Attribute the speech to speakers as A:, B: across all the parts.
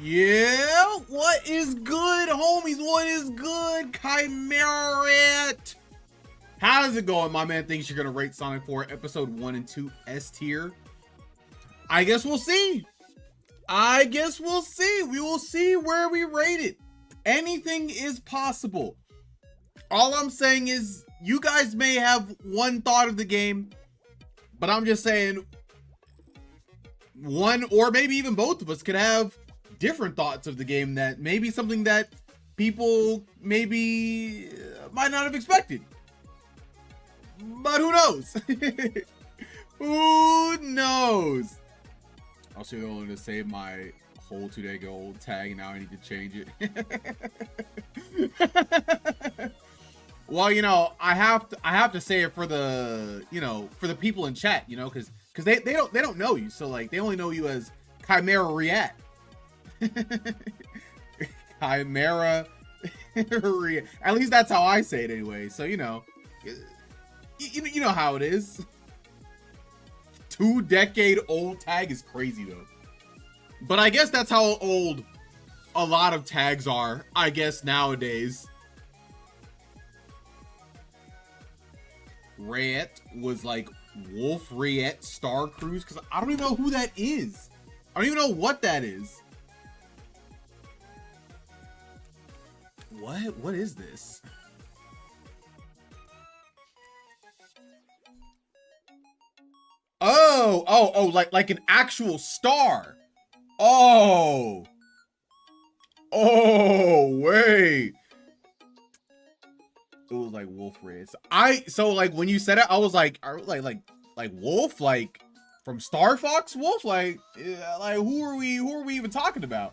A: Yeah, what is good, homies? What is good, Chimera? How's it going? My man thinks you're gonna rate Sonic 4 Episode 1 and 2 S tier. I guess we'll see. We will see where we rate it. Anything is possible. All I'm saying is you guys may have one thought of the game, but I'm just saying one or maybe even both of us could have different thoughts of the game that maybe something that people maybe might not have expected. But who knows? Who knows? I'll show you only to save my whole 2-day-old tag. Now I need to change it. Well, you know, I have to say it for the, you know, for the people in chat, you know, because they don't know you, so like they only know you as Chimera React. Chimera React. At least that's how I say it anyway. So you know, you know how it is. 2-decade-old tag is crazy though. But I guess that's how old a lot of tags are, I guess, nowadays. Rayet was like Wolf Rayet Star Cruise, because I don't even know who that is. I don't even know what that is. What is this? Oh, like an actual star. Oh, wait. It was like Wolf Red. So like when you said it, I was like, like Wolf, like from Star Fox Wolf, like who are we even talking about?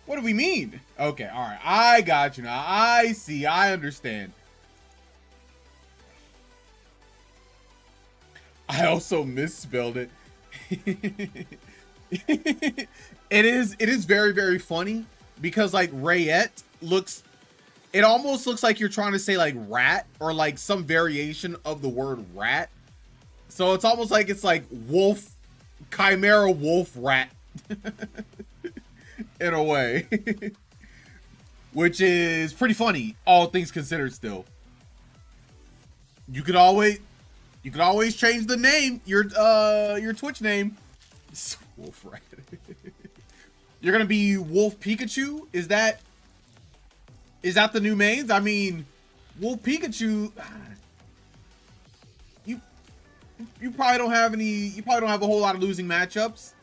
A: What do we mean? Okay, all right, I got you now. I see, I understand. I also misspelled it. It is very, very funny because like Rayet looks, it almost looks like you're trying to say like rat or like some variation of the word rat. So it's almost like it's like wolf, Chimera wolf rat in a way, which is pretty funny, all things considered. Still, you could always change the name, your Twitch name. Wolf rat. You're gonna be Wolf Pikachu? Is that the new mains? I mean, Wolf Pikachu, you probably don't have any, you probably don't have a whole lot of losing matchups.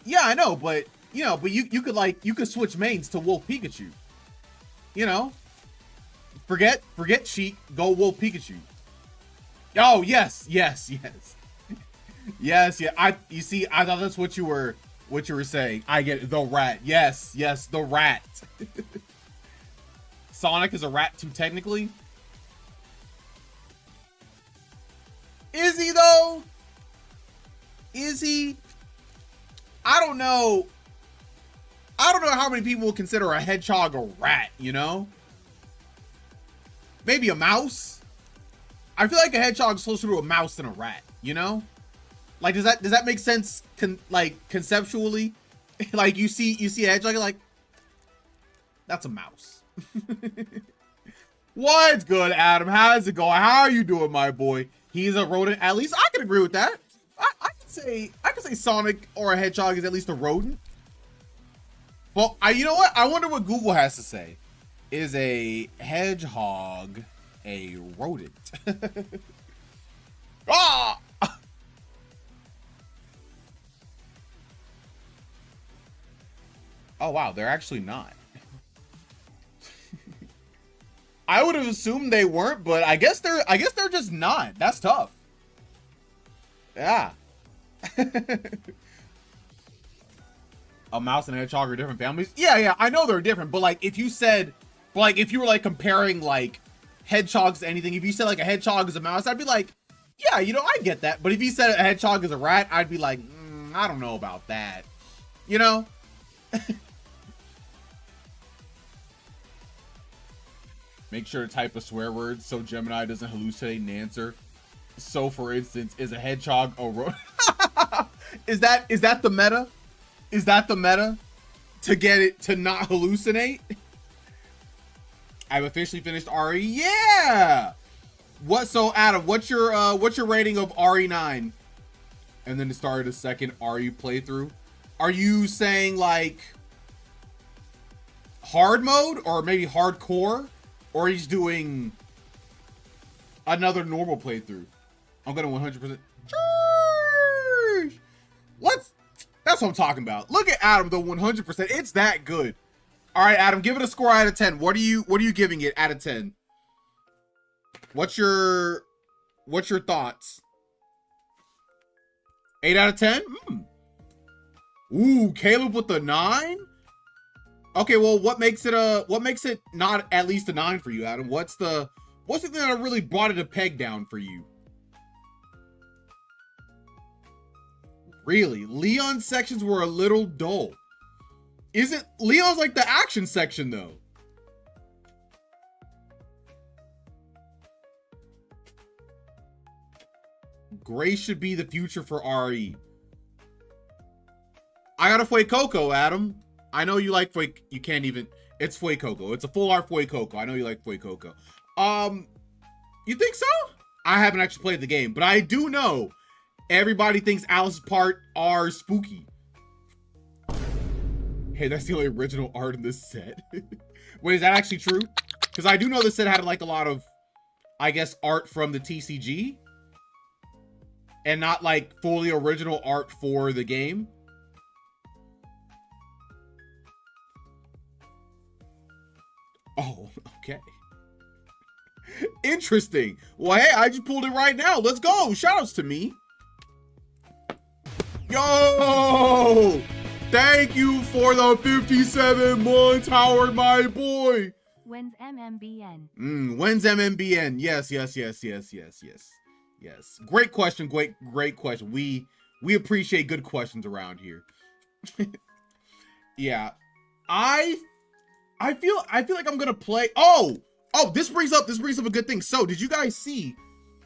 A: Yeah, I know, but you know, but you could switch mains to Wolf Pikachu. You know? Forget Sheik, go Wolf Pikachu. Oh, yes. Yes, yeah. You see, I thought that's what you were saying. I get it, the rat. Yes, the rat. Sonic is a rat too, technically. Is he though? Is he? I don't know how many people would consider a hedgehog a rat, you know? Maybe a mouse. I feel like a hedgehog's closer to a mouse than a rat, you know? Like, does that make sense? Conceptually, like you see a hedgehog, you're like, that's a mouse. What's good, Adam? How's it going? How are you doing, my boy? He's a rodent. At least I can agree with that. I can say Sonic or a hedgehog is at least a rodent. Well, you know what? I wonder what Google has to say. Is a hedgehog a rodent? Ah! Oh wow, they're actually not. I would have assumed they weren't, but I guess they're just not. That's tough. Yeah. A mouse and a hedgehog are different families. Yeah, I know they're different, but like if you said, like if you were like comparing like hedgehogs to anything, if you said like a hedgehog is a mouse, I'd be like, yeah, you know, I get that. But if you said a hedgehog is a rat, I'd be like, I don't know about that. You know? Make sure to type a swear word so Gemini doesn't hallucinate an answer. So, for instance, is a hedgehog a rodent? Is that the meta? Is that the meta? To get it to not hallucinate? I've officially finished RE. Yeah. What? So, Adam, what's your rating of RE9? And then to start a second RE playthrough. Are you saying like hard mode or maybe hardcore? Or are you just doing another normal playthrough? I'm gonna 100%. That's what I'm talking about. Look at Adam, the 100%. It's that good. All right, Adam, give it a score out of 10. What are you giving it out of 10? What's your thoughts? 8 out of 10? Ooh, Caleb with the 9? Okay, well, what makes it not at least a 9 for you, Adam? What's the thing that really brought it a peg down for you? Really? Leon's sections were a little dull. Isn't Leon's like the action section though? Gray should be the future for RE. I got a Fuecoco, Adam. I know you like you can't even. It's Fuecoco. It's a full art Fuecoco. I know you like Fuecoco. You think so? I haven't actually played the game, but I do know everybody thinks Alice's part are spooky. Hey, that's the only original art in this set. Wait, is that actually true? Because I do know this set had like a lot of, I guess, art from the TCG. And not like fully original art for the game. Oh, okay. Interesting. Well, hey, I just pulled it right now. Let's go. Shoutouts to me. Yo! Thank you for the 57 months, Howard, my boy.
B: When's MMBN?
A: When's MMBN? Yes. Great question. Great question. We appreciate good questions around here. Yeah. I feel like I'm gonna play. Oh, this brings up a good thing. So, did you guys see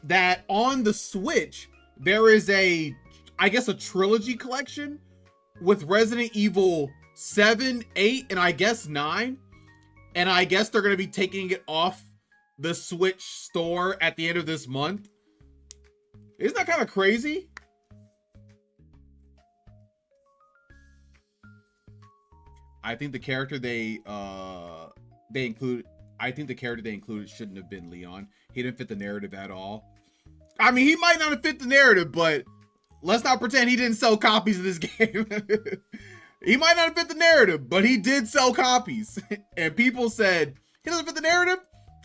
A: that on the Switch there is I guess a trilogy collection with Resident Evil 7, 8, and I guess 9. And I guess they're gonna be taking it off the Switch store at the end of this month. Isn't that kind of crazy? I think the character they included. I think the character they included shouldn't have been Leon. He didn't fit the narrative at all. I mean, he might not have fit the narrative, but let's not pretend he didn't sell copies of this game. He might not have fit the narrative, but he did sell copies. And people said, he doesn't fit the narrative?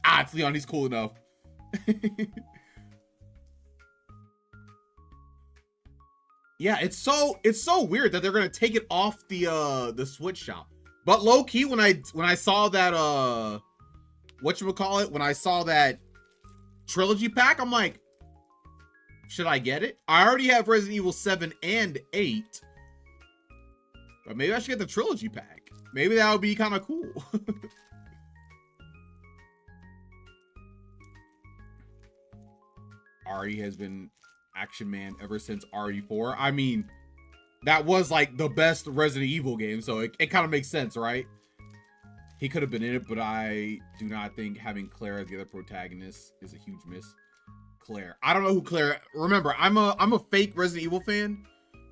A: It's Leon, he's cool enough. Yeah, it's so weird that they're gonna take it off the Switch shop. But low key, when I saw that whatchamacallit, when I saw that trilogy pack, I'm like, should I get it? I already have Resident Evil 7 and 8. But maybe I should get the trilogy pack. Maybe that would be kind of cool. Ari has been Action Man ever since RE4. I mean, that was like the best Resident Evil game, so it kind of makes sense, right? He could have been in it, but I do not think having Claire as the other protagonist is a huge miss. Claire. I don't know who Claire. Remember, I'm a fake Resident Evil fan.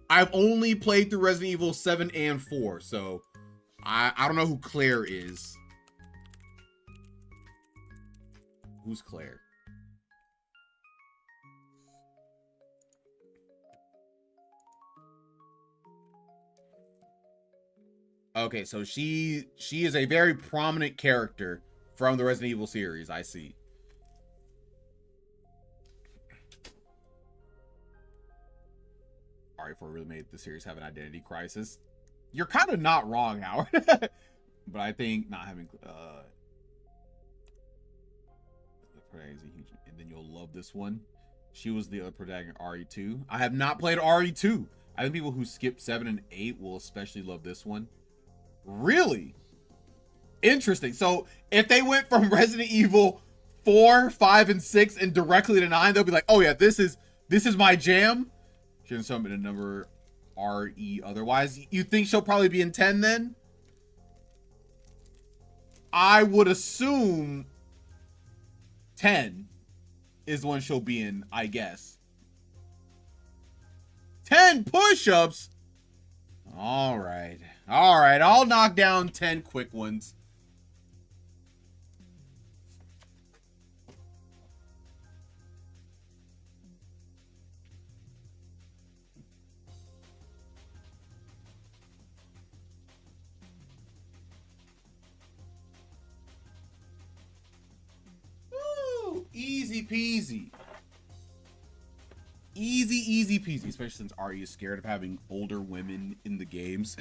A: I've only played through Resident Evil 7 and 4, so I don't know who Claire is. Who's Claire? Okay, so she is a very prominent character from the Resident Evil series. I see. RE4 really made the series have an identity crisis. You're kind of not wrong, Howard. But I think not having and then you'll love this one. She was the other protagonist, RE2. I have not played RE2. I think people who skip 7 and 8 will especially love this one. Really? Interesting. So if they went from Resident Evil 4, 5, and 6 and directly to 9, they'll be like, oh yeah, this is my jam. She didn't summon a number RE otherwise. You think she'll probably be in 10 then? I would assume 10 is the one she'll be in, I guess. 10 push-ups? All right. All right, I'll knock down 10 quick ones. Woo, easy peasy. Easy peasy, especially since Ari is scared of having older women in the games.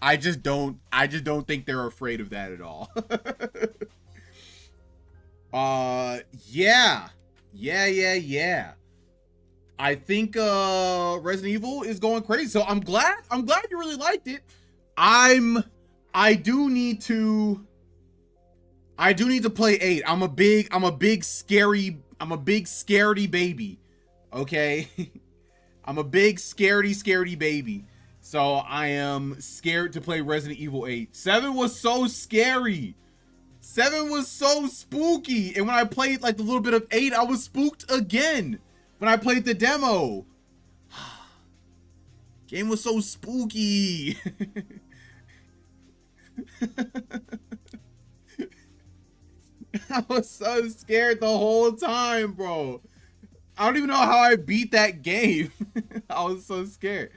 A: I just don't think they're afraid of that at all. Yeah. I think Resident Evil is going crazy. So I'm glad you really liked it. I do need to play 8. I'm a big scaredy baby. Okay? I'm a big scaredy baby. So I am scared to play Resident Evil 8. 7 was so scary. 7 was so spooky. And when I played like a little bit of 8, I was spooked again when I played the demo. Game was so spooky. I was so scared the whole time, bro. I don't even know how I beat that game. I was so scared.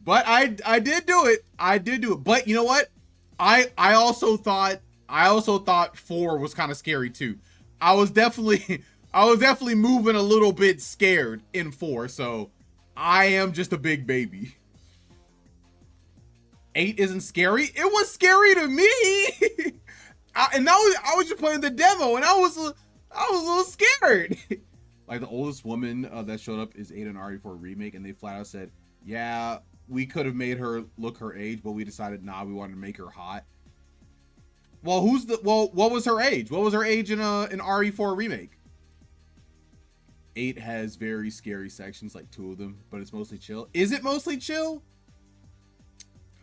A: But I did do it. But you know what? I also thought 4 was kind of scary too. I was definitely moving a little bit scared in 4, so I am just a big baby. 8 isn't scary. It was scary to me. I was just playing the demo, and I was a little scared. Like the oldest woman that showed up is 8 and RE4 remake, and they flat out said, "Yeah, we could have made her look her age, but we decided we wanted to make her hot." Well, what was her age? What was her age in RE4 remake? 8 has very scary sections, like 2 of them, but it's mostly chill. Is it mostly chill?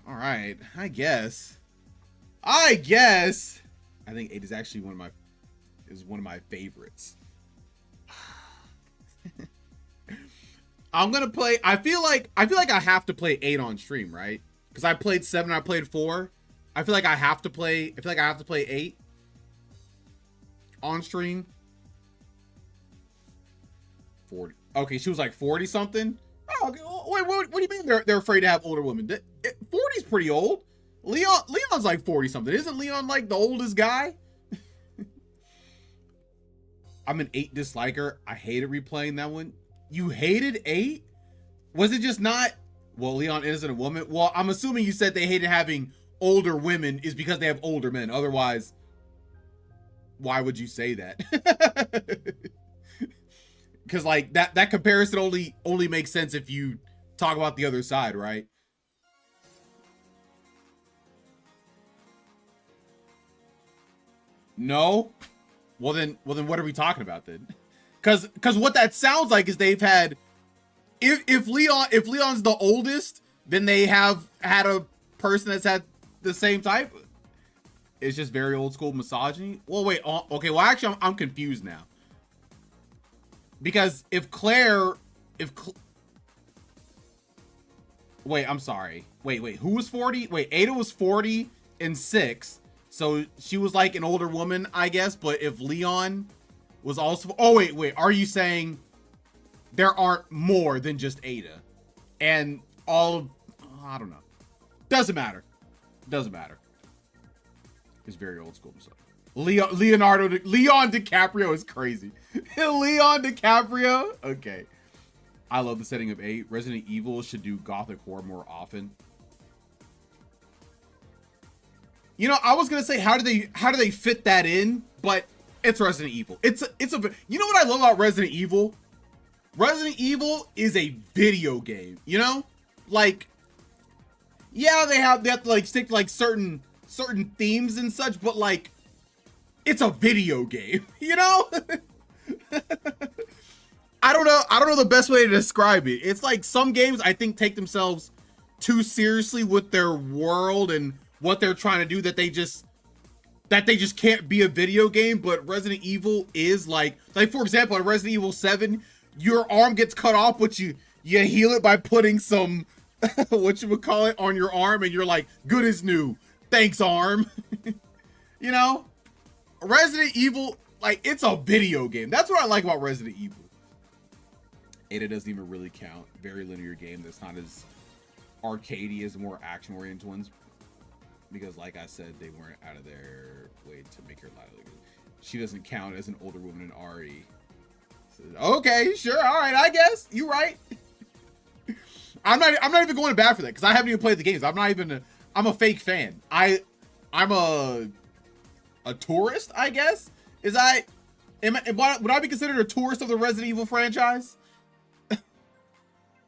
A: All right, I guess. I think 8 is actually one of my favorites. I'm gonna play. I feel like I have to play 8 on stream, right? Because I played 7, I played 4. I feel like I have to play 8 on stream. 40. Okay, she was like 40 something. Oh, okay. Wait, what do you mean they're afraid to have older women? 40's pretty old. Leon's like 40 something. Isn't Leon like the oldest guy? I'm an 8 disliker. I hated replaying that one. You hated 8? Was it just not? Well, Leon isn't a woman. Well, I'm assuming you said they hated having older women is because they have older men. Otherwise, why would you say that? Because like that comparison only makes sense if you talk about the other side, right? No? Well then what are we talking about then? Cause what that sounds like is they've had if Leon's the oldest, then they have had a person that's had the same type. It's just very old school misogyny. Well, wait, okay, well actually I'm confused now. Because wait, I'm sorry. Wait, who was 40? Wait, Ada was 40 in 6. So she was like an older woman, I guess. But if Leon was also... Oh, wait. Are you saying there aren't more than just Ada? And all of... I don't know. Doesn't matter. Doesn't matter. He's very old school himself. Leon DiCaprio is crazy. Leon DiCaprio? Okay. I love the setting of 8. Resident Evil should do gothic horror more often. You know, I was gonna say how do they fit that in, but it's Resident Evil. It's a you know what I love about Resident Evil? Resident Evil is a video game, you know? Like, yeah, they have to like stick to like certain themes and such, but like it's a video game, you know? I don't know the best way to describe it. It's like some games I think take themselves too seriously with their world and what they're trying to do that they just can't be a video game, but Resident Evil is like for example, in Resident Evil 7, your arm gets cut off, but you heal it by putting some whatchamacallit on your arm, and you're like, good as new. Thanks, arm. You know? Resident Evil, like, it's a video game. That's what I like about Resident Evil. Ada doesn't even really count. Very linear game that's not as arcadey as the more action-oriented ones. Because, like I said, they weren't out of their way to make her lively. She doesn't count as an older woman in RE. So, okay, sure, all right, I guess. You right. I'm not even going bad for that, because I haven't even played the games. I'm a fake fan. I'm a tourist, I guess. Would I be considered a tourist of the Resident Evil franchise?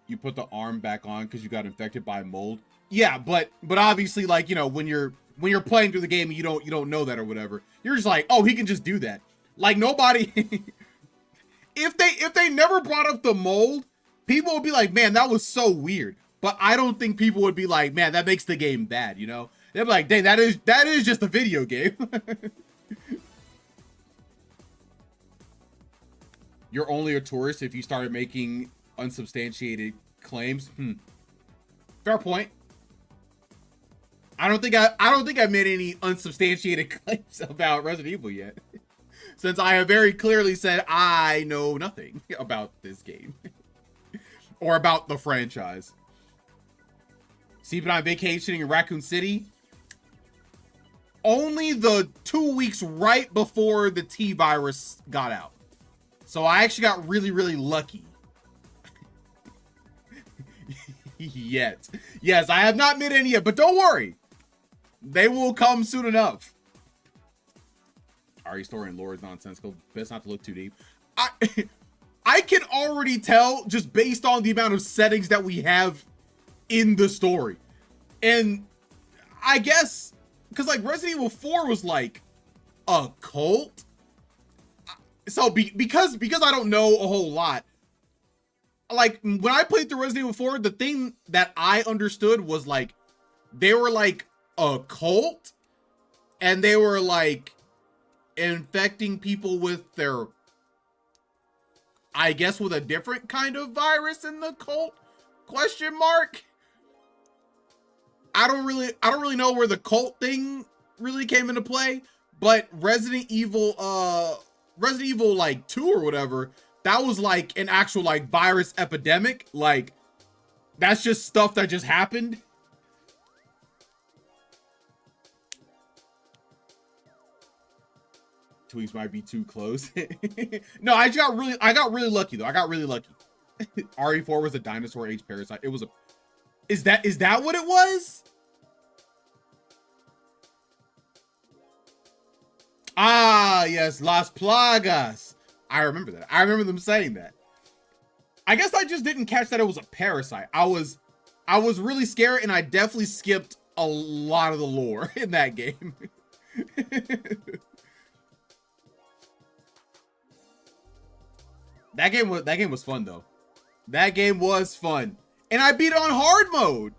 A: You put the arm back on because you got infected by mold. Yeah, but obviously, like, you know, when you're playing through the game and you don't know that or whatever, you're just like, oh, he can just do that. Like, nobody if they never brought up the mold, people would be like, man, that was so weird. But I don't think people would be like, man, that makes the game bad, you know? They'd be like, dang, that is just a video game. You're only a tourist if you started making unsubstantiated claims. Fair point. I don't think I made any unsubstantiated claims about Resident Evil yet, since I have very clearly said I know nothing about this game or about the franchise. Steve and I vacationing in Raccoon City. Only the 2 weeks right before the T virus got out, so I actually got really, really lucky. Yet. Yes, I have not made any yet, but don't worry. They will come soon enough. RE story and lore is nonsensical. Best not to look too deep. I can already tell just based on the amount of settings that we have in the story. And I guess because like Resident Evil 4 was like a cult. So because I don't know a whole lot, like when I played through Resident Evil 4, the thing that I understood was like they were like a cult and they were like infecting people with their, I guess, with a different kind of virus in the cult, question mark. I don't really know where the cult thing really came into play, but Resident Evil like 2 or whatever, that was like an actual like virus epidemic. Like that's just stuff that just happened. Tweaks might be too close. No, I got really lucky though. I got really lucky. RE4 was a dinosaur age parasite. It was a, is that what it was? Ah, yes, Las Plagas. I remember that. I remember them saying that. I guess I just didn't catch that it was a parasite. I was really scared, and I definitely skipped a lot of the lore in that game. That game was fun though. That game was fun. And I beat it on hard mode.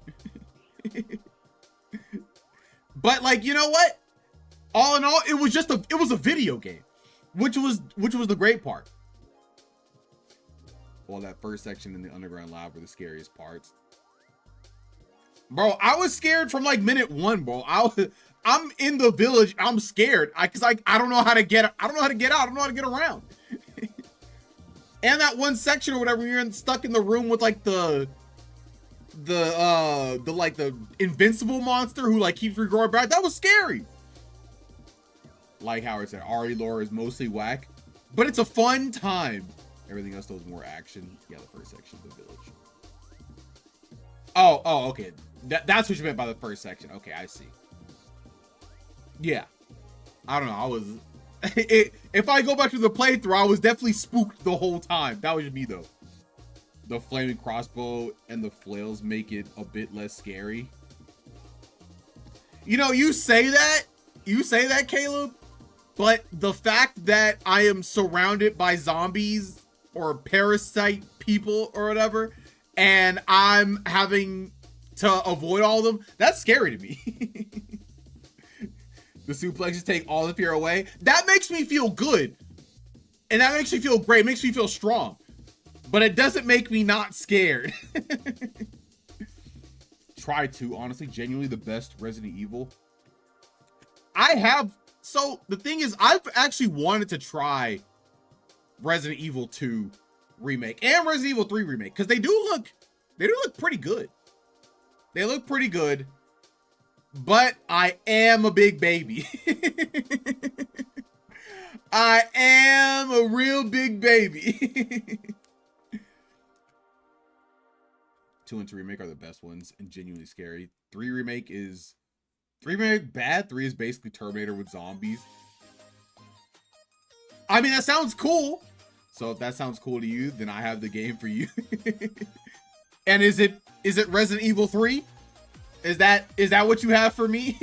A: But like, you know what? All in all, it was a video game, which was the great part. Well, that first section in the underground lab were the scariest parts. Bro, I was scared from like minute 1, bro. I'm in the village. I'm scared. I don't know how to get out. I don't know how to get around. And that one section or whatever, you're stuck in the room with like the the invincible monster who like keeps regrowing back. That was scary. Like Howard said, Ari lore is mostly whack, but it's a fun time. Everything else though is more action. Yeah, the first section of the village. Oh, okay. That's what you meant by the first section. Okay, I see. Yeah. I don't know. I was... if I go back to the playthrough, I was definitely spooked the whole time. That was me, though. The flaming crossbow and the flails make it a bit less scary. You know, you say that, Caleb, but the fact that I am surrounded by zombies or parasite people or whatever, and I'm having to avoid all of them, that's scary to me. The suplexes take all the fear away. That makes me feel good. And that makes me feel great. It makes me feel strong. But it doesn't make me not scared. Try to, honestly, genuinely the best Resident Evil. So the thing is, I've actually wanted to try Resident Evil 2 remake and Resident Evil 3 remake, because they do look pretty good. They look pretty good. But I am a big baby. I am a real big baby. 2 and 3 remake are the best ones and genuinely scary. 3 remake bad. 3 is basically Terminator with zombies. I mean, that sounds cool. So if that sounds cool to you, then I have the game for you. And is it Resident Evil 3? Is that what you have for me?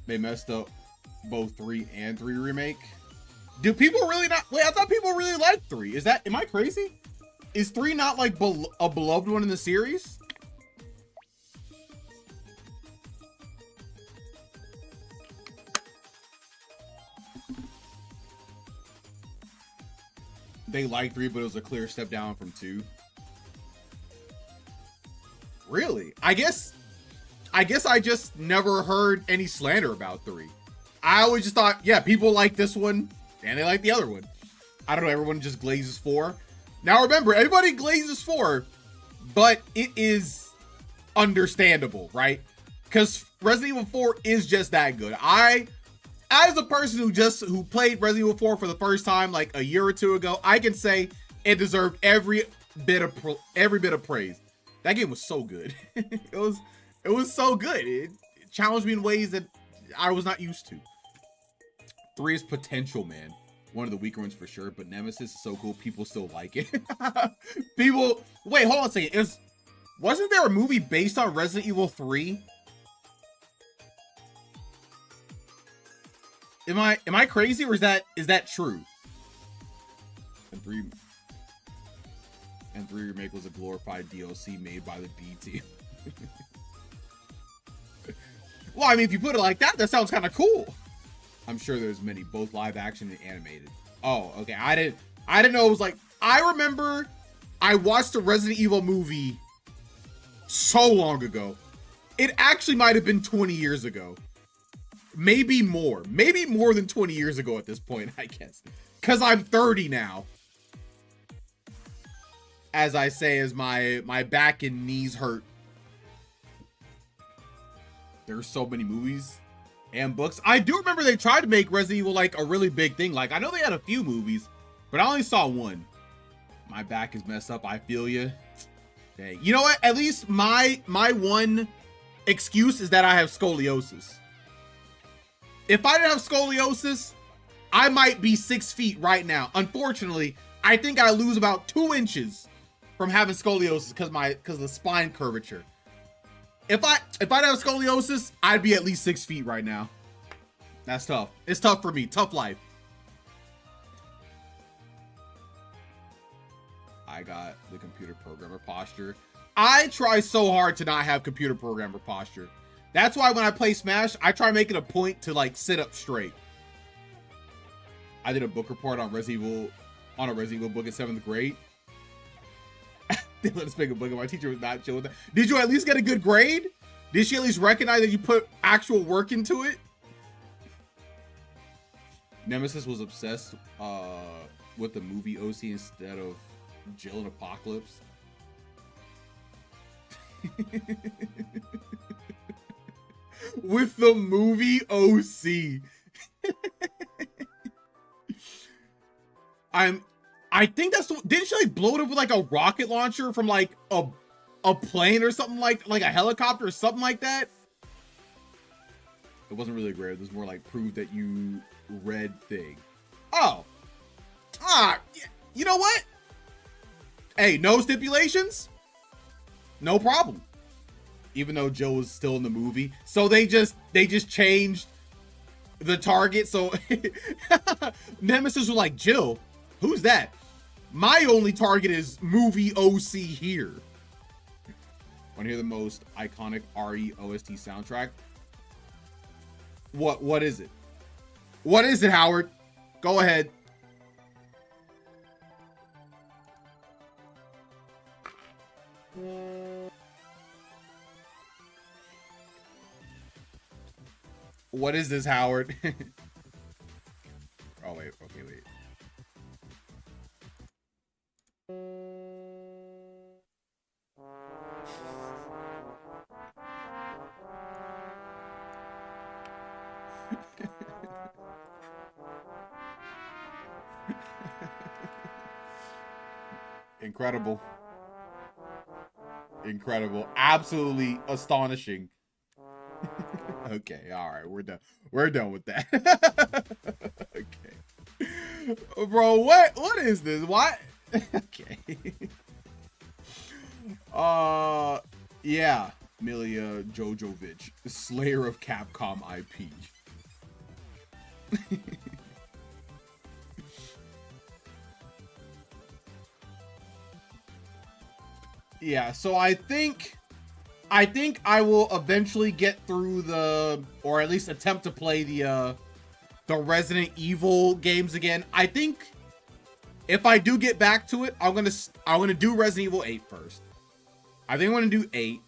A: They messed up both 3 and 3 remake. Do people really not? Wait, I thought people really liked 3. Am I crazy? Is 3 not like a beloved one in the series? They liked 3, but it was a clear step down from 2. Really? I guess I just never heard any slander about 3. I always just thought, yeah, people like this one and they like the other one. I don't know, everyone just glazes 4. Now remember, everybody glazes 4, but it is understandable, right? Because Resident Evil 4 is just that good. As a person who played Resident Evil 4 for the first time like a year or 2 ago, I can say it deserved every bit of praise. That game was so good. It was so good. It challenged me in ways that I was not used to. 3 is potential, man. One of the weaker ones for sure, but Nemesis is so cool. People still like it. Wait, hold on a second. Wasn't there a movie based on Resident Evil 3? Am I crazy, or is that true? And 3 remake was a glorified DLC made by the B team. Well, I mean, if you put it like that, that sounds kind of cool. I'm sure there's many, both live action and animated. Oh, okay. I didn't know it was like, I remember I watched a Resident Evil movie so long ago. It actually might have been 20 years ago. Maybe more than 20 years ago at this point, I guess. Because I'm 30 now. As I say, as my back and knees hurt. There's so many movies and books. I do remember they tried to make Resident Evil like a really big thing. Like, I know they had a few movies, but I only saw one. My back is messed up. I feel you. Dang. You know what? At least my one excuse is that I have scoliosis. If I didn't have scoliosis, I might be 6 feet right now. Unfortunately, I think I lose about 2 inches from having scoliosis because of the spine curvature. If I didn't have scoliosis, I'd be at least 6 feet right now. That's tough. It's tough for me. Tough life. I got the computer programmer posture. I try so hard to not have computer programmer posture. That's why when I play Smash, I try making a point to like sit up straight. I did a book report on a Resident Evil book in 7th grade. They let us make a book and my teacher was not chill with that. Did you at least get a good grade? Did she at least recognize that you put actual work into it? Nemesis was obsessed with the movie OC instead of Jill in Apocalypse. With the movie OC. I think that's didn't she like blow it up with like a rocket launcher from like a plane or something, like a helicopter or something like that? It wasn't really great. It was more like prove that you read thing. Oh. You know what? Hey, no stipulations? No problem. Even though Jill was still in the movie. So they just changed the target. So Nemesis was like, Jill, who's that? My only target is movie OC here. Want to hear the most iconic RE OST soundtrack? What is it? What is it, Howard? Go ahead. What is this, Howard? Oh, wait. Okay, wait. Incredible. Incredible. Absolutely astonishing. Okay, all right, we're done. We're done with that. Okay. Bro, what is this? Why? Okay. Yeah. Milia Jojovic, Slayer of Capcom IP. Yeah, so I think I will eventually get through or at least attempt to play the Resident Evil games again. I think if I do get back to it, I'm gonna do Resident Evil 8 first. I think I'm gonna do 8.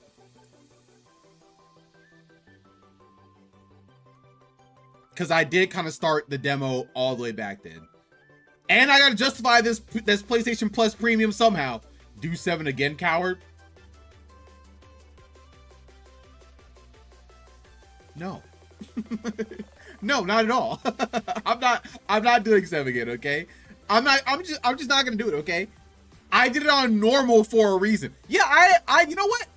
A: Because I did kind of start the demo all the way back then. And I gotta justify this PlayStation Plus premium somehow. Do 7 again, coward. No. No, not at all. I'm not doing 7 again, okay? I'm just not gonna do it, okay? I did it on normal for a reason. Yeah, you know what?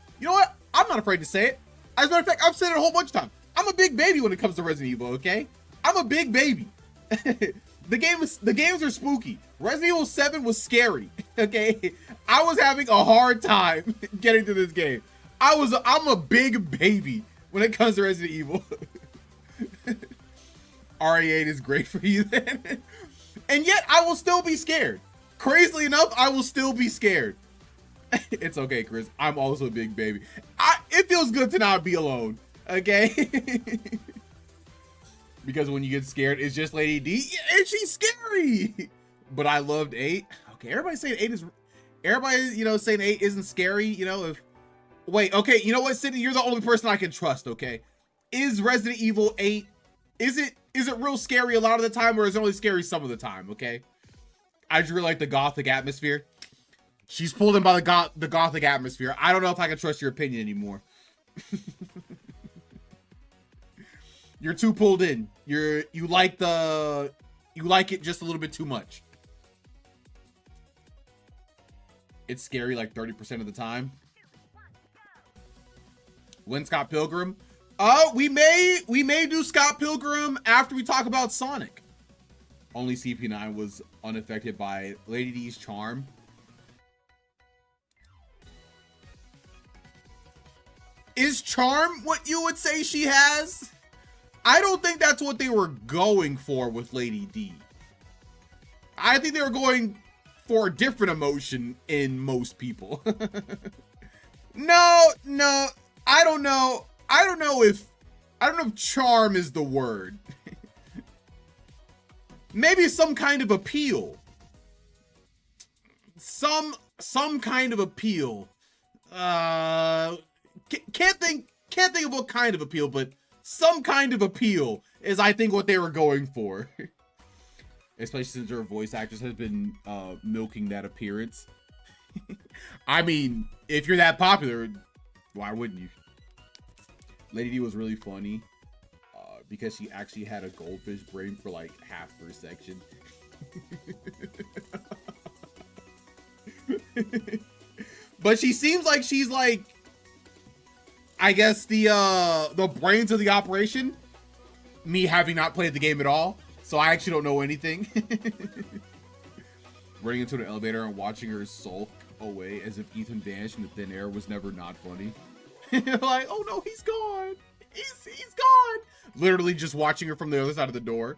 A: I'm not afraid to say it. As a matter of fact, I've said it a whole bunch of times. I'm a big baby when it comes to Resident Evil, okay? I'm a big baby. The games are spooky. Resident Evil 7 was scary, okay? I was having a hard time getting to this game. I'm a big baby when it comes to Resident Evil. RE8 is great for you then. And yet I will still be scared. Crazily enough, I will still be scared. It's okay, Chris. I'm also a big baby. It feels good to not be alone, okay? Because when you get scared, it's just Lady D, and she's scary. But I loved 8. Okay, everybody's saying 8 is... Everybody, saying 8 isn't scary, Wait, okay, you know what, Sydney? You're the only person I can trust, okay? Is Resident Evil 8... Is it real scary a lot of the time, or is it only scary some of the time, okay? I just really like the gothic atmosphere. She's pulled in by the gothic atmosphere. I don't know if I can trust your opinion anymore. You're too pulled in. You like it just a little bit too much. It's scary like 30% of the time. When Scott Pilgrim? We may do Scott Pilgrim after we talk about Sonic. Only CP9 was unaffected by Lady D's charm. Is charm what you would say she has? I don't think that's what they were going for with Lady D. I think they were going for a different emotion in most people. No, I don't know. I don't know if charm is the word. Maybe some kind of appeal. Some kind of appeal. Can't think of what kind of appeal, but some kind of appeal is, I think, what they were going for. especially since her voice actress has been milking that appearance. I mean, if you're that popular, why wouldn't you? Lady D was really funny because she actually had a goldfish brain for like half her section. But she seems like she's like, I guess the brains of the operation. Me having not played the game at all, so I actually don't know anything. Running into an elevator and watching her sulk away as if Ethan vanished in the thin air was never not funny. Like, oh no, he's gone. He's gone. Literally just watching her from the other side of the door.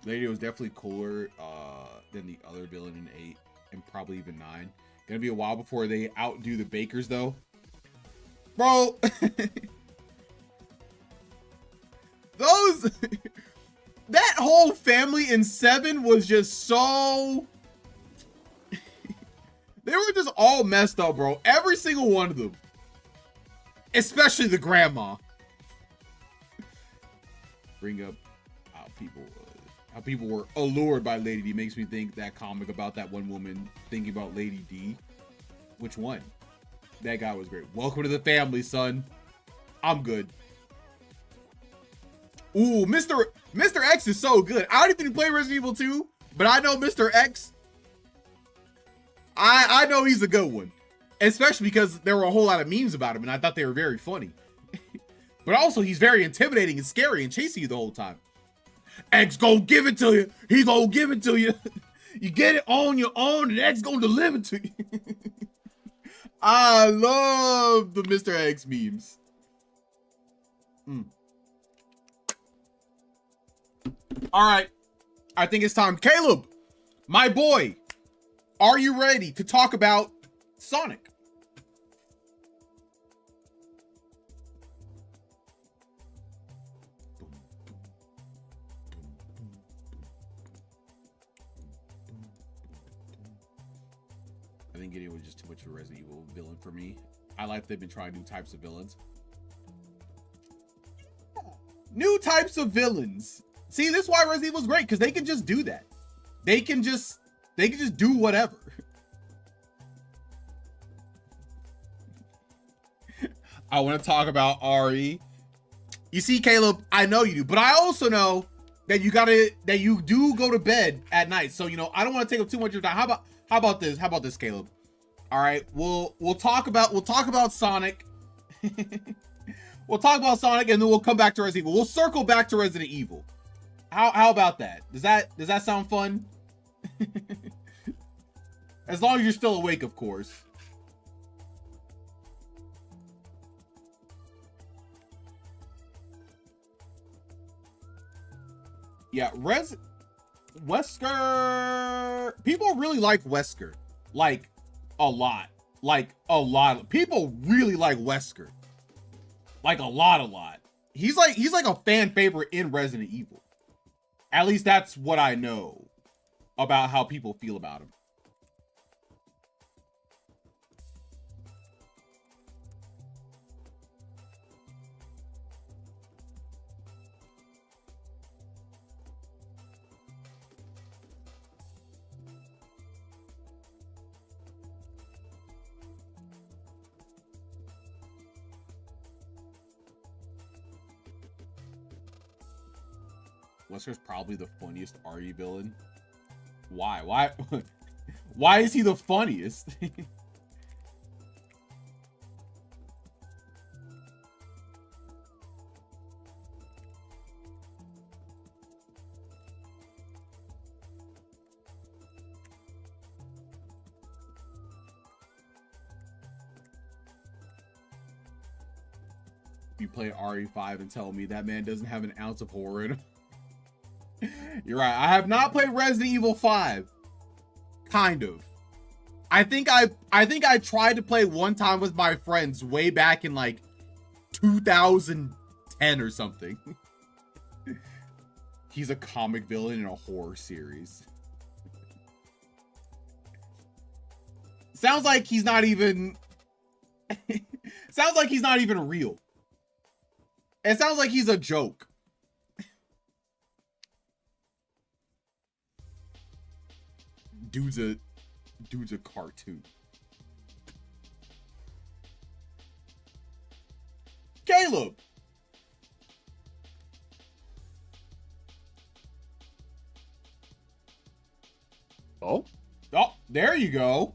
A: Lady was definitely cooler than the other villain in 8 and probably even 9. Gonna be a while before they outdo the Bakers though. Bro. That whole family in 7 was just so they were just all messed up, bro. Every single one of them, especially the grandma. Bring up how people were allured by Lady D makes me think that comic about that one woman thinking about Lady D. Which one? That guy was great. Welcome to the family, son. I'm good. Ooh, Mr. X is so good. I don't even play Resident Evil 2, but I know Mr. X. I know he's a good one. Especially because there were a whole lot of memes about him, and I thought they were very funny. But also, he's very intimidating and scary and chasing you the whole time. X gonna give it to you. He gonna give it to you. You get it on your own, and X gonna deliver it to you. I love the Mr. X memes. All right, I think it's time. Caleb, my boy, are you ready to talk about Sonic? I think Gideon was just too much of a Resident Evil villain for me. I like they've been trying new types of villains. New types of villains. See, this is why Resident Evil is great, because they can just do that. They can just do whatever. I want to talk about RE. You see, Caleb, I know you do, but I also know that you do go to bed at night. So, you know, I don't want to take up too much of your time. How about this? How about this, Caleb? All right, we'll talk about Sonic. We'll talk about Sonic, and then we'll come back to Resident Evil. We'll circle back to Resident Evil. How about that? Does that sound fun? As long as you're still awake, of course. Yeah, Wesker. People really like Wesker. Like a lot. People really like Wesker. Like a lot. He's like a fan favorite in Resident Evil. At least that's what I know about how people feel about him. Wesker's probably the funniest RE villain. Why? Why is he the funniest? You play RE5 and tell me that man doesn't have an ounce of horror in him. You're right. I have not played Resident Evil 5. Kind of. I think I tried to play one time with my friends way back in like 2010 or something. He's a comic villain in a horror series. Sounds like he's not even sounds like he's not even real. It sounds like he's a joke. dude's a cartoon. Caleb.
C: Oh,
A: there you go.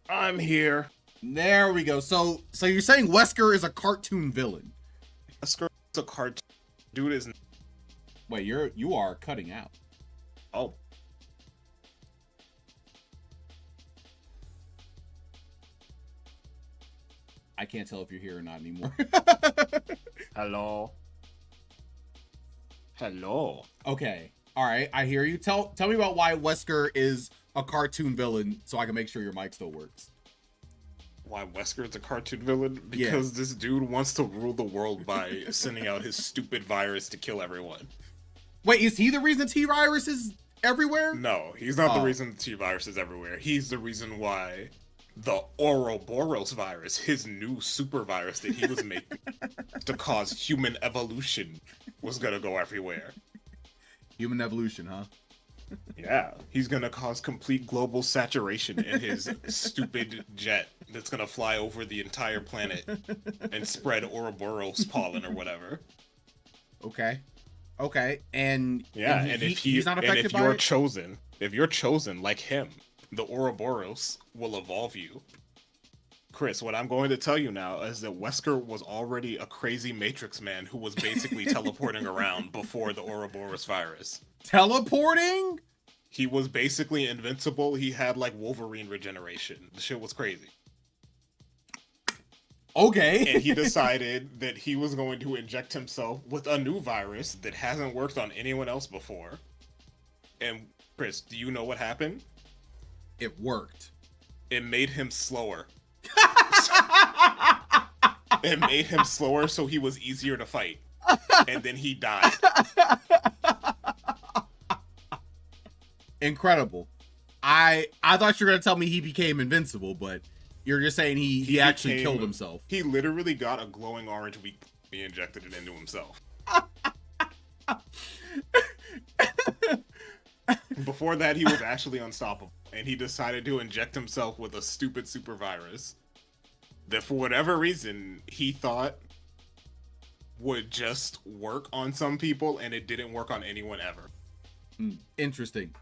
C: I'm here.
A: There we go. So you're saying Wesker is a cartoon villain?
C: Wesker is a cartoon. Dude is.
A: Wait, you are cutting out.
C: Oh.
A: I can't tell if you're here or not anymore.
C: Hello. Hello.
A: Okay. All right. I hear you. Tell me about why Wesker is a cartoon villain so I can make sure your mic still works.
C: Why Wesker is a cartoon villain? Because this dude wants to rule the world by sending out his stupid virus to kill everyone.
A: Wait, is he the reason T-Virus is everywhere?
C: No, he's not the reason the T-Virus is everywhere. He's the reason why the Ouroboros virus, his new super virus that he was making to cause human evolution, was gonna go everywhere.
A: Human evolution, huh?
C: Yeah, he's gonna cause complete global saturation in his stupid jet that's gonna fly over the entire planet and spread Ouroboros pollen or whatever.
A: Okay. And
C: Yeah,
A: and
C: if
A: he's not affected
C: if
A: by
C: you're
A: it?
C: chosen, if you're chosen like him, the Ouroboros will evolve you. Chris, what I'm going to tell you now is that Wesker was already a crazy Matrix man who was basically teleporting around before the Ouroboros virus.
A: Teleporting?
C: He was basically invincible. He had like Wolverine regeneration. The shit was crazy.
A: Okay.
C: And he decided that he was going to inject himself with a new virus that hasn't worked on anyone else before. And Chris, do you know what happened?
A: It worked.
C: It made him slower. It made him slower so he was easier to fight. And then he died.
A: Incredible. I thought you were gonna tell me he became invincible, but you're just saying he actually killed himself.
C: He literally got a glowing orange weak. He injected it into himself. Before that, he was actually unstoppable, and he decided to inject himself with a stupid super virus that, for whatever reason, he thought would just work on some people, and it didn't work on anyone ever.
A: Interesting.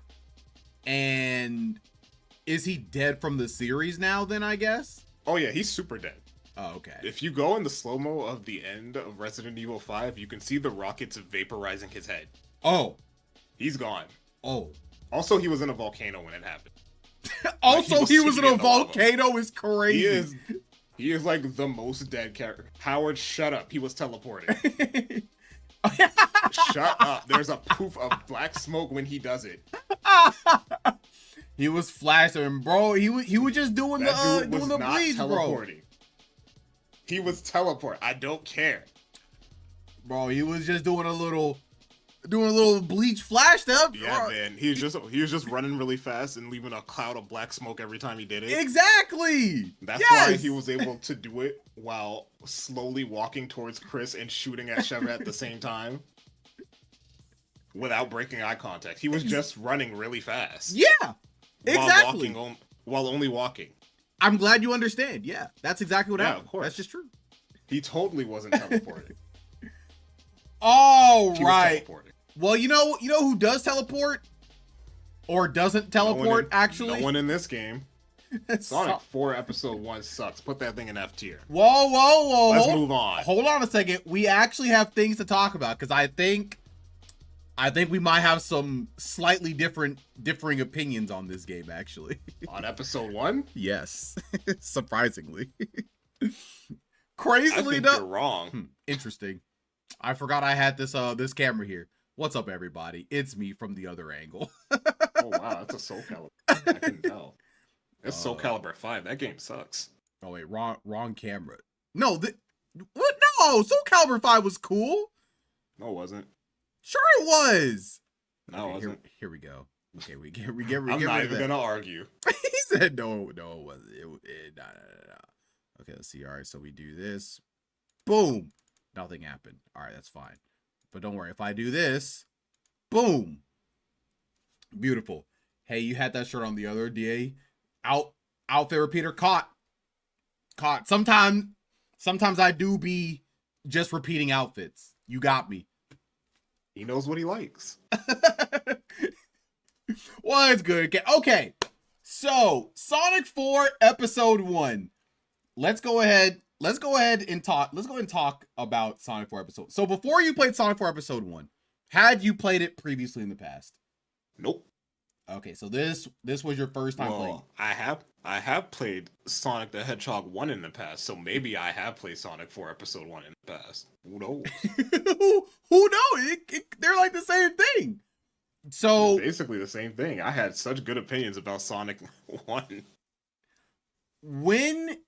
A: And is he dead from the series now, then, I guess?
C: Oh yeah, he's super dead.
A: Oh, okay.
C: If you go in the slow-mo of the end of Resident Evil 5, you can see the rockets vaporizing his head.
A: Oh.
C: He's gone.
A: Oh.
C: Also, he was in a volcano when it happened.
A: Also,
C: Like,
A: he was in a
C: sitting in the lava.
A: volcano is crazy.
C: He is like the most dead character. Howard, shut up. He was teleporting. Shut up. There's a poof of black smoke when he does it.
A: He was flashing, bro. He was just doing
C: That dude
A: doing
C: was
A: the
C: not
A: bleeds, bro.
C: teleporting. He was teleport. I don't care.
A: Bro, he was just doing a little bleach flash stuff.
C: Yeah,
A: bro.
C: man. He was just running really fast and leaving a cloud of black smoke every time he did it.
A: Exactly.
C: That's
A: yes.
C: why he was able to do it while slowly walking towards Chris and shooting at Sheva at the same time. Without breaking eye contact. He was just running really fast.
A: Yeah. Exactly.
C: While only walking.
A: I'm glad you understand. Yeah. That's exactly what happened.
C: Of course.
A: That's just true.
C: He totally wasn't teleporting.
A: All
C: He was
A: right.
C: teleporting.
A: Well, you know who does teleport? Or doesn't teleport, actually?
C: No one in this game.
A: It's
C: Sonic 4 Episode 1 sucks. Put that thing in F tier.
A: Whoa.
C: Let's move on.
A: Hold on a second. We actually have things to talk about, because I think we might have some slightly differing opinions on this game, actually.
C: On Episode 1?
A: Yes. Surprisingly.
C: I
A: Crazily
C: think
A: enough.
C: you're wrong.
A: Interesting. I forgot I had this camera here. What's up, everybody? It's me from the other angle.
C: Oh, wow. That's a Soul Calibur. I can tell. It's Soul Calibur 5. That game sucks.
A: Oh, wait. Wrong camera. No. What? No. Soul Calibur 5 was cool.
C: No, it wasn't.
A: Sure it was.
C: No, it wasn't.
A: Here we go. Okay, we get
C: I'm
A: rid
C: not
A: of
C: even
A: that.
C: going to argue.
A: He said no, it wasn't. No. Okay, let's see. All right, so we do this. Boom. Nothing happened. All right, that's fine. But don't worry. If I do this, boom. Beautiful. Hey, you had that shirt on the other day. Outfit repeater caught. Sometimes I do be just repeating outfits. You got me.
C: He knows what he likes.
A: Well, it's good. Okay. So, Sonic 4 Episode 1. Let's go ahead and talk about Sonic 4 Episode. So, before you played Sonic 4 Episode 1, had you played it previously in the past?
C: Nope.
A: Okay, so this was your first time playing.
C: I have played Sonic the Hedgehog 1 in the past, so maybe I have played Sonic 4 Episode 1 in the past. Who knows?
A: Who knows? They're like the same thing. So
C: it's basically the same thing. I had such good opinions about Sonic 1.
A: When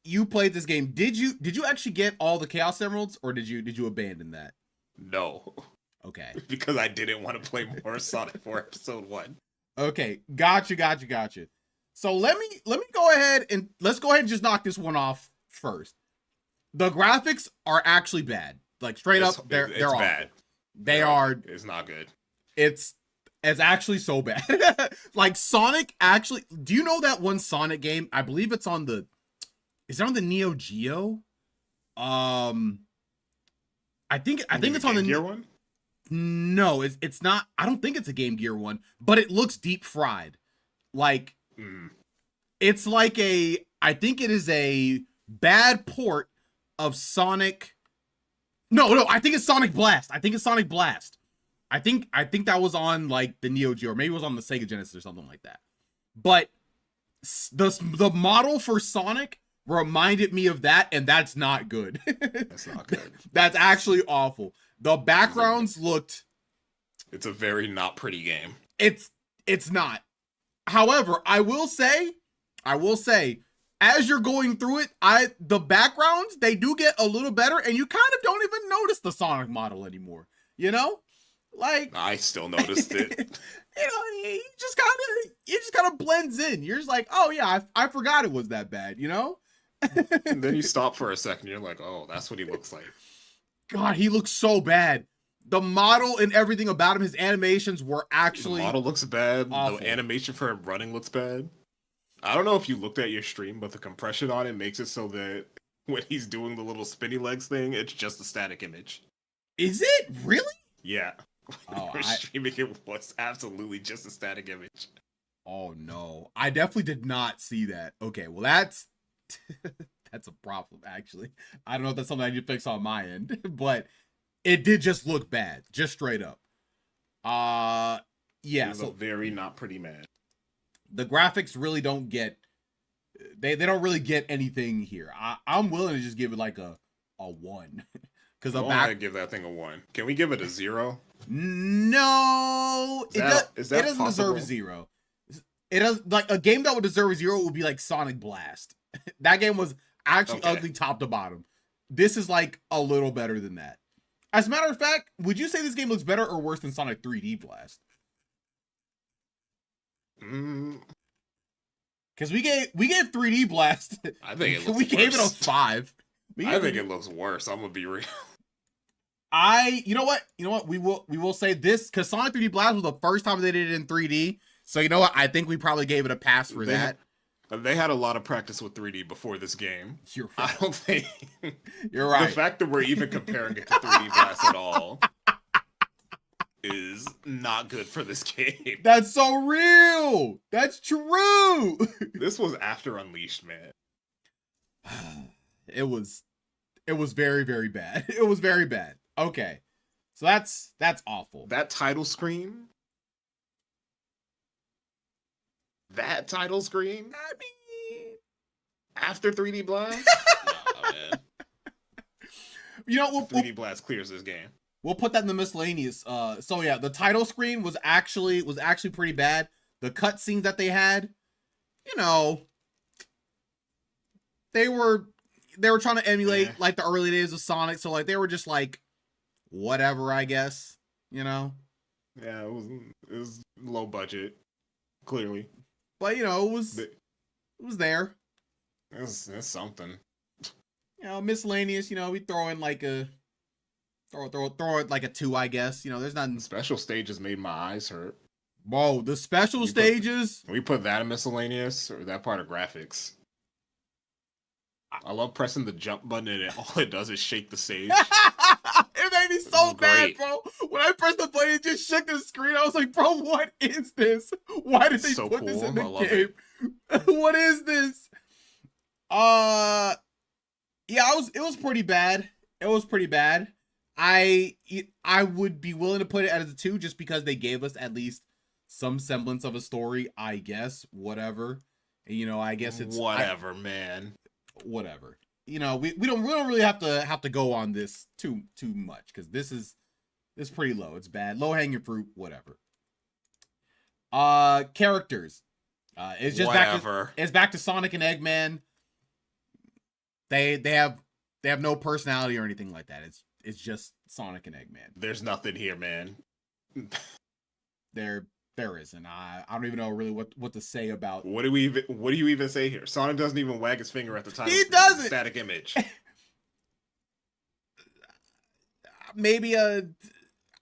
A: you played this game, did you actually get all the Chaos Emeralds, or did you abandon that?
C: No.
A: Okay.
C: Because I didn't want to play more Sonic 4 Episode 1.
A: Okay, gotcha. So let me go ahead and just knock this one off first. The graphics are actually bad. Like straight up, they're
C: bad.
A: They are.
C: It's not good.
A: It's actually so bad. Like Sonic actually. Do you know that one Sonic game? I believe it's on the. Is it on the Neo Geo? I think it's on the
C: Gear one.
A: No, it's not. I don't think it's a Game Gear one, but it looks deep fried. Like it's like I think it is a bad port of Sonic. No, I think it's Sonic Blast. I think that was on like the Neo Geo, or maybe it was on the Sega Genesis or something like that. But the model for Sonic reminded me of that, and that's not good.
C: That's not good.
A: That's actually awful. The backgrounds looked.
C: It's a very not pretty game.
A: It's not. However, I will say, as you're going through it, the backgrounds, they do get a little better, and you kind of don't even notice the Sonic model anymore. You know, like
C: I still noticed it.
A: You know, it just kind of blends in. You're just like, oh yeah, I forgot it was that bad. You know.
C: And then you stop for a second. You're like, oh, that's what he looks like.
A: God, he looks so bad. The model and everything about him, his animations were actually.
C: The model looks bad.
A: Awful.
C: The animation for him running looks bad. I don't know if you looked at your stream, but the compression on it makes it so that when he's doing the little spinny legs thing, it's just a static image.
A: Is it really?
C: Yeah.
A: Oh,
C: When streaming it was absolutely just a static image.
A: Oh no, I definitely did not see that. Okay, well that's that's a problem actually. I don't know if that's something I need to fix on my end, but it did just look bad, just straight up. Yeah,
C: so very not pretty man.
A: The graphics really don't get. They don't really get anything here. I'm willing to just give it like a 1. Because
C: I give that thing a 1. Can we give it a 0?
A: No, it doesn't
C: possible?
A: deserve a 0. It does, like a game that would deserve a 0 would be like Sonic Blast. That game was actually ugly top to bottom. This is like a little better than that. As a matter of fact, would you say this game looks better or worse than Sonic 3D Blast? Because we gave 3D Blast.
C: I think it looks
A: we
C: worse.
A: gave it a 5.
C: I think it looks worse. I'm gonna be real.
A: You know what? We will say this because Sonic 3D Blast was the first time they did it in 3D. So you know what? I think we probably gave it a pass for that.
C: They had a lot of practice with 3D before this game.
A: You're right.
C: I don't think
A: you're right.
C: The fact that we're even comparing it to 3D Blast at all is not good for this game.
A: That's so real. That's true.
C: This was after Unleashed, man.
A: It was very, very bad. It was very bad. Okay. So that's awful.
C: That title screen. I mean, after 3D Blast? Nah, man.
A: You know,
C: 3D Blast clears this game.
A: We'll put that in the miscellaneous. So yeah, the title screen was actually pretty bad. The cutscenes that they had, you know, they were trying to emulate like the early days of Sonic, so like they were just like whatever, I guess, you know.
C: Yeah, it was low budget, clearly.
A: But you know, it was there.
C: It's something.
A: You know, miscellaneous. You know, we throw in like a throw it like a 2, I guess. You know, there's nothing.
C: Special stages made my eyes hurt.
A: Bro, the special
C: You put-
A: stages.
C: We put that in miscellaneous or that part of graphics. I love pressing the jump button and all it does is shake the stage.
A: It made me so
C: This is
A: mad,
C: great.
A: bro. When I pressed the button, it just shook the screen. I was like, bro, what is this? Why did they
C: So
A: put this in
C: cool.
A: the
C: I love
A: game? What is this? Yeah, it was pretty bad. It was pretty bad. I would be willing to put it as a 2 just because they gave us at least some semblance of a story, I guess. Whatever. You know, I guess it's
C: whatever, man.
A: whatever. You know, we don't really have to go on this too much because this is pretty low. It's bad. Low hanging fruit, whatever. Characters. It's just
C: Whatever.
A: back to Sonic and Eggman. They have no personality or anything like that. It's just Sonic and Eggman.
C: There's nothing here, man.
A: There isn't. I don't even know really what to say about.
C: What do you even say here? Sonic doesn't even wag his finger at the time.
A: He doesn't.
C: Static image.
A: Maybe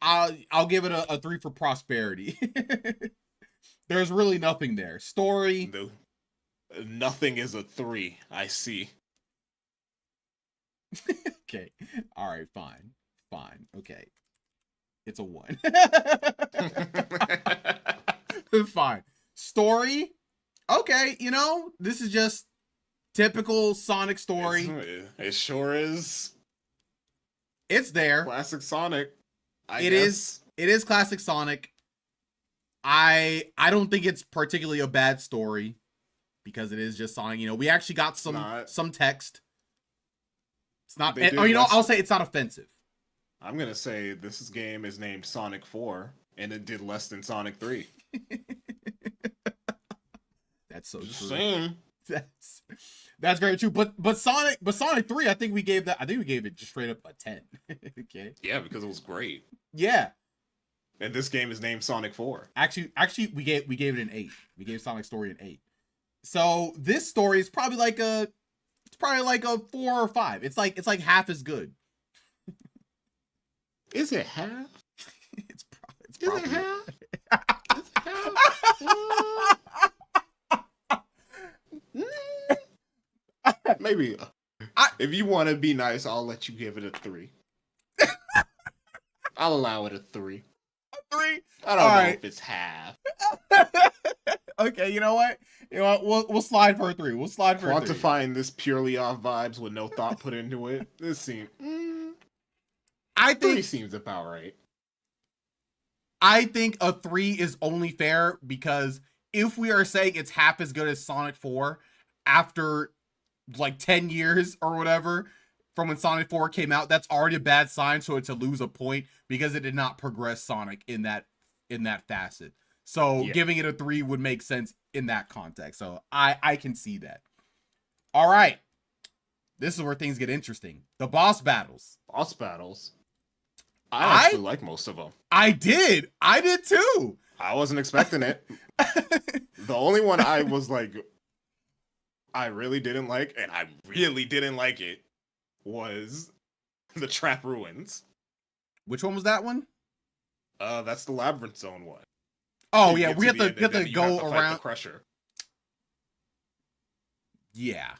A: I'll give it a 3 for prosperity. There's really nothing there. Story.
C: Nothing is a 3. I see.
A: Okay. All right. Fine. Okay. It's a 1. Fine. Story. Okay. You know, this is just typical Sonic story.
C: It sure is.
A: It's there.
C: Classic Sonic.
A: It is classic Sonic. I don't think it's particularly a bad story because it is just Sonic. You know, we actually got some text. It's not. I'll say it's not offensive.
C: I'm gonna say this game is named Sonic 4, and it did less than Sonic 3.
A: That's so
C: Just
A: true.
C: saying.
A: That's very true. But Sonic 3, I think we gave it just straight up a 10. Okay.
C: Yeah, because it was great.
A: Yeah.
C: And this game is named Sonic 4.
A: Actually, we gave it an 8. We gave Sonic Story an 8. So this story is probably like a 4 or 5. It's like half as good.
C: Is it half?
A: It's
C: Is it
A: probably
C: half? Is it half? Maybe. If you want to be nice, I'll let you give it a 3. I'll allow it a 3.
A: 3.
C: I don't know if it's half.
A: Okay, you know what? We'll slide for a 3. We'll slide for a 3.
C: Quantifying this purely off vibes with no thought put into it. This seems.
A: I
C: 3
A: think
C: seems about right.
A: I think a 3 is only fair because if we are saying it's half as good as Sonic 4 after like 10 years or whatever from when Sonic 4 came out, that's already a bad sign. So to lose a point because it did not progress Sonic in that facet. So
C: Yeah.
A: giving it a 3 would make sense in that context. So I can see that. All right. This is where things get interesting. The boss battles.
C: Boss battles. I actually like most of them.
A: I did too.
C: I wasn't expecting it. The only one I was like, I really didn't like, and I really didn't like it, was the Trap Ruins.
A: Which one was that one?
C: That's the Labyrinth Zone one.
A: Oh
C: You
A: yeah,
C: get
A: we have
C: the
A: to
C: end, and then you
A: go
C: have to fight
A: around.
C: the Crusher.
A: Yeah.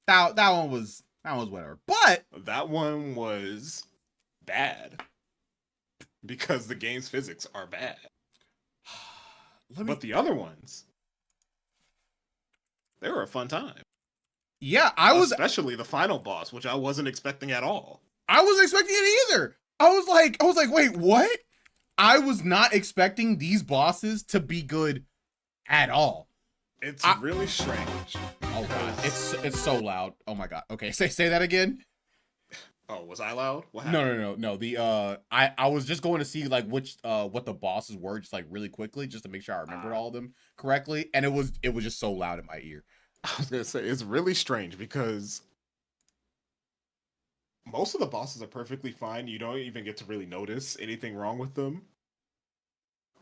A: That one was whatever. But
C: That one was bad because the game's physics are bad. But the other ones, they were a fun time.
A: yeah,
C: Especially the final boss, which I wasn't expecting at all.
A: I wasn't expecting it either. I was like, wait, what? I was not expecting these bosses to be good at all.
C: It's really strange.
A: Oh god, it's so loud. Oh my god. Okay, say that again.
C: Oh, was I loud? What happened?
A: No. The I was just going to see like which what the bosses were just like really quickly just to make sure I remembered all of them correctly, and it was just so loud in my ear.
C: I was gonna say it's really strange because most of the bosses are perfectly fine. You don't even get to really notice anything wrong with them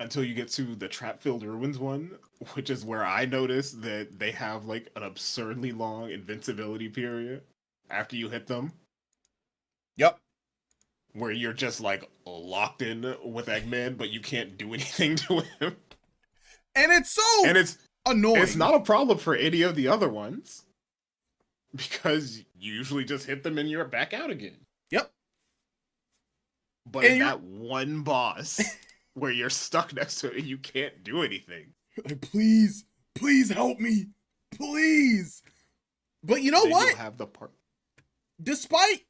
C: until you get to the Trap-Filled Ruins one, which is where I noticed that they have like an absurdly long invincibility period after you hit them.
A: Yep.
C: where you're just like locked in with Eggman, but you can't do anything to him.
A: And it's so
C: And
A: annoying.
C: it's not a problem for any of the other ones because you usually just hit them and you're back out again.
A: Yep.
C: But
A: And
C: in
A: you're-
C: that one boss where you're stuck next to it and you can't do anything.
A: Like, please help me, please. But you know
C: then
A: what?
C: you'll have the part.
A: Despite,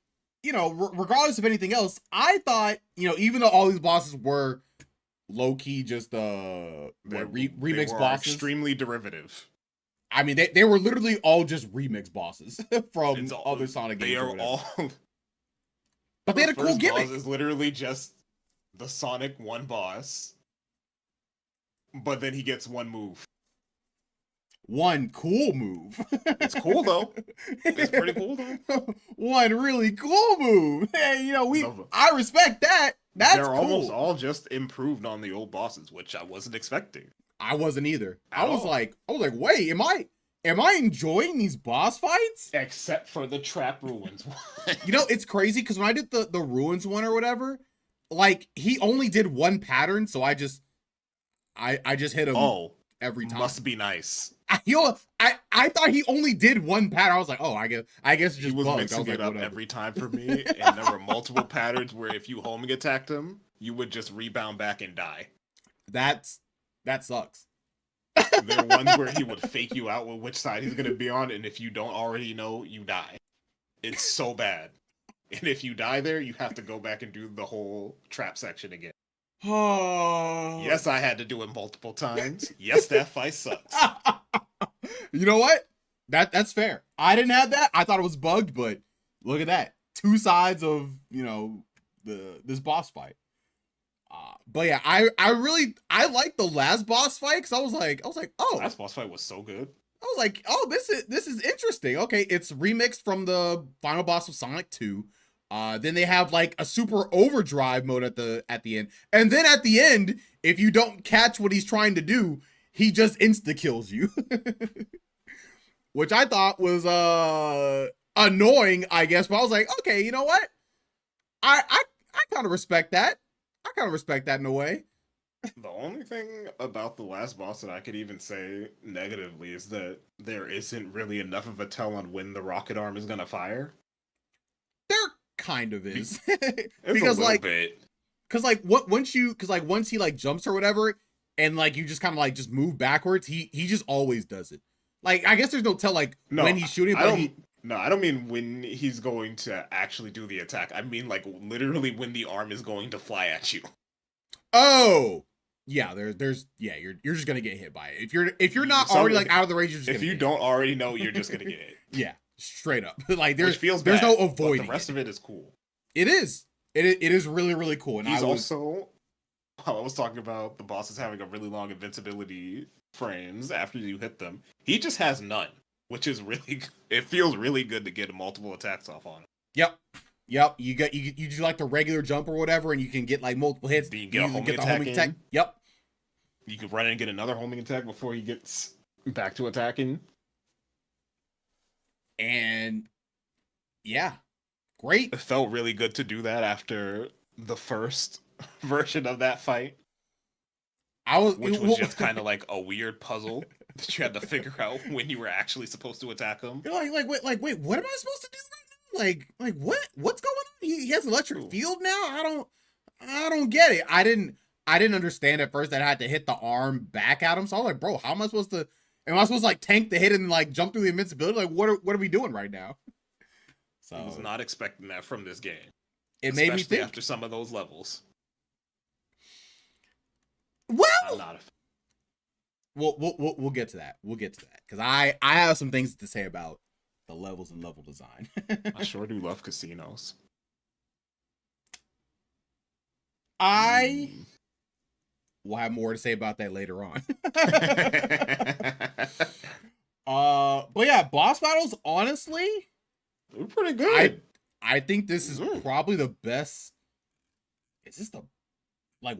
A: regardless of anything else, I thought, even though all these bosses were low key just remix
C: They were
A: bosses.
C: extremely derivative.
A: I mean, they were literally all just remix bosses from
C: It's all-
A: other Sonic games.
C: They
A: or
C: are
A: whatever.
C: all.
A: But they had a
C: the
A: cool
C: first
A: gimmick.
C: boss is literally just the Sonic one boss, but then he gets one move.
A: One cool move.
C: It's cool though. It's pretty cool though.
A: One really cool move. Hey,
C: No,
A: I respect that. That's
C: They're
A: cool.
C: almost all just improved on the old bosses, which I wasn't expecting.
A: I wasn't either.
C: At
A: I was
C: all.
A: like, wait, am I enjoying these boss fights?
C: Except for the Trap Ruins one.
A: It's crazy because when I did the Ruins one or whatever, like he only did one pattern, so I just hit him every time.
C: Must be nice.
A: I thought he only did one pattern. I was like, oh, I guess it's
C: He
A: just
C: was
A: bugged.
C: mixing
A: I was like,
C: it up
A: whatever.
C: every time for me, and there were multiple patterns where if you homing attacked him, you would just rebound back and die.
A: That sucks.
C: There are ones where he would fake you out with which side he's gonna be on, and if you don't already know, you die. It's so bad. And if you die there, you have to go back and do the whole trap section again.
A: Oh.
C: Yes, I had to do it multiple times. Yes, that fight sucks.
A: You know what? That's fair. I didn't have that. I thought it was bugged, but look at that. Two sides of, this boss fight. But yeah, I like the last boss fight because I was like, oh,
C: Last boss fight was so good.
A: I was like, oh, this is interesting. Okay, it's remixed from the final boss of Sonic 2. Then they have like a super overdrive mode at the end. And then at the end, if you don't catch what he's trying to do, he just insta kills you. Which I thought was annoying, I guess, but I was like, okay, you know what? I kind of respect that. I kind of respect that in a way.
C: The only thing about the last boss that I could even say negatively is that there isn't really enough of a tell on when the rocket arm is gonna fire.
A: There kind of is.
C: It's
A: Because
C: a little bit.
A: once he like jumps or whatever, and like you just kind of like just move backwards, he just always does it. Like I guess there's no tell like when he's shooting, but
C: I don't mean when he's going to actually do the attack. I mean like literally when the arm is going to fly at you.
A: Oh, yeah. You're just gonna get hit by it if you're not already like out of the range. You're just
C: if you don't already know, you're just gonna get hit.
A: Yeah, straight up. Like
C: Which feels
A: there's
C: bad,
A: no
C: but
A: avoiding.
C: The rest of it is cool.
A: It is. It is really really cool. And
C: He's also. I was talking about the bosses having a really long invincibility frames after you hit them. He just has none, which is really. It feels really good to get multiple attacks off on him.
A: Yep. You do like the regular jump or whatever, and you can get like multiple hits.
C: Then you get a homing attack in.
A: Yep.
C: You could run in and get another homing attack before he gets back to attacking.
A: And yeah, great.
C: It felt really good to do that after the first version of that fight, which was just kind of like a weird puzzle that you had to figure out when you were actually supposed to attack him.
A: You're wait, what am I supposed to do right now? Like what's going on? He has electric field now? I don't get it. I didn't understand at first that I had to hit the arm back at him. So I was like, bro, how am I supposed to like tank the hit and like jump through the invincibility? Like what are we doing right now? So
C: I was not expecting that from this game.
A: It made me think
C: after some of those levels.
A: Well,
C: I'm not a fan.
A: We'll get to that. We'll get to that because I have some things to say about the levels and level design.
C: I sure do love casinos.
A: I will have more to say about that later on. But yeah, boss battles, honestly,
C: they're pretty good.
A: I think this is probably the best. Is this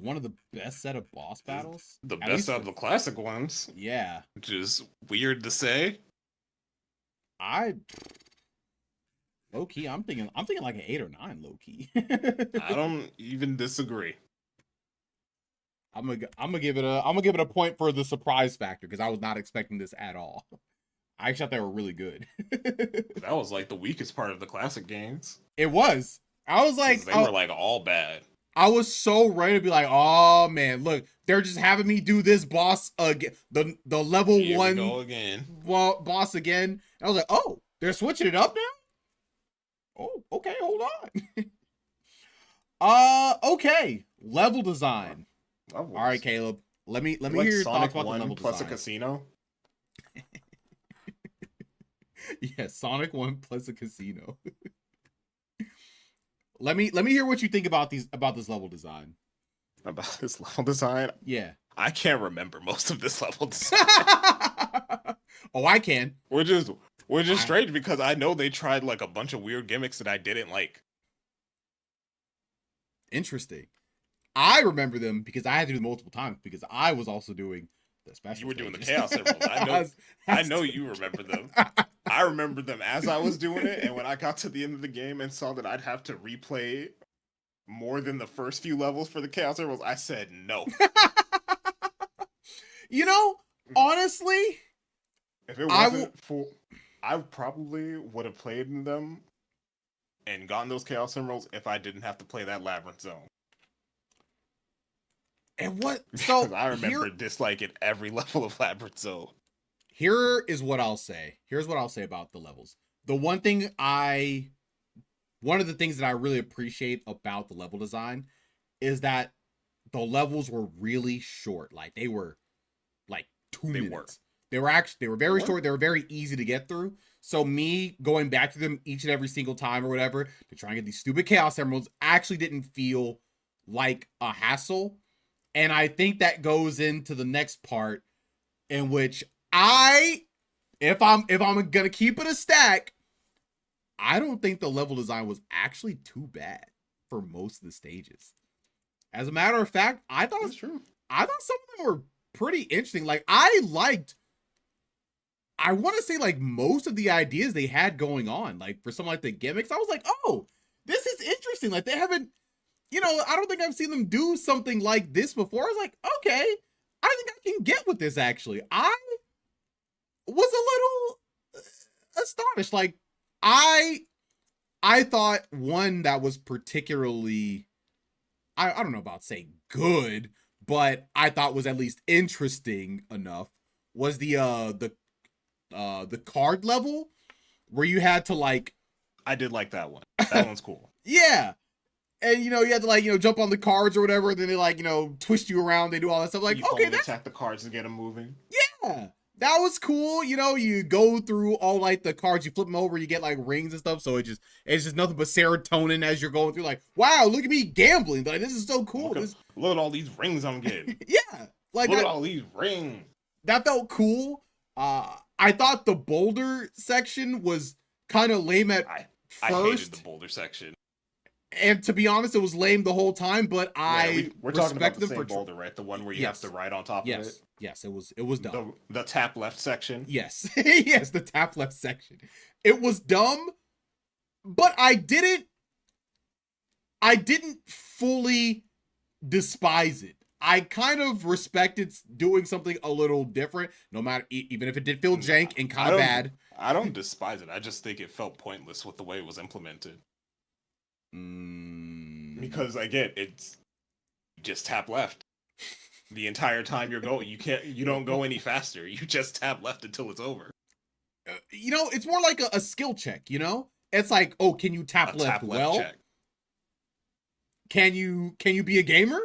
A: one of the best set of boss battles?
C: The best out of the classic ones.
A: Yeah.
C: Which is weird to say.
A: Low key, I'm thinking like an 8 or 9. Low key.
C: I don't even disagree.
A: I'm gonna give it a point for the surprise factor because I was not expecting this at all. I actually thought they were really good.
C: That was like the weakest part of the classic games.
A: It was. I was like,
C: They were like all bad.
A: I was so ready to be like, oh man, look, they're just having me do this boss again, the level
C: Here
A: 1
C: we go again.
A: Boss again. I was like, oh, they're switching it up now. Oh, okay, hold on. Okay, level design. All right, Caleb. Let me hear your
C: Sonic
A: thoughts about
C: 1
A: the level
C: plus
A: design.
C: a casino.
A: Yeah, Sonic 1 plus a casino. Let me hear what you think about this level design.
C: About this level design?
A: Yeah.
C: I can't remember most of this level design.
A: Oh, I can.
C: Which is strange because I know they tried like a bunch of weird gimmicks that I didn't like.
A: Interesting. I remember them because I had to do them multiple times because I was also doing the special.
C: You were doing the
A: stages.
C: Chaos Emeralds. I know you remember them. I remember them as I was doing it, and when I got to the end of the game and saw that I'd have to replay more than the first few levels for the Chaos Emeralds, I said no.
A: You know, honestly,
C: if it wasn't for, I probably would have played them and gotten those Chaos Emeralds if I didn't have to play that Labyrinth Zone.
A: And what? So
C: I remember disliking every level of Labyrinth Zone.
A: Here is what I'll say. Here's what I'll say about the levels. One of the things that I really appreciate about the level design is that the levels were really short. Like they were like 2 minutes. They were very short. They were very easy to get through. So me going back to them each and every single time or whatever to try and get these stupid Chaos Emeralds actually didn't feel like a hassle. And I think that goes into the next part in which if I'm gonna keep it a stack, I don't think the level design was actually too bad for most of the stages. As a matter of fact, I thought
C: That's true.
A: I thought some of them were pretty interesting. Like I want to say like most of the ideas they had going on, like for some like the gimmicks, I was like, oh, this is interesting. Like they haven't, I don't think I've seen them do something like this before. I was like, okay, I think I can get with this actually. I was a little astonished. Like I thought one that was particularly, I don't know about saying good, but I thought was at least interesting enough was the card level where you had to like.
C: I did like that one. That one's cool.
A: Yeah. And you had to like, jump on the cards or whatever, then they like, twist you around, they do all that stuff. Like, okay, that's
C: attack the cards and get them moving.
A: Yeah. That was cool. You go through all like the cards, you flip them over, you get like rings and stuff. So it's just nothing but serotonin as you're going through. Like, wow, look at me gambling. Like, this is so cool.
C: Look at all these rings I'm getting.
A: Yeah. Like
C: look at all these rings.
A: That felt cool. I thought the boulder section was kind of lame at first.
C: I hated the boulder section.
A: And to be honest, it was lame the whole time, but
C: we're talking about the same boulder, right? The one where you have to ride on top of it?
A: Yes, it was dumb.
C: The tap left section?
A: Yes. Yes, the tap left section. It was dumb, but I didn't fully despise it. I kind of respected doing something a little different, no matter, even if it did feel jank and kind of bad.
C: I don't despise it. I just think it felt pointless with the way it was implemented. Because again, it's just tap left the entire time you're going. You don't go any faster. You just tap left until it's over.
A: It's more like a skill check. It's like, oh, can you tap left well? Check. Can you be a gamer?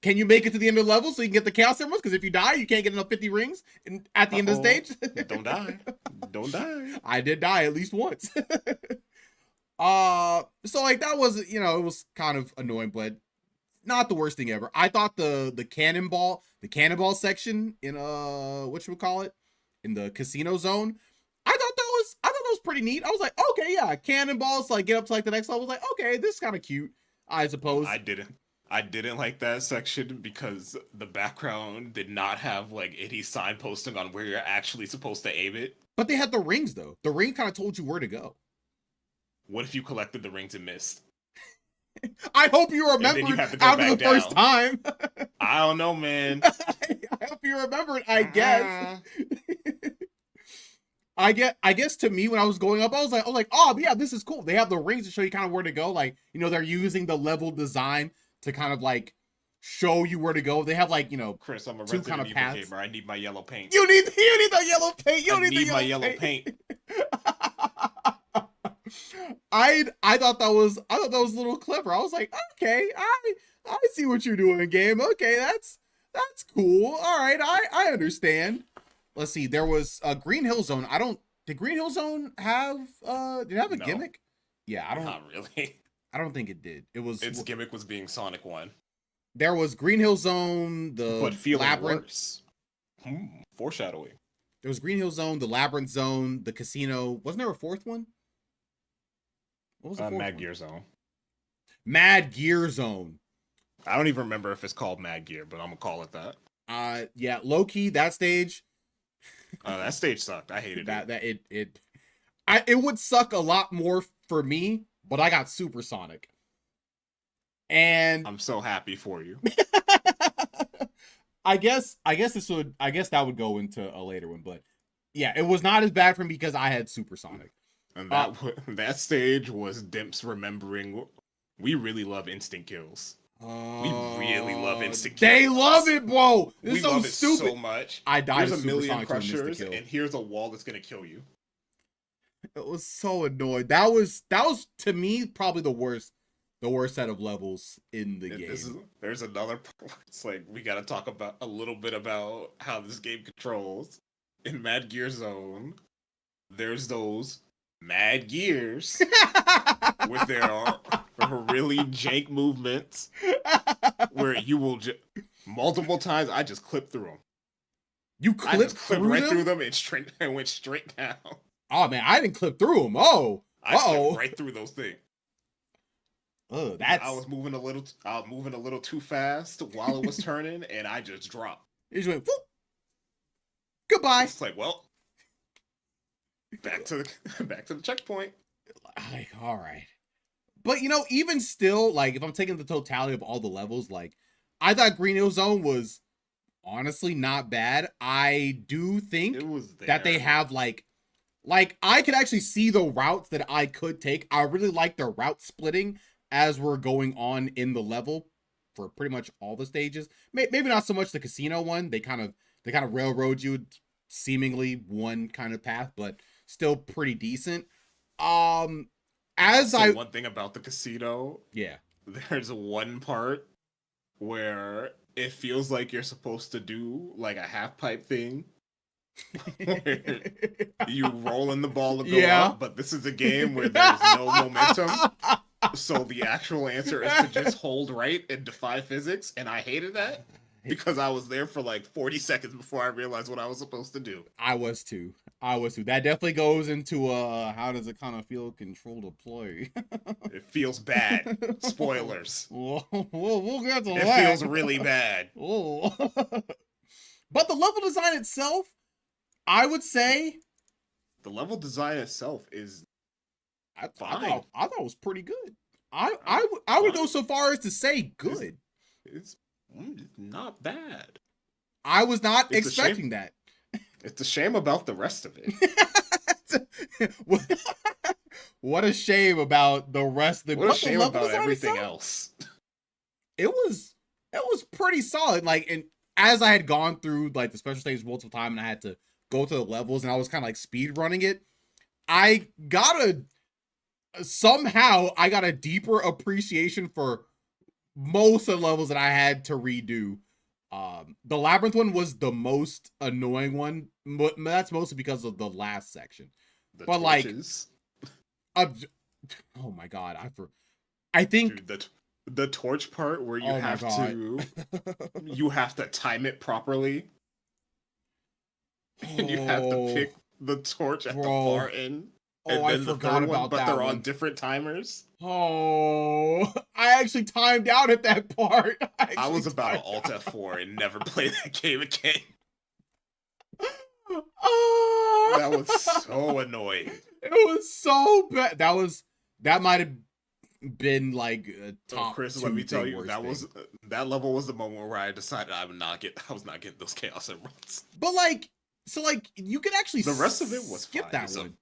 A: Can you make it to the end of the level so you can get the Chaos Emeralds? Because if you die, you can't get enough 50 rings at the end of the stage.
C: Don't die. Don't die.
A: I did die at least once. So like that was, it was kind of annoying, but not the worst thing ever. I thought the cannonball section in whatchamacallit, in the casino zone, I thought that was pretty neat. I was like, okay, yeah, cannonballs, like get up to like the next level. I was like, okay, this is kind of cute, I suppose.
C: I didn't like that section because the background did not have like any signposting on where you're actually supposed to aim it.
A: But they had the rings though. The ring kind of told you where to go.
C: What if you collected the rings and missed?
A: I hope you
C: then you
A: remembered
C: have to go
A: after the
C: back
A: first time.
C: I don't know, man.
A: I hope you remembered, I guess. I guess to me when I was going up, I was like, oh yeah, this is cool. They have the rings to show you kind of where to go. Like, you know, they're using the level design to kind of like show you where to go. They have like, you know,
C: Chris, I'm a
A: two
C: Resident
A: kind of
C: Evil
A: paths.
C: gamer. I need my yellow paint.
A: You need the yellow paint. You
C: I
A: need the
C: my
A: yellow
C: yellow paint.
A: I thought that was a little clever. I was like, okay, I see what you're doing, game. Okay, that's cool. All right, I understand. Let's see. There was a Green Hill Zone. Did Green Hill Zone have did it have a
C: No.
A: gimmick? Yeah,
C: Not really.
A: I don't think it did.
C: Its gimmick was being Sonic 1.
A: There was Green Hill Zone, the
C: But feeling
A: Labyrinth.
C: worse. Foreshadowing.
A: There was Green Hill Zone, the Labyrinth Zone, the Casino. Wasn't there a fourth one? What was the fourth
C: Mad
A: one?
C: Gear Zone.
A: Mad Gear Zone.
C: I don't even remember if it's called Mad Gear, but I'm gonna call it that.
A: Yeah, low key that stage.
C: That stage sucked. I hated
A: it. It would suck a lot more for me, but I got Supersonic. And
C: I'm so happy for you.
A: I guess that would go into a later one, but yeah, it was not as bad for me because I had Supersonic.
C: And that stage was Dimps remembering we really love instant kills. We really love instant kills.
A: They love it, bro. This
C: We
A: is so
C: love it
A: stupid.
C: so much.
A: I died
C: There's
A: of
C: a million
A: Supersonic to an instant
C: crushers,
A: kill.
C: and here's a wall that's gonna kill you.
A: It was so annoying. That was to me probably the worst set of levels in the game.
C: There's another part. It's like we gotta talk about a little bit about how this game controls. In Mad Gear Zone, there's those Mad Gears with their really jank movements where you will multiple times. I just clipped through them.
A: You clipped
C: right through them and went straight down.
A: Oh man, I didn't clip through them.
C: I clipped right through those things.
A: Oh,
C: I was moving a little too fast while it was turning, and I just dropped.
A: You just went, whoop. Goodbye.
C: It's like, well, back to the checkpoint.
A: Like, all right. But you know, even still, like if I'm taking the totality of all the levels, like I thought Green Hill Zone was honestly not bad. I do think
C: It was there.
A: that they have like I could actually see the routes that I could take. I really like the route splitting as we're going on in the level for pretty much all the stages. Maybe not so much the casino one. They kind of railroad you seemingly one kind of path, but still pretty decent. One
C: thing about the casino,
A: yeah,
C: there's one part where it feels like you're supposed to do like a half pipe thing. You roll in the ball to go up, but this is a game where there's no momentum. So the actual answer is to just hold right and defy physics, and I hated that because I was there for like 40 seconds before I realized what I was supposed to do.
A: I was too. That definitely goes into how does it kind of feel control to play?
C: It feels bad. Spoilers.
A: We'll get to that.
C: It feels really bad.
A: Oh. But the level design itself, I would say
C: the level design itself is
A: I
C: fine.
A: thought it was pretty good. I would go so far as to say good.
C: It's not bad.
A: I was not
C: It's
A: expecting that.
C: It's a shame about the rest of it.
A: What a shame about the rest of the.
C: What a shame
A: the
C: about everything else.
A: It was pretty solid. Like, and as I had gone through like the special stage multiple times, and I had to go to the levels, and I was kind of like speed running it. I got a deeper appreciation for most of the levels that I had to redo. The Labyrinth one was the most annoying one, but that's mostly because of the last section.
C: The
A: but
C: torches.
A: like, oh my god, I think
C: Dude, the torch part where you
A: Oh my
C: have
A: God.
C: to you have to time it properly. And you have to pick the torch at the far end. And
A: I
C: then the
A: forgot
C: third one,
A: about
C: but
A: that
C: they're
A: one.
C: on different timers.
A: Oh, I actually timed out at that part.
C: I was about to Alt F4 and never play that game again.
A: Oh,
C: That was so annoying.
A: It was so bad. that might have been like a top.
C: Chris,
A: two
C: let me tell
A: thing,
C: you,
A: worst
C: that
A: thing.
C: was that level was the moment where I decided I was not getting those Chaos Emeralds.
A: But like, so like you could actually
C: The rest of it was
A: skip
C: fine,
A: that
C: so-
A: one.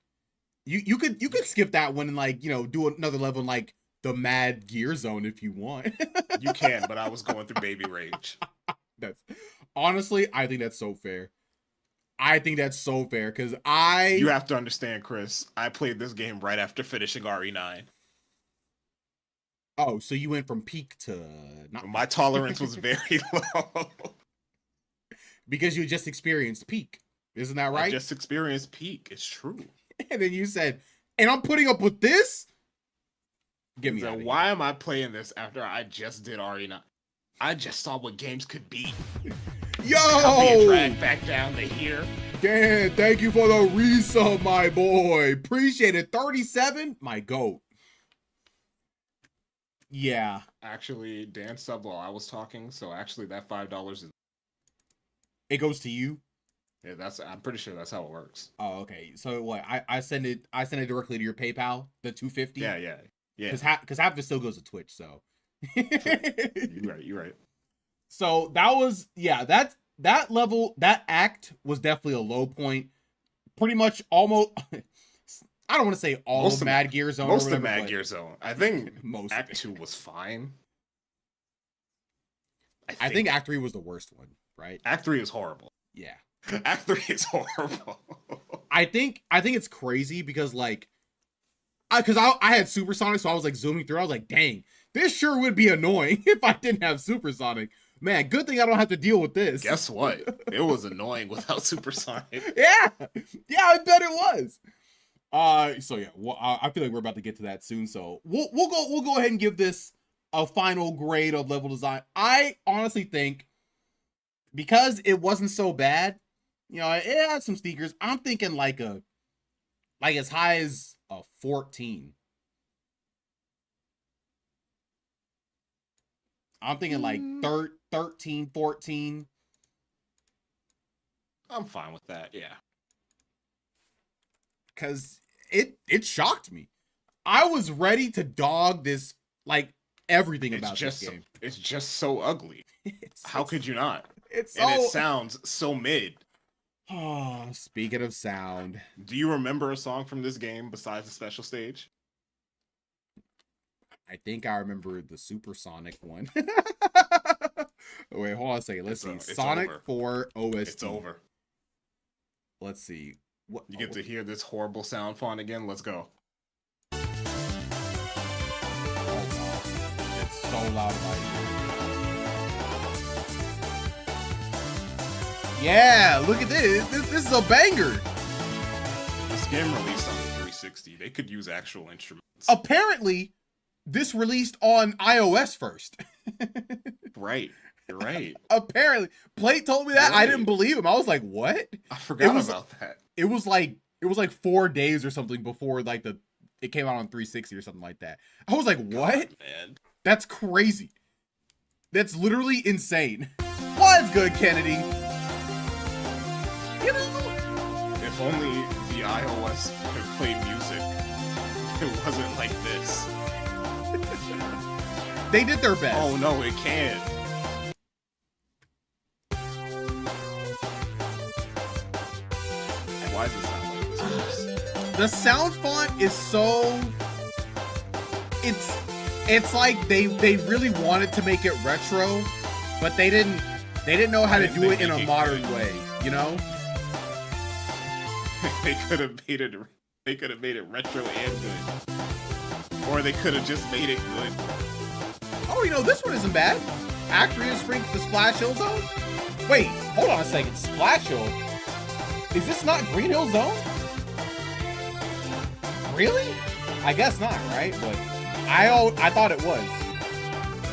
A: You could skip that one and like, you know, do another level in like the Mad Gear Zone if you want.
C: You can, but I was going through Baby Rage.
A: That's honestly, I think that's so fair. I think that's so fair because
C: You have to understand, Chris. I played this game right after finishing RE9.
A: Oh, so you went from peak to not
C: My tolerance was very low.
A: because you just experienced peak. Isn't that
C: I
A: right?
C: just experienced peak. It's true.
A: And then you said, and I'm putting up with this? Get me
C: So
A: out of
C: why am I playing this after I just did RE9? I just saw what games could be.
A: here.
C: I'm being
A: Yo!
C: dragged back down to here.
A: Dan, thank you for the resub, my boy. Appreciate it. 37? My goat. Yeah.
C: Actually, Dan subbed while I was talking, so actually that $5 is
A: It goes to you.
C: yeah, I'm pretty sure that's how it works.
A: Oh, okay. So what? I send it directly to your PayPal, the 250.
C: Yeah.
A: Because half of it still goes to Twitch. So.
C: You're right.
A: So that was that level, that act was definitely a low point. Pretty much almost. I don't want to say all
C: Most
A: of
C: of
A: Mad Gear Zone.
C: Most
A: or whatever,
C: of Mad
A: but
C: Gear Zone. I think
A: most.
C: Act 2 was fine.
A: I think Act 3 was the worst one, right?
C: Act 3 is horrible.
A: Yeah.
C: Act 3 is horrible.
A: I think it's crazy because like I had Supersonic, so I was like zooming through. I was like, dang, this sure would be annoying if I didn't have Supersonic. Man, good thing I don't have to deal with this.
C: Guess what? It was annoying without Supersonic.
A: Yeah, I bet it was. So yeah, well, I feel like we're about to get to that soon. So we'll go ahead and give this a final grade of level design. I honestly think because it wasn't so bad, you know, it had some sneakers. I'm thinking like as high as a 14. I'm thinking like 13, 14.
C: I'm fine with that, yeah.
A: Cause it shocked me. I was ready to dog this like everything about this game.
C: It's just so ugly. How could you not?
A: It's so...
C: And it sounds so mid.
A: Oh, speaking of sound.
C: Do you remember a song from this game besides the special stage?
A: I think I remember the Supersonic one. Wait, hold on a second. Let's see. Sonic
C: over.
A: 4 OST.
C: It's over.
A: Let's see. What
C: You get to hear this horrible sound font again. Let's go.
A: Oh, wow. It's so loud in my ear. Yeah, look at this. This is a banger.
C: This game released on the 360. They could use actual instruments.
A: Apparently, this released on iOS first.
C: Right. You're right.
A: Apparently. Plate told me that.
C: Right.
A: I didn't believe him. I was like, what?
C: I forgot
A: was-
C: about that.
A: It was like 4 days or something before like it came out on 360 or something like that. I was like, what?
C: God, man.
A: That's crazy. That's literally insane. What's good, Kennedy? You know,
C: If only the iOS could play music, it wasn't like this.
A: they did their best.
C: Oh no, it can. Why does it sound like this?
A: The sound font is so it's like they really wanted to make it retro, but they didn't know how to do it in a modern way, you know?
C: They could have made it retro and good. Or they could have just made it good.
A: Oh, you know, this one isn't bad. Actria Springs, the Splash Hill Zone? Wait, hold on a second. Splash Hill? Is this not Green Hill Zone? Really? I guess not, right? But I thought it was.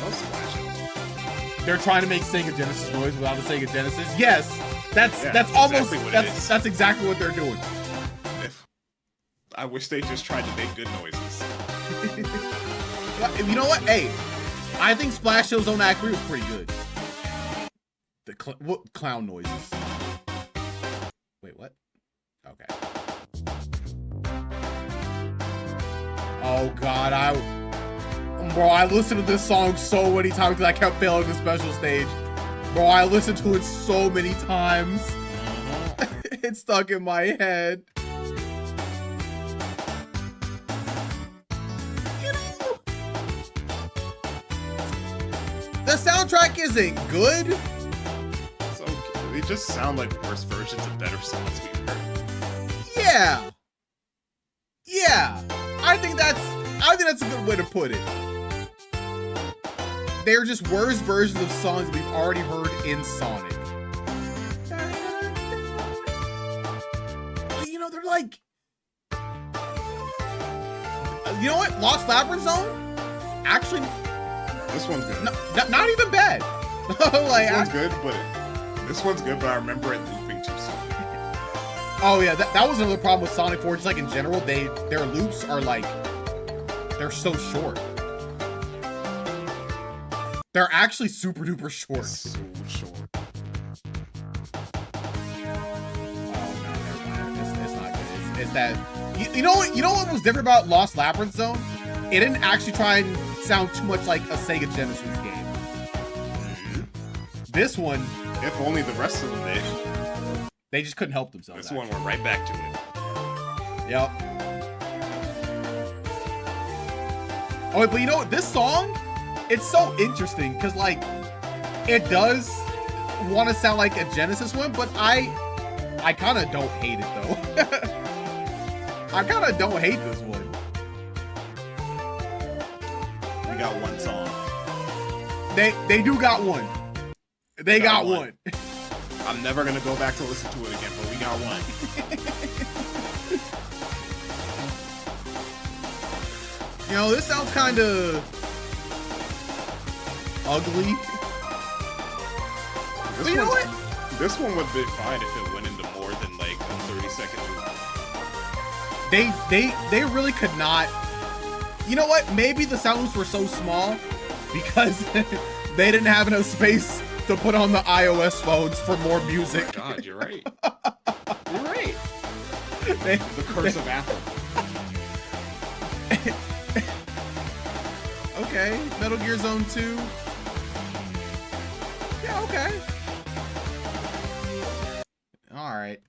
C: No Splash Hill.
A: They're trying to make Sega Genesis noise without the Sega Genesis. Yes, that's almost
C: exactly what it is.
A: that's exactly what they're doing.
C: I wish they just tried to make good noises.
A: You know what? Hey, I think Splash Hill Zone Act 3 was pretty good. The clown noises. Wait, what? Okay. Oh, Oh god, I listened to this song so many times because I kept failing the special stage. Bro, I listened to it so many times. It's stuck in my head. You know, the soundtrack isn't good.
C: So they just sound like worse versions of better songs we've heard.
A: Yeah. Yeah. I think that's a good way to put it. They're just worse versions of songs we've already heard in Sonic. You know, they're like, you know what? Lost Labyrinth Zone? Actually,
C: This one's good.
A: not even bad. Like,
C: This one's good, but I remember it looping too soon.
A: oh yeah, that was another problem with Sonic 4. Just like in general, their loops are like, they're so short. They're actually super duper short.
C: So short.
A: Oh no, never mind. It's not good. It's that you know what? You know what was different about Lost Labyrinth Zone? It didn't actually try and sound too much like a Sega Genesis game. This one,
C: If only the rest of them did.
A: they just couldn't help themselves.
C: This one went right back to it.
A: Yep. Oh, but you know what? This song, it's so interesting because like it does want to sound like a Genesis one, but I kind of don't hate it though. I kind of don't hate this one.
C: We got one song.
A: They do got one. They got one.
C: I'm never gonna go back to listen to it again, but we got one.
A: You know, this sounds kind of ugly. But you know what?
C: This one would have been fine if it went into more than like a 30-second loop.
A: They really could not. You know what? Maybe the sound loops were so small because they didn't have enough space to put on the iOS phones for more music.
C: Oh God, you're right. You're right.
A: They-
C: The curse of Apple.
A: Okay, Metal Gear Zone 2. Yeah, okay. All right.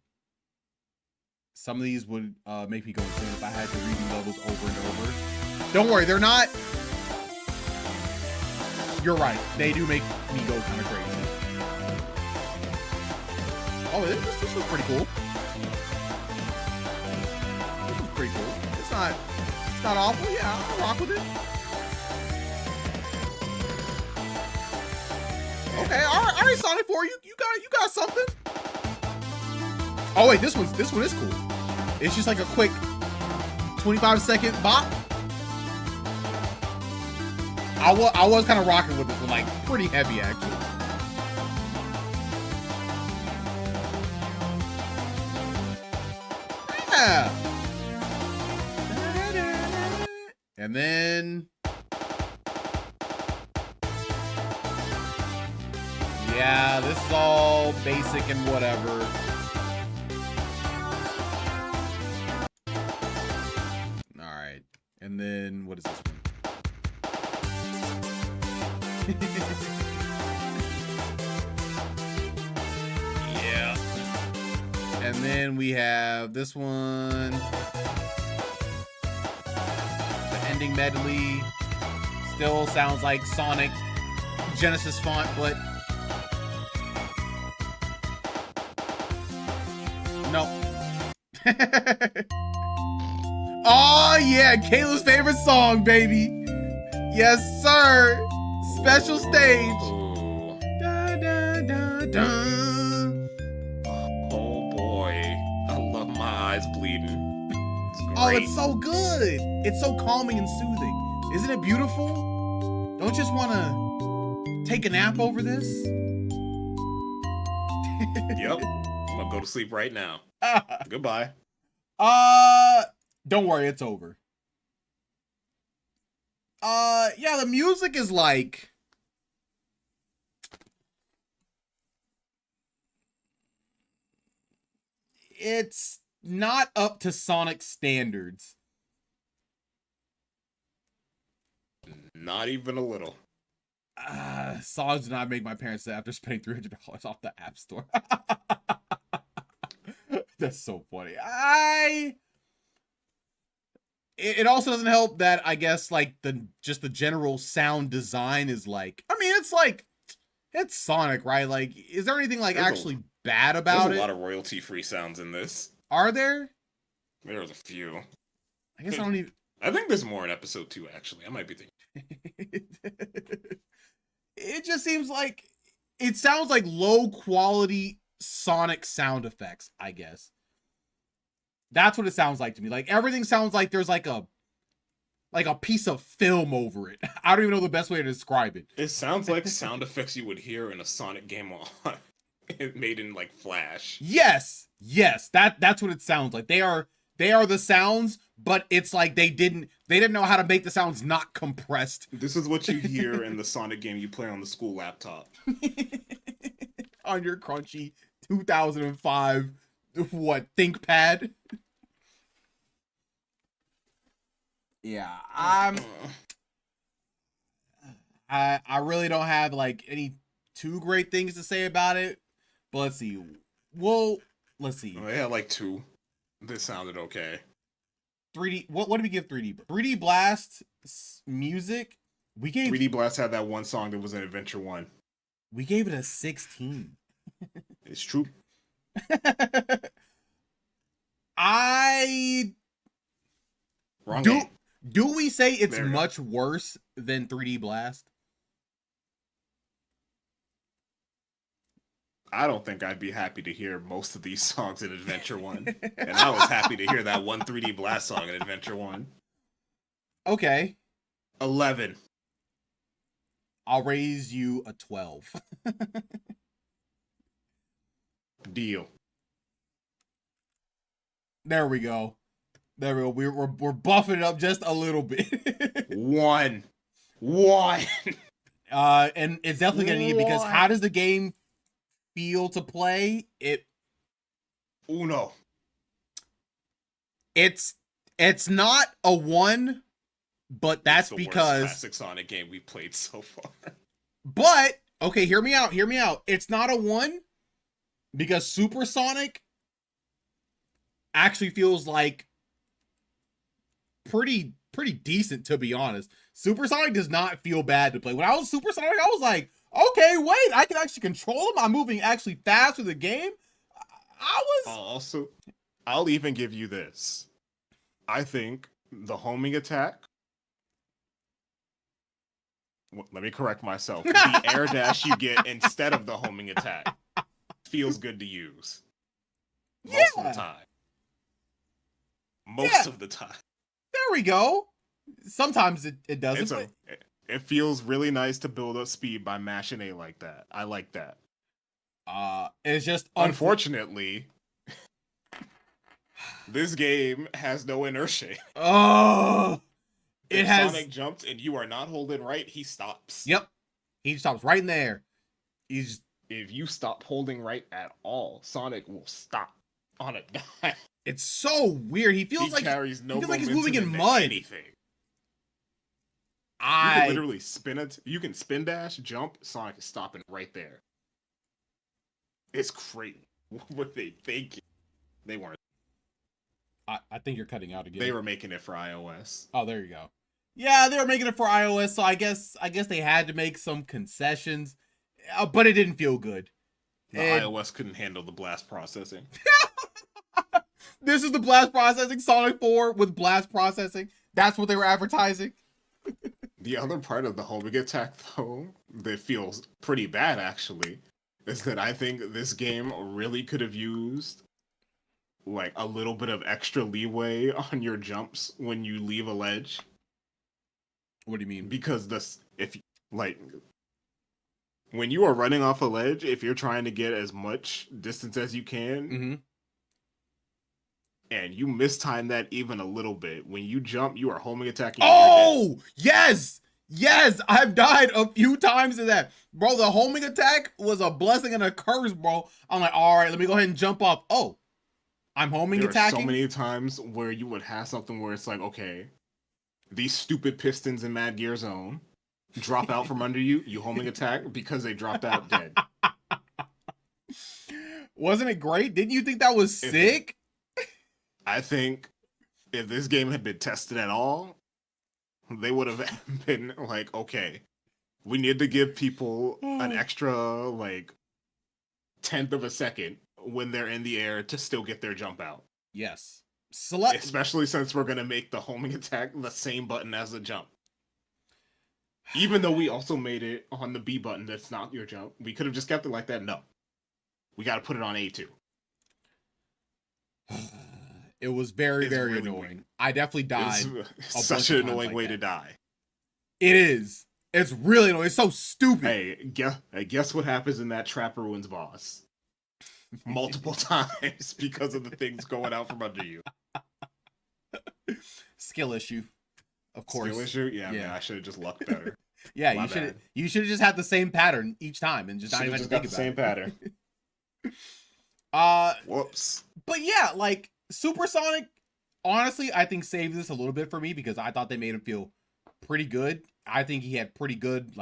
A: Some of these would make me go insane if I had to read these levels over and over. Don't worry, they're not. You're right. They do make me go kind of crazy. Oh, this was pretty cool. This was pretty cool. It's not awful. Yeah, I'll rock with it. Okay, all right, Sonic 4, you got something. Oh wait, this one is cool. It's just like a quick 25-second bop. I was kind of rocking with this one, like pretty heavy actually. Yeah. And then yeah, this is all basic and whatever. All right. And then what is this one? Yeah. And then we have this one. The ending medley. Still sounds like Sonic Genesis font, but no. Oh yeah, Kayla's favorite song, baby. Yes, sir. Special stage.
C: Oh,
A: Da, da, da, da.
C: oh boy. I love my eyes bleeding. It's great.
A: Oh, it's so good. It's so calming and soothing. Isn't it beautiful? Don't you just want to take a nap over this?
C: Yep. I'm gonna go to sleep right now. Goodbye.
A: Don't worry, it's over. Yeah, the music is like it's not up to Sonic standards.
C: Not even a little.
A: Songs do not make my parents sad after spending $300 off the App Store. That's so funny. It also doesn't help that I guess like the general sound design is like, I mean, it's Sonic, right? Like, is there anything like actually bad about it?
C: There's a lot of royalty-free sounds in this.
A: Are there?
C: There's a few.
A: I guess I don't even.
C: I think there's more in episode 2, actually. I might be thinking.
A: It just seems like it sounds like low quality Sonic sound effects, I guess. That's what it sounds like to me. Like everything sounds like there's like a piece of film over it. I don't even know the best way to describe it.
C: It sounds like sound effects you would hear in a Sonic game made in like Flash.
A: Yes. That's what it sounds like. They are the sounds, but it's like they didn't know how to make the sounds not compressed.
C: This is what you hear in the Sonic game you play on the school laptop.
A: On your crunchy 2005 ThinkPad. Yeah, I really don't have like any too great things to say about it, but let's see. Let's see.
C: They had like 2. This sounded okay.
A: 3D. What did we give 3D? 3D Blast music. We gave
C: 3D Blast had that one song that was in Adventure 1.
A: We gave it a 16.
C: It's true. Wrong game.
A: Do we say it's much worse than 3D Blast?
C: I don't think I'd be happy to hear most of these songs in Adventure 1. And I was happy to hear that one 3D Blast song in Adventure 1.
A: Okay.
C: 11.
A: I'll raise you a 12.
C: Deal.
A: There we go. We're buffing it up just a little bit.
C: 1.
A: And it's definitely gonna need it because how does the game feel to play?
C: Uno.
A: It's not a 1, but that's because
C: worst classic Sonic game we played so far.
A: But okay, hear me out. It's not a 1 because Super Sonic actually feels like pretty decent, to be honest. Super Sonic does not feel bad to play. When I was Super Sonic, I was like, okay, wait, I can actually control him. I'm moving actually fast through the game.
C: I'll even give you this. I think the homing attack. Let me correct myself. The air dash you get instead of the homing attack feels good to use. Most of the time. Most of the time.
A: There we go. Sometimes it doesn't.
C: It feels really nice to build up speed by mashing A like that. I like that.
A: It's just
C: unfortunately this game has no inertia.
A: Oh,
C: if Sonic jumps and you are not holding right, he stops.
A: Yep, he stops right in there. If
C: you stop holding right at all, Sonic will stop on a dime.
A: It's so weird. He feels like
C: carries no
A: he's moving in mud.
C: Anything. You can literally spin it. You can spin dash, jump. Sonic is stopping right there. It's crazy. What they thinking? They weren't.
A: I think you're cutting out again.
C: They were making it for iOS.
A: Oh, there you go. Yeah, they were making it for iOS, so I guess they had to make some concessions, but it didn't feel good.
C: iOS couldn't handle the blast processing.
A: This is the blast processing. Sonic 4 with blast processing. That's what they were advertising.
C: The other part of the homing attack, though, that feels pretty bad, actually, is that I think this game really could have used like a little bit of extra leeway on your jumps when you leave a ledge.
A: What do you mean?
C: Because when you are running off a ledge, if you're trying to get as much distance as you can, and you mistime that even a little bit, when you jump, you are homing attacking.
A: Oh, yes! Yes, I've died a few times to that. Bro, the homing attack was a blessing and a curse, bro. I'm like, all right, let me go ahead and jump up. Oh, I'm homing attacking?
C: So many times where you would have something where it's like, okay, these stupid pistons in Mad Gear Zone. drop out from under you, you homing attack because they dropped out dead.
A: Wasn't it great? Didn't you think that was
C: If-
A: sick?
C: I think if this game had been tested at all, they would have been like, okay, we need to give people an extra like tenth of a second when they're in the air to still get their jump out.
A: Yes. Select.
C: Especially since we're gonna make the homing attack the same button as the jump. Even though we also made it on the B button that's not your jump. We could have just kept it like that. No. We gotta put it on A2.
A: It was very,
C: It's
A: very
C: really
A: annoying.
C: weird.
A: I definitely died.
C: It's such
A: bunch
C: an
A: of times
C: annoying
A: like
C: way
A: that.
C: to die.
A: It is. It's really annoying. It's so stupid.
C: Hey, guess what happens in that Trap Ruins boss? Multiple times because of the things going out from under you.
A: Skill issue. Of course.
C: Skill issue? Yeah,
A: Yeah.
C: man, I should have just lucked better.
A: Yeah,
C: My
A: you should
C: bad.
A: you should have just had the same pattern each time and just not
C: Should've
A: even
C: just
A: think
C: got
A: about
C: the same
A: it.
C: pattern. Whoops.
A: But yeah, like Supersonic, honestly, I think saved this a little bit for me because I thought they made him feel pretty good. I think he had pretty good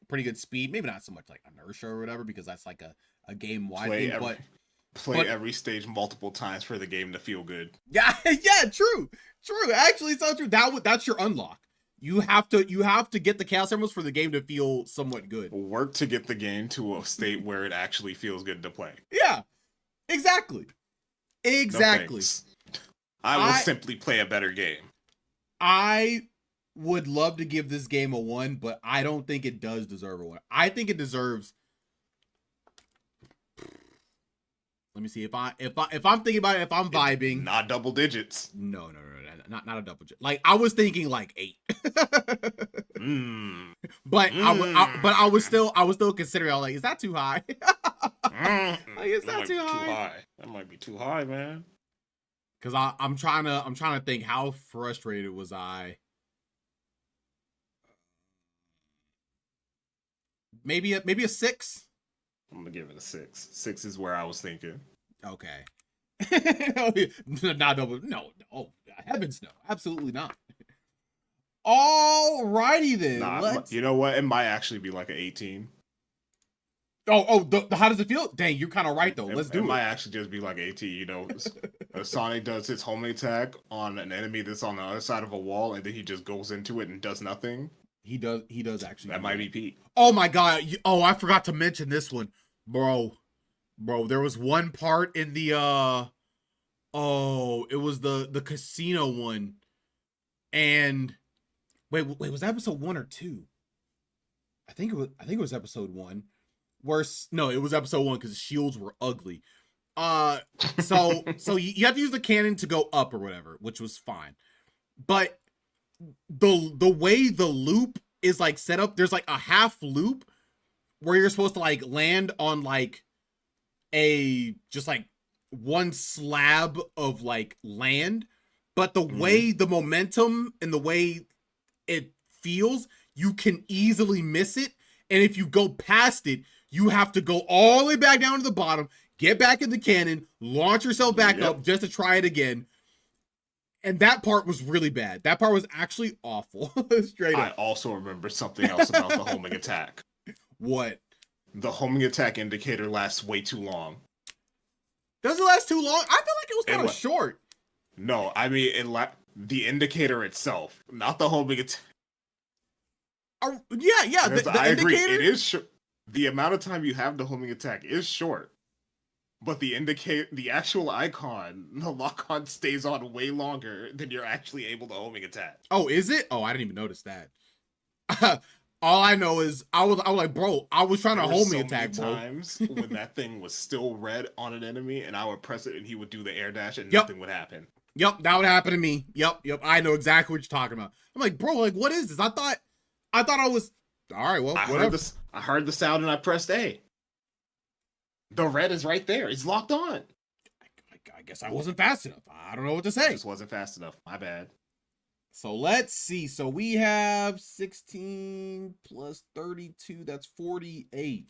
A: pretty good speed. Maybe not so much like inertia or whatever because that's like a game wide thing.
C: Play every stage multiple times for the game to feel good.
A: Yeah, yeah, true. Actually, it's not true. That's your unlock. You have to get the Chaos Emeralds for the game to feel somewhat good.
C: Work to get the game to a state where it actually feels good to play.
A: Yeah, exactly.
C: No
A: Exactly.
C: thanks. I will simply play a better game.
A: I would love to give this game a 1, but I don't think it does deserve a 1. I think it deserves. Let me see if I'm thinking about it, if I'm vibing.
C: Not double digits.
A: No, not a double. Like I was thinking like 8. But I was still considering. I was like, is that too high? Like, is that too high?
C: That might be too high, man.
A: Because I'm trying to think how frustrated was I. Maybe a 6.
C: I'm gonna give it a 6. 6 is where I was thinking.
A: Okay. Not double. No. Oh, heavens no. Absolutely not. Alrighty then.
C: Nah, you know what? It might actually be like an 18.
A: How does it feel? Dang, you're kind of right though. Let's do it.
C: It might actually just be like 18. You know, Sonic does his homing attack on an enemy that's on the other side of a wall, and then he just goes into it and does nothing.
A: He does actually.
C: That might be Pete.
A: Oh my god. I forgot to mention this one. Bro, there was one part in the it was the casino one. And wait, was that episode 1 or 2? I think it was episode 1. No, it was episode 1 because the shields were ugly. So you have to use the cannon to go up or whatever, which was fine. But the way the loop is like set up, there's like a half loop where you're supposed to like land on like a just like one slab of like land, but the way the momentum and the way it feels, you can easily miss it. And if you go past it, you have to go all the way back down to the bottom, get back in the cannon, launch yourself back up just to try it again. And that part was really bad. That part was actually awful. Straight up.
C: I also remember something else about the homing attack.
A: What?
C: The homing attack indicator lasts way too long.
A: Does it last too long? I feel like it was kind of short.
C: No, I mean the indicator itself, not the homing attack.
A: Yeah. The
C: I agree.
A: indicator?
C: It is short. The amount of time you have the homing attack is short. But the actual icon, the lock-on stays on way longer than you're actually able to homing attack.
A: Oh, is it? Oh, I didn't even notice that. All I know is I was like, bro, I was trying to homing attack, bro.
C: Times when that thing was still red on an enemy, and I would press it, and he would do the air dash, and nothing would happen.
A: Yep, that would happen to me. Yep. I know exactly what you're talking about. I'm like, bro, like, what is this? I thought I was all right. Well, whatever.
C: I heard the sound, and I pressed A. The red is right there. It's locked on.
A: I guess I wasn't fast enough. I don't know what to say.
C: Just wasn't fast enough. My bad.
A: So let's see. So we have 16 plus 32. That's 48.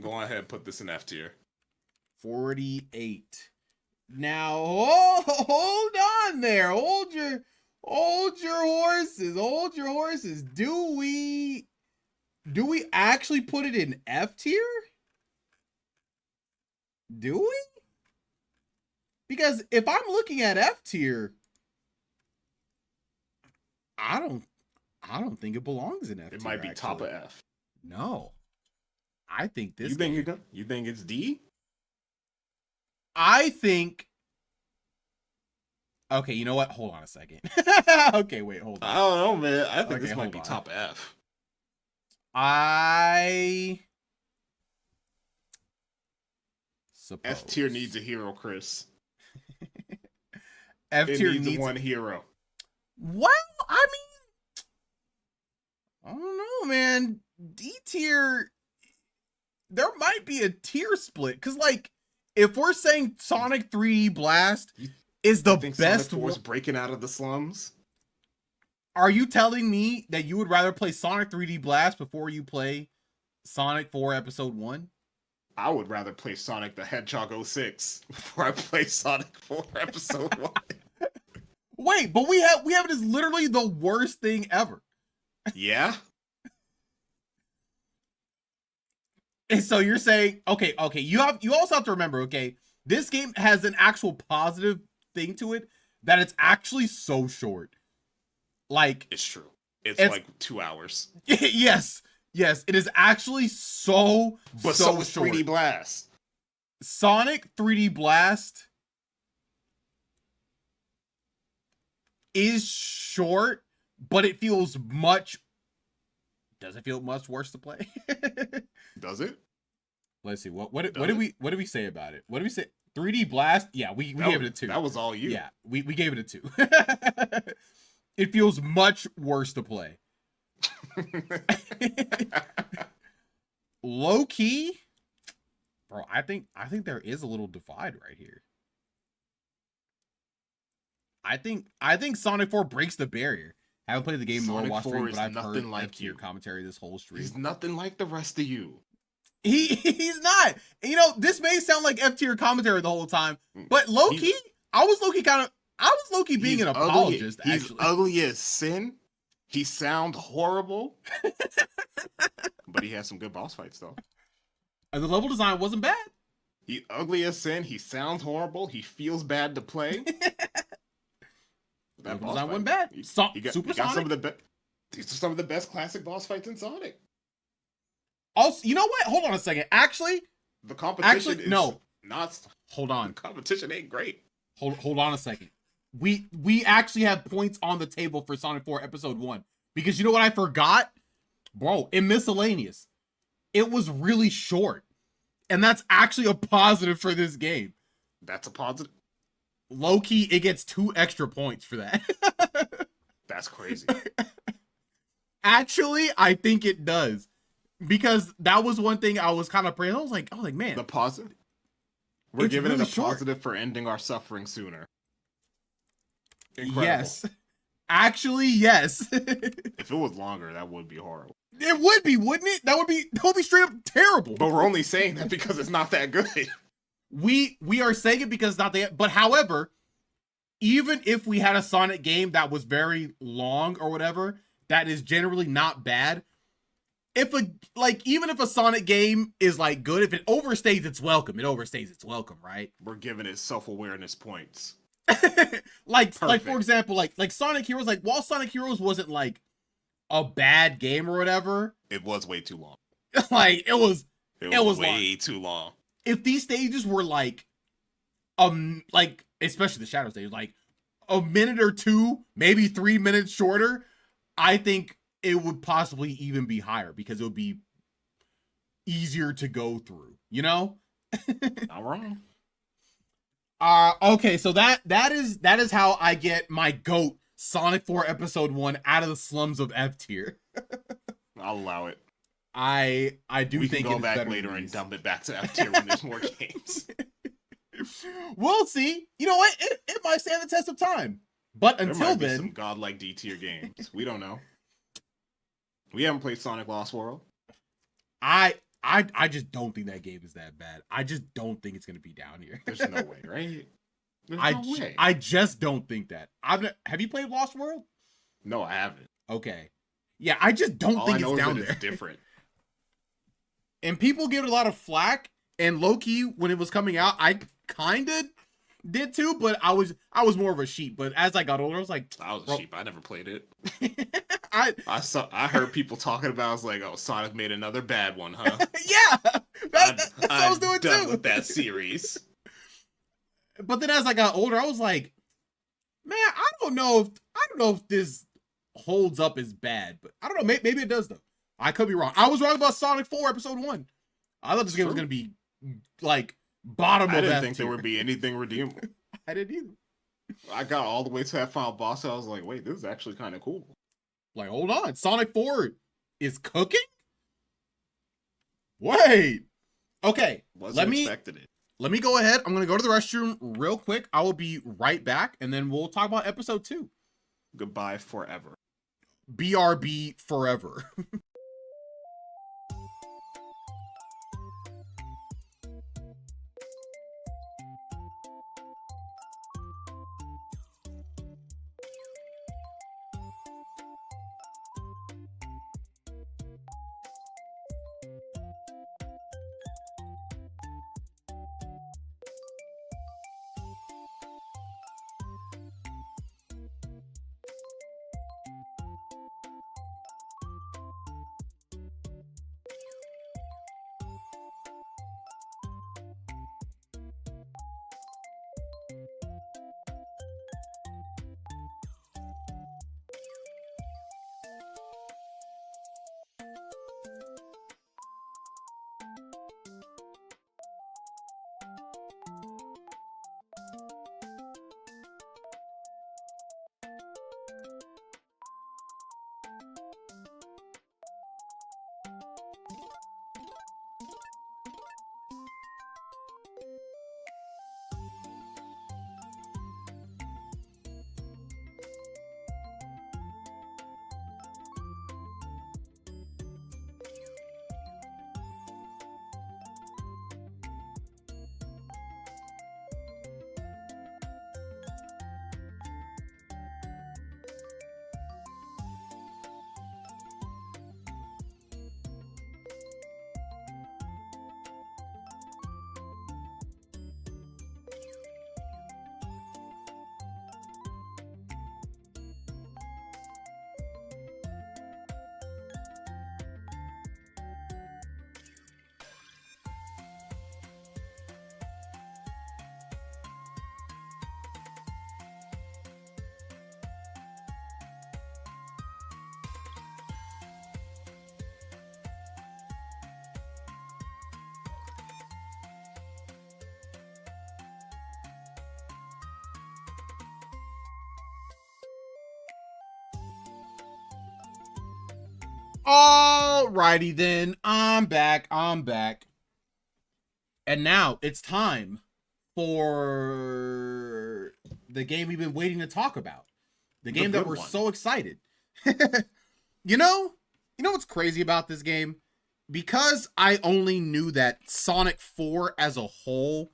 C: Go ahead and put this in F tier.
A: 48. Now, hold on there. Hold Hold your horses. Hold your horses. Do we actually put it in F tier? Do we? Because if I'm looking at F tier, I don't think it belongs in F tier.
C: It might be
A: actually.
C: top of F.
A: No. I think this
C: You think it's D?
A: I think okay, you know what? Hold on a second. Okay, wait, hold on.
C: I don't know, man. I think
A: Okay,
C: this might
A: hold
C: be
A: on.
C: top F.
A: I suppose
C: F tier needs a hero, Chris.
A: F
C: It
A: tier
C: needs one hero.
A: Well, I mean, I don't know, man. D tier, there might be a tier split because, like, if we're saying Sonic 3D Blast is the
C: think
A: best
C: Sonic 4's
A: one,
C: breaking out of the slums.
A: are you telling me that you would rather play Sonic 3D Blast before you play Sonic 4 Episode 1?
C: I would rather play Sonic the Hedgehog 06 before I play Sonic 4 Episode 1.
A: Wait, but we have it as literally the worst thing ever.
C: Yeah?
A: And so you're saying, okay, you also have to remember, okay, this game has an actual positive thing to it that it's actually so short. Like,
C: It's true. It's like 2 hours.
A: yes, it is actually so
C: But
A: so
C: is
A: short.
C: 3D Blast.
A: Sonic 3D Blast is short, but it feels does it feel much worse to play?
C: Does it?
A: Let's see. What did we say about it? What did we say? 3D Blast? Yeah, we gave it a 2.
C: That was all you.
A: Yeah, we gave it a 2. It feels much worse to play. Low key, bro, I think there is a little divide right here. I think Sonic 4 breaks the barrier. I haven't played the game nor
C: Sonic
A: watched
C: 4
A: stream,
C: is
A: but I've
C: nothing
A: heard
C: like
A: your
C: you.
A: commentary this whole stream.
C: He's nothing like the rest of you.
A: He's not. You know, this may sound like F tier commentary the whole time, but low key, I was low key being an apologist.
C: He's
A: Actually,
C: ugly as sin. He sounds horrible, but he has some good boss fights though.
A: The level design wasn't bad.
C: He ugly as sin. He sounds horrible. He feels bad to play.
A: Level design wasn't bad.
C: He got some of the best classic boss fights in Sonic.
A: Also, you know what? Hold on a second. Actually,
C: the competition
A: no.
C: Not.
A: Hold on.
C: The competition ain't great.
A: Hold on a second. We actually have points on the table for Sonic 4 Episode 1. Because you know what I forgot? Bro, in Miscellaneous, it was really short. And that's actually a positive for this game.
C: That's a positive?
A: Low-key, it gets 2 extra points for that.
C: That's crazy.
A: Actually, I think it does. Because that was one thing I was kind of praying. I was like, man.
C: The positive? We're
A: It's
C: giving
A: really
C: it a
A: short.
C: positive for ending our suffering sooner. Incredible.
A: Yes. Actually, yes.
C: If it was longer, that would be horrible.
A: It would be, wouldn't it? That would be straight up terrible.
C: But we're only saying that because it's not that good.
A: We are saying it because it's not that. But however, even if we had a Sonic game that was very long or whatever, that is generally not bad. Even if a Sonic game is like good, if it overstays its welcome, right?
C: We're giving it self-awareness points.
A: like for example, like Sonic Heroes, like while Sonic Heroes wasn't like a bad game or whatever,
C: it was way too long.
A: Like it was
C: way too long.
A: If these stages were like especially the Shadow stage, like a minute or 2, maybe 3 minutes shorter, I think it would possibly even be higher because it would be easier to go through, you know?
C: Not wrong.
A: Okay, so that is how I get my GOAT Sonic 4 Episode 1 out of the slums of F tier.
C: I'll allow it.
A: I do think
C: we can go back later and dump it back to F tier when there's more games.
A: We'll see. You know what? It might stand the test of time. But
C: there
A: until
C: might be
A: then,
C: some godlike D tier games. We don't know. We haven't played Sonic Lost World.
A: I just don't think that game is that bad. I just don't think it's gonna be down here.
C: There's no way, right? There's
A: I
C: no way.
A: I just don't think that. Have you played Lost World?
C: No, I haven't.
A: Okay. Yeah, I just don't
C: All
A: think
C: I know
A: it's
C: is
A: down
C: that
A: there.
C: it's different.
A: And people give it a lot of flack. And low-key, when it was coming out, I kind of did too, but I was more of a sheep. But as I got older, I was like,
C: I was a sheep. I never played it.
A: I
C: I heard people talking about. I was like, oh, Sonic made another bad one, huh?
A: yeah, that's what I was doing
C: done
A: too.
C: with that series.
A: But then as I got older, I was like, man, I don't know if this holds up as bad, but I don't know. Maybe it does though. I could be wrong. I was wrong about Sonic 4 Episode 1. I thought this game was gonna be like bottom of
C: I didn't
A: F
C: think there
A: tier.
C: would be anything redeemable.
A: I didn't either.
C: I got all the way to that final boss. I was like, wait, this is actually kind of cool.
A: Like, hold on, Sonic 4 is cooking? Wait. Okay,
C: Wasn't expecting it.
A: let me go ahead. I'm gonna go to the restroom real quick. I will be right back, and then we'll talk about episode 2.
C: Goodbye forever.
A: BRB forever. Alrighty then, I'm back. And now it's time for the game we've been waiting to talk about. The game that we're so excited. You know what's crazy about this game? Because I only knew that Sonic 4 as a whole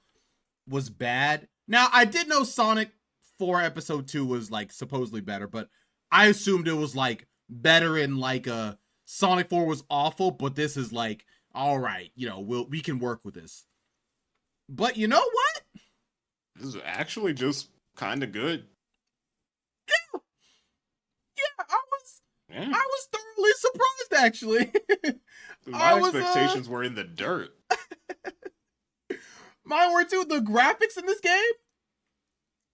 A: was bad. Now, I did know Sonic 4 Episode 2 was like supposedly better, but I assumed it was like better in like a Sonic 4 was awful, but this is like, all right, we can work with this. But you know what?
C: This is actually just kind of good.
A: I was thoroughly surprised, actually.
C: My expectations were in the dirt.
A: Mine were too. The graphics in this game,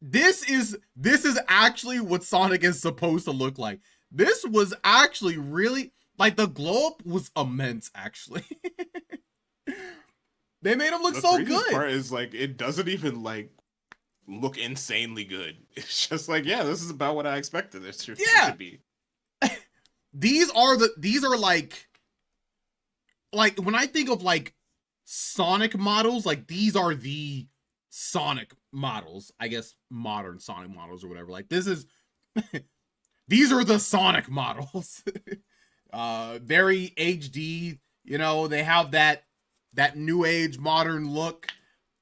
A: this is actually what Sonic is supposed to look like. This was actually really, like, the glow up was immense, actually. They made him look so good.
C: The part is, like, it doesn't even, like, look insanely good. It's just like, yeah, this is about what I expected it to be.
A: These are like when I think of like Sonic models, like these are the Sonic models, I guess modern Sonic models or whatever. Like this is these are the Sonic models. Very HD, they have that new age modern look.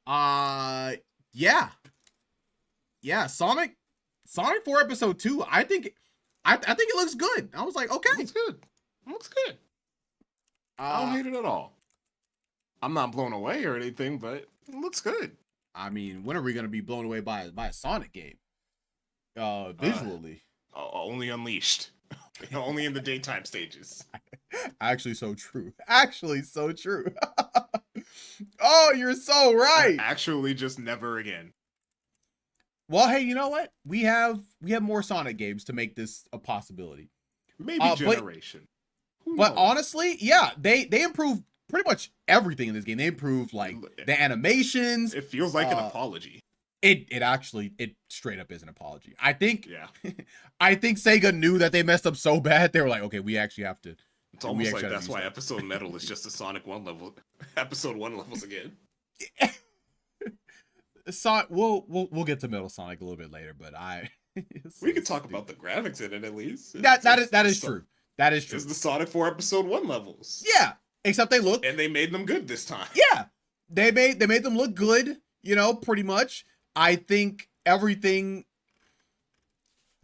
A: Yeah. yeah, Sonic 4 Episode 2, I think it looks good. I was like, okay.
C: It looks good. It looks good. I don't hate it at all. I'm not blown away or anything, but it looks good.
A: I mean, when are we gonna be blown away by a Sonic game? Visually.
C: Only Unleashed. Only in the daytime stages.
A: Actually, so true. Actually, so true. Oh, you're so right.
C: Actually, just never again.
A: Well, hey, you know what? We have more Sonic games to make this a possibility.
C: Maybe generation.
A: But honestly, yeah, they improved pretty much everything in this game. They improved like the animations.
C: It feels like an apology.
A: It actually straight up is an apology. I think
C: Yeah.
A: I think Sega knew that they messed up so bad. They were like, okay, we actually have to.
C: It's almost like that's why Episode Metal is just a Sonic 1 level. Episode 1 levels again.
A: Sonic, we'll get to Metal Sonic a little bit later, but
C: we could talk about the graphics in it at least.
A: That is true. That is true.
C: It's the Sonic 4 Episode 1 levels.
A: Yeah, except they look,
C: and they made them good this time.
A: Yeah, they made them look good. You know, pretty much. I think everything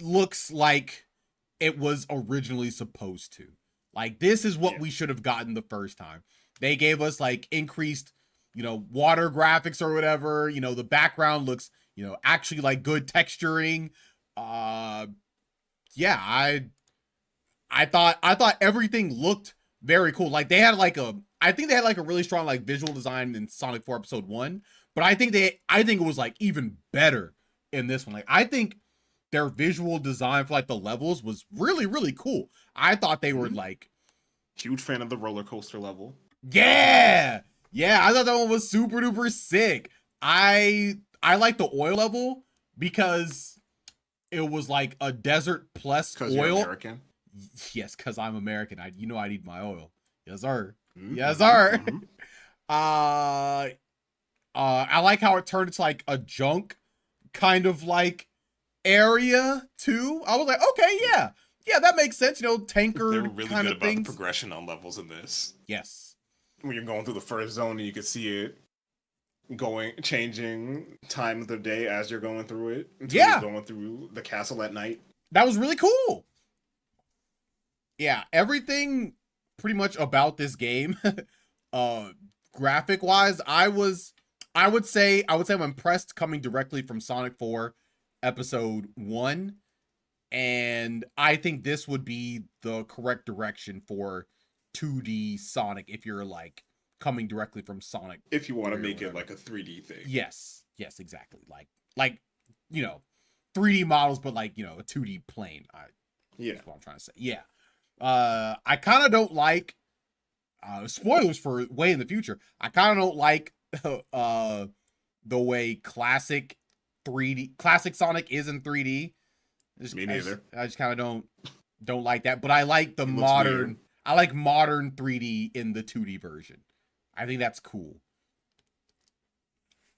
A: looks like it was originally supposed to. Like, this is what we should have gotten the first time. They gave us like increased, water graphics or whatever. The background looks, actually like good texturing. Yeah, I thought everything looked very cool. Like, they had I think they had like a really strong like visual design in Sonic 4 Episode 1, but I think it was like even better in this one. Like, I think their visual design for like the levels was really, really cool. I thought they were like,
C: huge fan of the roller coaster level.
A: Yeah, I thought that one was super duper sick. I like the oil level because it was like a desert plus oil.
C: You're American?
A: Yes, because I'm American. I need my oil. Yes, sir. Mm-hmm. Yes, sir. Mm-hmm. I like how it turned into like a junk kind of like area too. I was like, okay, yeah, that makes sense. Tanker. They're really kind good
C: about the progression on levels in this.
A: Yes.
C: When you're going through the first zone, you can see it changing time of the day as you're going through it. You're going through the castle at night.
A: That was really cool. Yeah, everything pretty much about this game, graphic wise, I would say I'm impressed coming directly from Sonic 4 Episode 1. And I think this would be the correct direction for 2D Sonic if you're like coming directly from Sonic.
C: If you want to make it like a 3D thing.
A: Yes, exactly. Like 3D models, but like, a 2D plane. That's what I'm trying to say. Yeah. I kind of don't like spoilers for way in the future. I kind of don't like the way classic Sonic is in 3D.
C: Me neither.
A: I just kind of don't like that, but I like the modern. I like modern 3D in the 2D version. I think that's cool.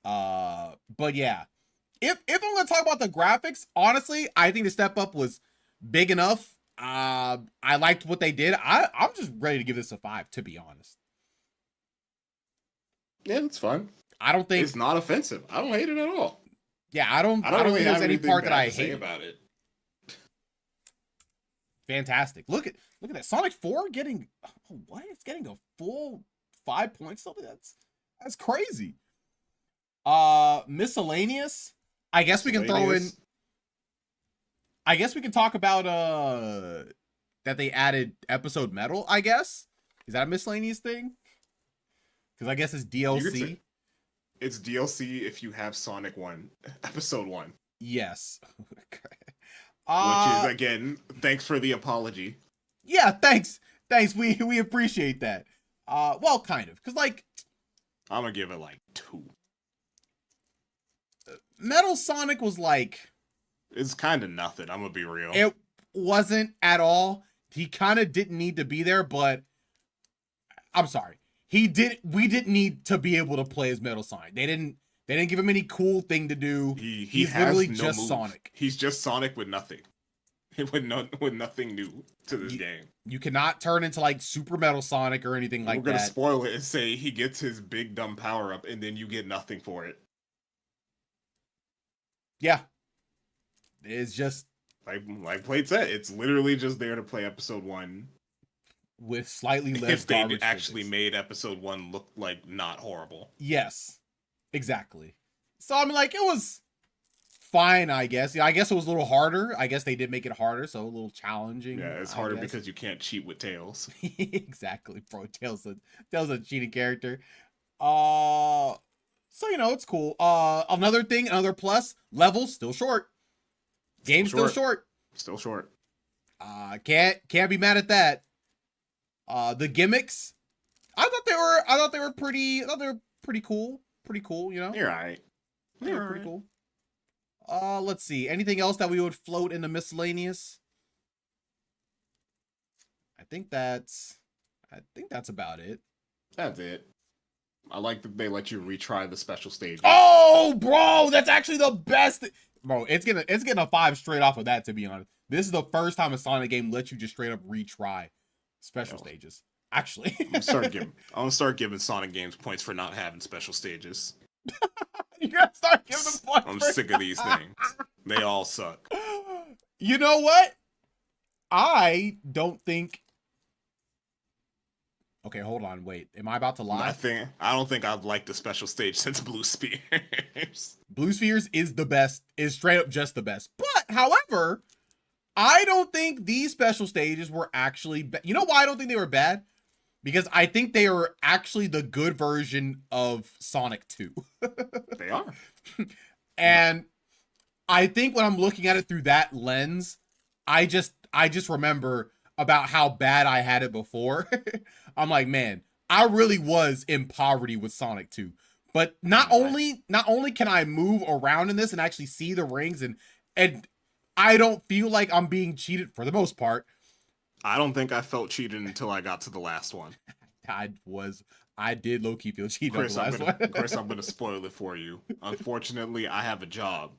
A: But yeah, if I'm gonna talk about the graphics, honestly, I think the step up was big enough. I liked what they did. I'm just ready to give this a 5, to be honest.
C: Yeah, it's fine.
A: I don't think
C: it's not offensive. I don't hate it at all.
A: Yeah, I don't think there's any part that I hate
C: about it.
A: Fantastic. Look at that. Sonic 4 getting what? It's getting a full 5 points. Something that's crazy. Miscellaneous. I guess we can throw in. I guess we can talk about that they added Episode Metal. I guess is that a miscellaneous thing? Because I guess it's DLC.
C: It's DLC if you have Sonic 1 Episode 1.
A: Yes.
C: Which is, again, thanks for the apology.
A: Yeah, thanks. We appreciate that. Well, kind of, because like,
C: I'm gonna give it like 2.
A: Metal Sonic was like,
C: it's kind of nothing. I'm gonna be real.
A: It wasn't at all. He kind of didn't need to be there, but I'm sorry. We didn't need to be able to play as Metal Sonic. They didn't give him any cool thing to do. He's literally just Sonic.
C: He's just Sonic with nothing. With nothing new to this game.
A: You cannot turn into like Super Metal Sonic or anything like that.
C: We're gonna spoil it and say he gets his big dumb power up and then you get nothing for it.
A: Yeah. It's just
C: like Plate said, it's literally just there to play episode 1.
A: with slightly less
C: If they
A: garbage
C: actually
A: physics.
C: made episode 1 look like not horrible.
A: Yes, exactly. So I mean, like, it was fine, I guess. Yeah, I guess it was a little harder. I guess they did make it harder, so a little challenging.
C: Yeah, it's
A: I
C: harder
A: guess.
C: because you can't cheat with Tails.
A: Exactly, bro. Tails a cheating character. So it's cool. Another thing, another plus, levels still short. Game's still short.
C: Still short.
A: Can't be mad at that. The gimmicks, I thought they were pretty cool. Pretty cool, you know?
C: You're right.
A: They're pretty cool. Let's see. Anything else that we would float into miscellaneous? I think that's about it.
C: That's it. I like that they let you retry the special stages.
A: Oh, bro, that's actually the best. Bro, it's getting a 5 straight off of that, to be honest. This is the first time a Sonic game lets you just straight up retry special stages. Actually.
C: I'm gonna start giving Sonic games points for not having special stages.
A: You gotta start giving them points.
C: I'm sick of these things. They all suck.
A: You know what? I don't think. Okay, hold on. Wait, am I about to lie?
C: I don't think I've liked the special stage since Blue Spheres.
A: Blue Spheres is the best. Is straight up just the best. But however, I don't think these special stages were actually. You know why I don't think they were bad? Because I think they are actually the good version of Sonic 2.
C: They are.
A: And I think when I'm looking at it through that lens, I just remember about how bad I had it before. I'm like, man, I really was in poverty with Sonic 2. But not only can I move around in this and actually see the rings, and I don't feel like I'm being cheated for the most part.
C: I don't think I felt cheated until I got to the last one.
A: I did low-key feel cheated on the last one.
C: Chris, I'm gonna spoil it for you. Unfortunately, I have a job.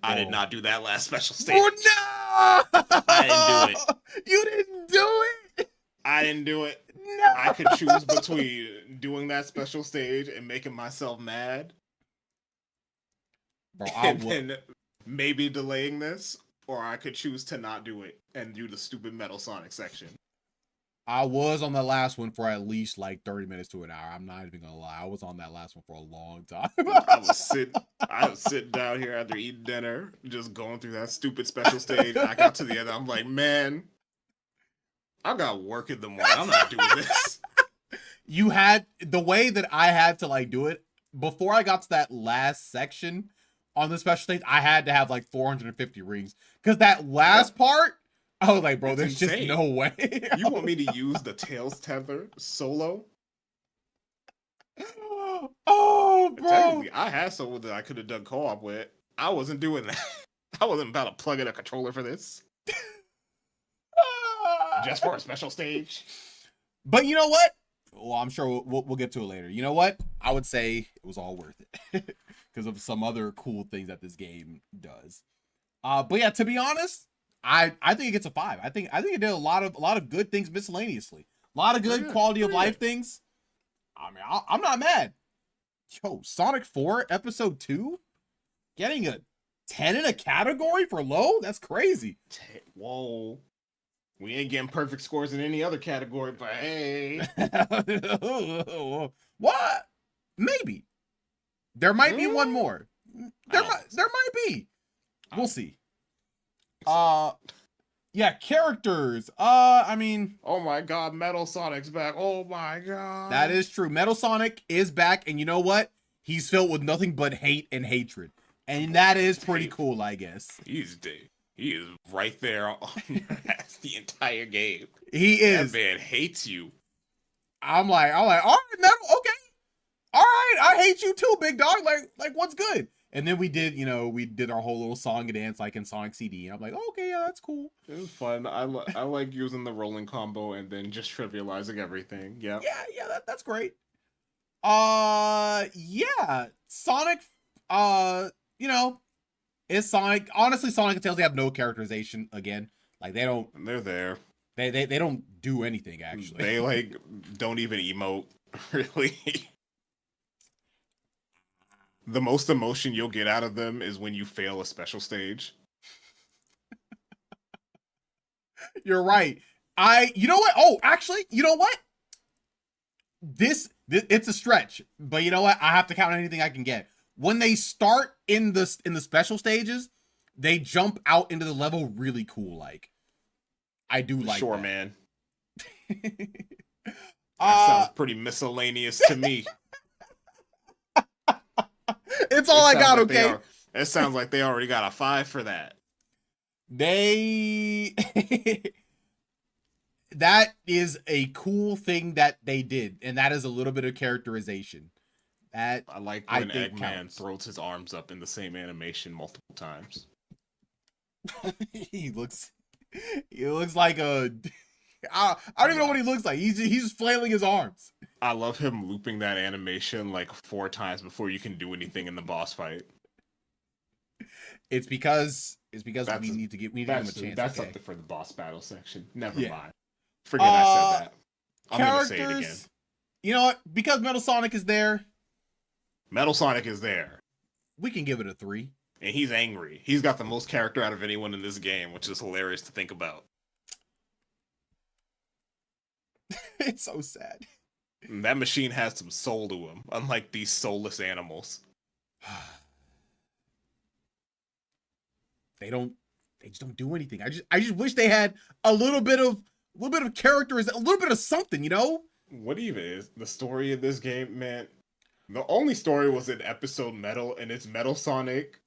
C: I did not do that last special stage.
A: Oh no!
C: I didn't do it.
A: You didn't do it.
C: I didn't do it.
A: No.
C: I could choose between doing that special stage and making myself mad,
A: Bro,
C: and then maybe delaying this, or I could choose to not do it and do the stupid Metal Sonic section.
A: I was on the last one for at least like 30 minutes to an hour. I'm not even gonna lie. I was on that last one for a long time.
C: I was sitting down here after eating dinner, just going through that stupid special stage. I got to the end. I'm like, man, I got work in the morning. I'm not doing this.
A: You had the way that I had to like do it before I got to that last section on the special stage. I had to have like 450 rings because that last part, I was like, bro, there's just no way.
C: You want me to use the Tails tether solo?
A: Oh, bro.
C: Technically, I had someone that I could have done co-op with. I wasn't doing that. I wasn't about to plug in a controller for this. Just for a special stage.
A: But you know what? Well, I'm sure we'll get to it later. You know what? I would say it was all worth it because of some other cool things that this game does. But yeah, to be honest, I think it gets a 5. I think it did a lot of good things miscellaneously. A lot of good quality of life things. I mean, I'm not mad. Yo, Sonic 4 Episode 2 getting a 10 in a category for low? That's crazy.
C: Whoa. We ain't getting perfect scores in any other category, but hey.
A: What? Maybe. There might be one more. There might be. We'll see. Yeah, characters. I mean,
C: oh my god, Metal Sonic's back. Oh my god.
A: That is true. Metal Sonic is back, and you know what? He's filled with nothing but hate and hatred. And that is pretty cool, I guess.
C: He is right there on the entire game.
A: He is.
C: That man hates you.
A: I'm like, all right, Metal, okay. All right, I hate you too, big dog. Like what's good? And then we did our whole little song and dance like in Sonic CD. And I'm like, okay, yeah, that's cool.
C: It was fun. I like using the rolling combo and then just trivializing everything. Yeah.
A: Yeah, that's great. Yeah, Sonic. It's Sonic. Honestly, Sonic and Tails, they have no characterization again. Like they don't.
C: They're there.
A: They don't do anything actually.
C: They like don't even emote really. The most emotion you'll get out of them is when you fail a special stage.
A: You're right. You know what? Oh, actually, you know what? This it's a stretch, but you know what? I have to count anything I can get. When they start in the special stages, they jump out into the level really cool. Like, I do like
C: Sure,
A: that.
C: man. That sounds pretty miscellaneous to me.
A: It's all I got,
C: like
A: okay?
C: It sounds like they already got a 5 for that.
A: They that is a cool thing that they did, and that is a little bit of characterization. That
C: I like
A: I
C: when
A: think
C: Eggman
A: counts.
C: throws his arms up in the same animation multiple times.
A: he looks like a I don't even know what he looks like. He's just flailing his arms.
C: I love him looping that animation like 4 times before you can do anything in the boss fight.
A: It's because we need to give him a chance.
C: That's
A: okay.
C: something for the boss battle section. Never
A: Yeah.
C: mind. Forget I said that. I'm gonna say it again.
A: Characters. You know what? Because Metal Sonic is there,
C: Metal Sonic is there,
A: we can give it a 3.
C: and he's angry. He's got the most character out of anyone in this game, which is hilarious to think about.
A: It's so sad.
C: And that machine has some soul to him, unlike these soulless animals.
A: They just don't do anything. I just wish they had a little bit of character, a little bit of something, you know?
C: What even is the story of this game, man? The only story was in episode Metal, and it's Metal Sonic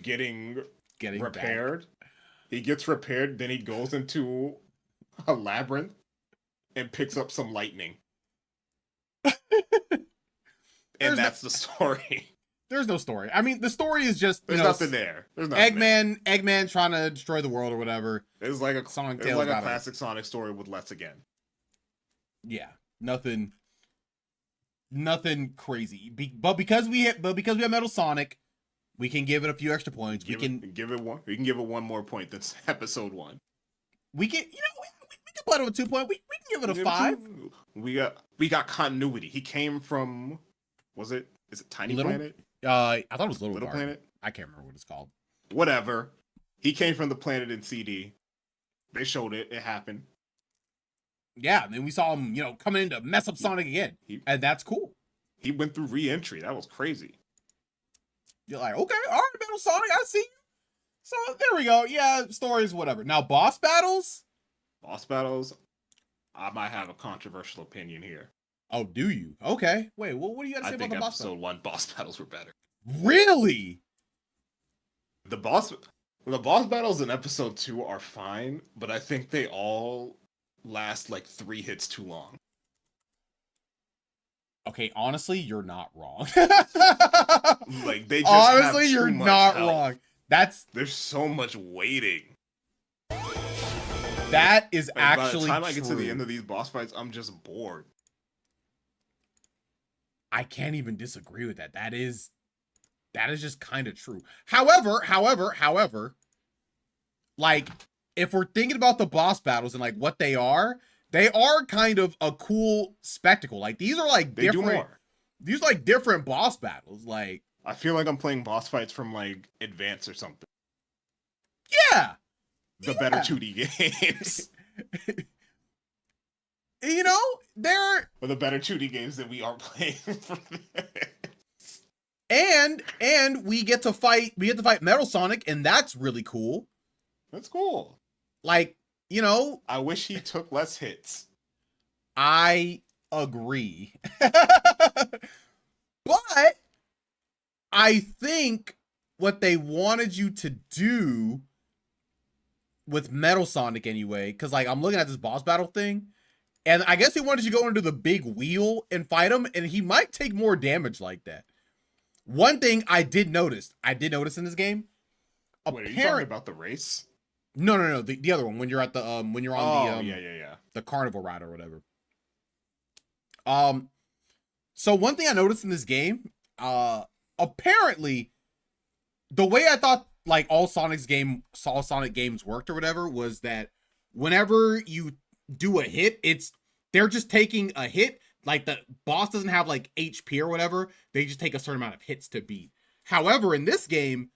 C: getting repaired. Back. He gets repaired, then he goes into a labyrinth and picks up some lightning. And that's the story.
A: There's no story. I mean, the story is just
C: there's nothing there. There's nothing
A: Eggman trying to destroy the world or whatever.
C: It's like a classic Sonic story with Let's again.
A: Yeah, nothing crazy. But because we have Metal Sonic, we can give it a few extra points. We can give it one more point. That's episode 1. We can put it a 2 point. We can give it a 5.
C: We got continuity. He came from is it Tiny Planet?
A: I thought it was Little
C: Garden. Planet.
A: I can't remember what it's called.
C: Whatever. He came from the planet in CD. They showed it. It happened.
A: Yeah, and then we saw him, coming in to mess up Sonic again. And that's cool.
C: He went through re-entry. That was crazy.
A: You're like, okay, all right, Metal Sonic, I see you. So there we go. Yeah, stories, whatever. Now, boss battles,
C: I might have a controversial opinion here.
A: Oh, do you? Okay. Wait, what do you got to say about the boss battles?
C: I think episode 1 boss battles were better.
A: Really?
C: The boss battles in episode 2 are fine, but I think they all last like 3 hits too long.
A: Okay, honestly, you're not wrong.
C: Like they just honestly, have
A: you're not
C: health.
A: Wrong.
C: There's so much waiting.
A: That is actually
C: by the time I get to the end of these boss fights, I'm just bored.
A: I can't even disagree with that. That is just kind of true. However, like if we're thinking about the boss battles and like what they are kind of a cool spectacle. Like these are like different. These are like different boss battles. Like
C: I feel like I'm playing boss fights from like Advance or something.
A: Yeah.
C: The better 2D games.
A: They're
C: the better 2D games that we are playing for this.
A: And we get to fight Metal Sonic, and that's really cool.
C: That's cool.
A: Like,
C: I wish he took less hits.
A: I agree. But I think what they wanted you to do with Metal Sonic anyway, because like I'm looking at this boss battle thing, and I guess they wanted you to go into the big wheel and fight him, and he might take more damage like that. One thing I did notice in this game.
C: Wait, are you talking about the race?
A: No, the other one when you're at the when you're on the carnival ride or whatever. So one thing I noticed in this game, apparently, the way I thought like all Sonic games worked or whatever was that whenever you do a hit, they're just taking a hit. Like the boss doesn't have like HP or whatever. They just take a certain amount of hits to beat. However, in this game,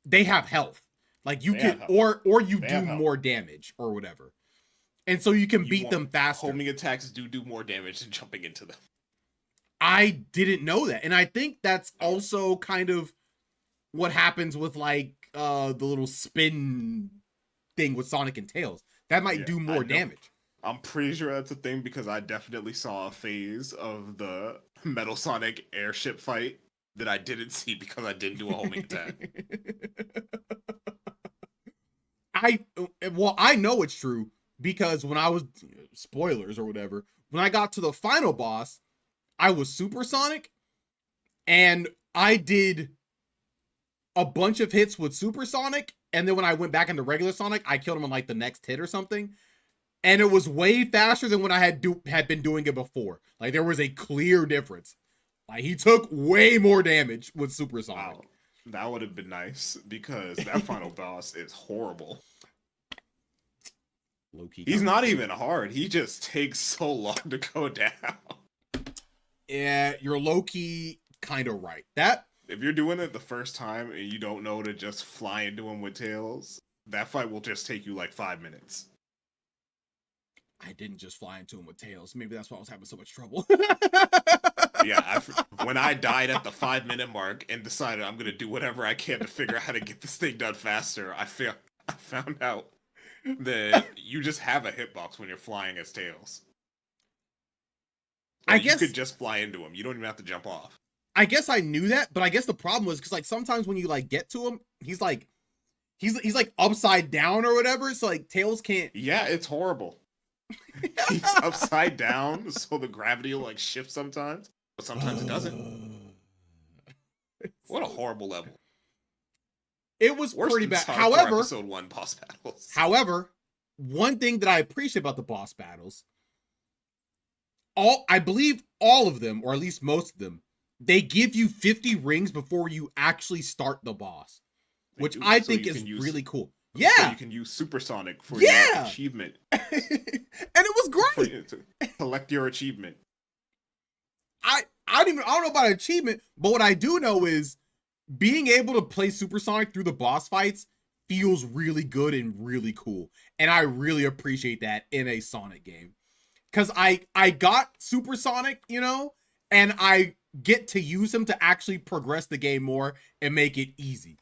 A: they have health. Like you
C: They
A: can,
C: have
A: or you
C: They
A: do
C: have help.
A: more damage or whatever, and so you can
C: You
A: beat
C: want-
A: them faster.
C: Homing attacks do more damage than jumping into them.
A: I didn't know that, and I think that's
C: Oh.
A: also kind of what happens with like the little spin thing with Sonic and Tails. That might
C: Yeah,
A: do
C: I
A: more
C: know.
A: damage.
C: I'm pretty sure that's a thing because I definitely saw a phase of the Metal Sonic airship fight that I didn't see because I didn't do a homing attack.
A: I know it's true because when I was spoilers or whatever, when I got to the final boss, I was supersonic and I did a bunch of hits with supersonic, and then when I went back into regular Sonic, I killed him on like the next hit or something. And it was way faster than when I had been doing it before. Like there was a clear difference. Like he took way more damage with supersonic.
C: Wow. That would have been nice because that final boss is horrible.
A: Low-key.
C: He's not even hard. He just takes so long to go down.
A: Yeah, you're low-key kind of right. That
C: If you're doing it the first time and you don't know to just fly into him with Tails, that fight will just take you like 5 minutes.
A: I didn't just fly into him with Tails. Maybe that's why I was having so much trouble.
C: Yeah, when I died at the 5-minute mark and decided I'm gonna do whatever I can to figure out how to get this thing done faster, I found out that you just have a hitbox when you're flying as Tails.
A: I
C: Like,
A: guess
C: you could just fly into him. You don't even have to jump off.
A: I guess I knew that, but I guess the problem was because like sometimes when you like get to him, he's like upside down or whatever. So like Tails can't.
C: Yeah, it's horrible. He's upside down, so the gravity will like shift sometimes, but sometimes it doesn't. What a horrible level.
A: It was
C: Worse
A: pretty
C: than
A: bad.
C: Sonic 4
A: However,
C: episode 1 boss battles.
A: However, one thing that I appreciate about the boss battles, I believe all of them, or at least most of them, they give you 50 rings before you actually start the boss, which
C: do,
A: I
C: so
A: think
C: you
A: is
C: can use-
A: really cool.
C: So
A: Yeah,
C: you can use Supersonic for
A: Yeah!
C: your achievement.
A: and it was
C: For
A: great.
C: you to collect your achievement.
A: I don't know about achievement, but what I do know is being able to play Supersonic through the boss fights feels really good and really cool, and I really appreciate that in a Sonic game. Because I got Supersonic, you know, and I get to use him to actually progress the game more and make it easy.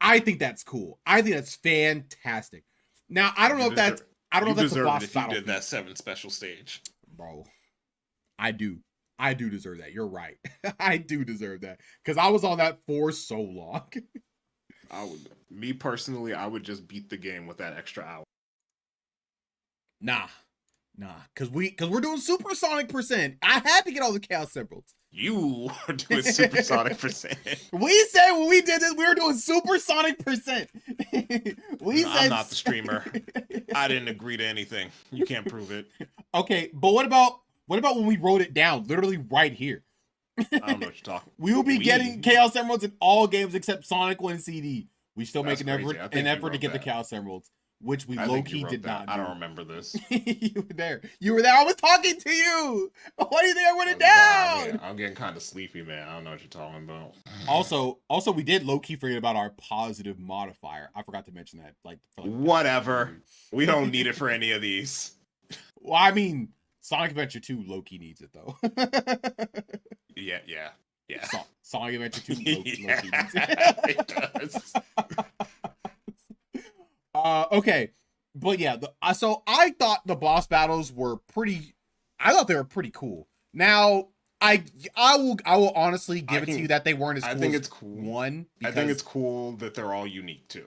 A: I think that's cool. I think that's fantastic. Now I don't know if that's
C: You
A: a
C: deserve
A: boss
C: it if you
A: battle,
C: did that 7 special stage.
A: bro. I do deserve that. You're right. I do deserve that because I was on that for so long.
C: Me personally, I would just beat the game with that extra hour.
A: Nah, because we're doing Supersonic %. I had to get all the Chaos Emeralds.
C: You are doing Supersonic %.
A: We said when we did this, we were doing Supersonic %.
C: I'm not the streamer. I didn't agree to anything. You can't prove it.
A: Okay, but what about when we wrote it down, literally right here?
C: I don't know what you're talking.
A: We will be getting Chaos Emeralds in all games except Sonic 1 CD. We still
C: That's
A: make
C: crazy. I think
A: an
C: you
A: effort to
C: wrote
A: get the
C: that.
A: Chaos Emeralds, which we
C: I
A: low
C: think you
A: key
C: wrote
A: did
C: that.
A: not.
C: I
A: do.
C: don't remember this.
A: You were there. I was talking to you. Why do you think I wrote it down?
C: I'm getting kind of sleepy, man. I don't know what you're talking about.
A: Also, we did low key forget about our positive modifier. I forgot to mention that.
C: Whatever. We don't need it for any of these.
A: Well, I mean, Sonic Adventure 2 low key needs it though.
C: Yeah.
A: Sonic Adventure 2 low key needs
C: It does.
A: Okay, but yeah, so I thought the boss battles were pretty. I thought they were pretty cool. Now, I will honestly give it to you that they weren't as cool.
C: I think
A: as
C: it's cool.
A: One,
C: I think it's cool that they're all unique too.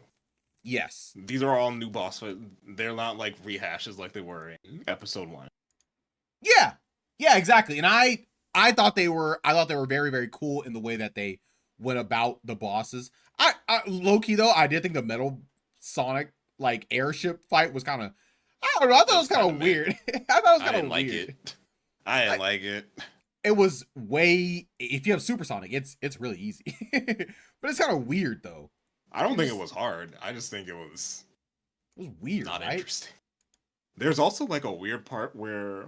A: yes,
C: These are all new boss fights. They're not like rehashes like they were in episode 1.
A: yeah, exactly. And I thought they were very, very cool in the way that they went about the bosses. I low key though, I did think the Metal Sonic like airship fight was kind of, I don't know, I thought it was kind of weird. I thought it was kind of weird.
C: Like it. I didn't like it.
A: It was if you have Supersonic, it's really easy. But it's kind of weird though.
C: I don't think it was hard. I just think it was
A: weird,
C: not
A: right?
C: interesting. There's also like a weird part where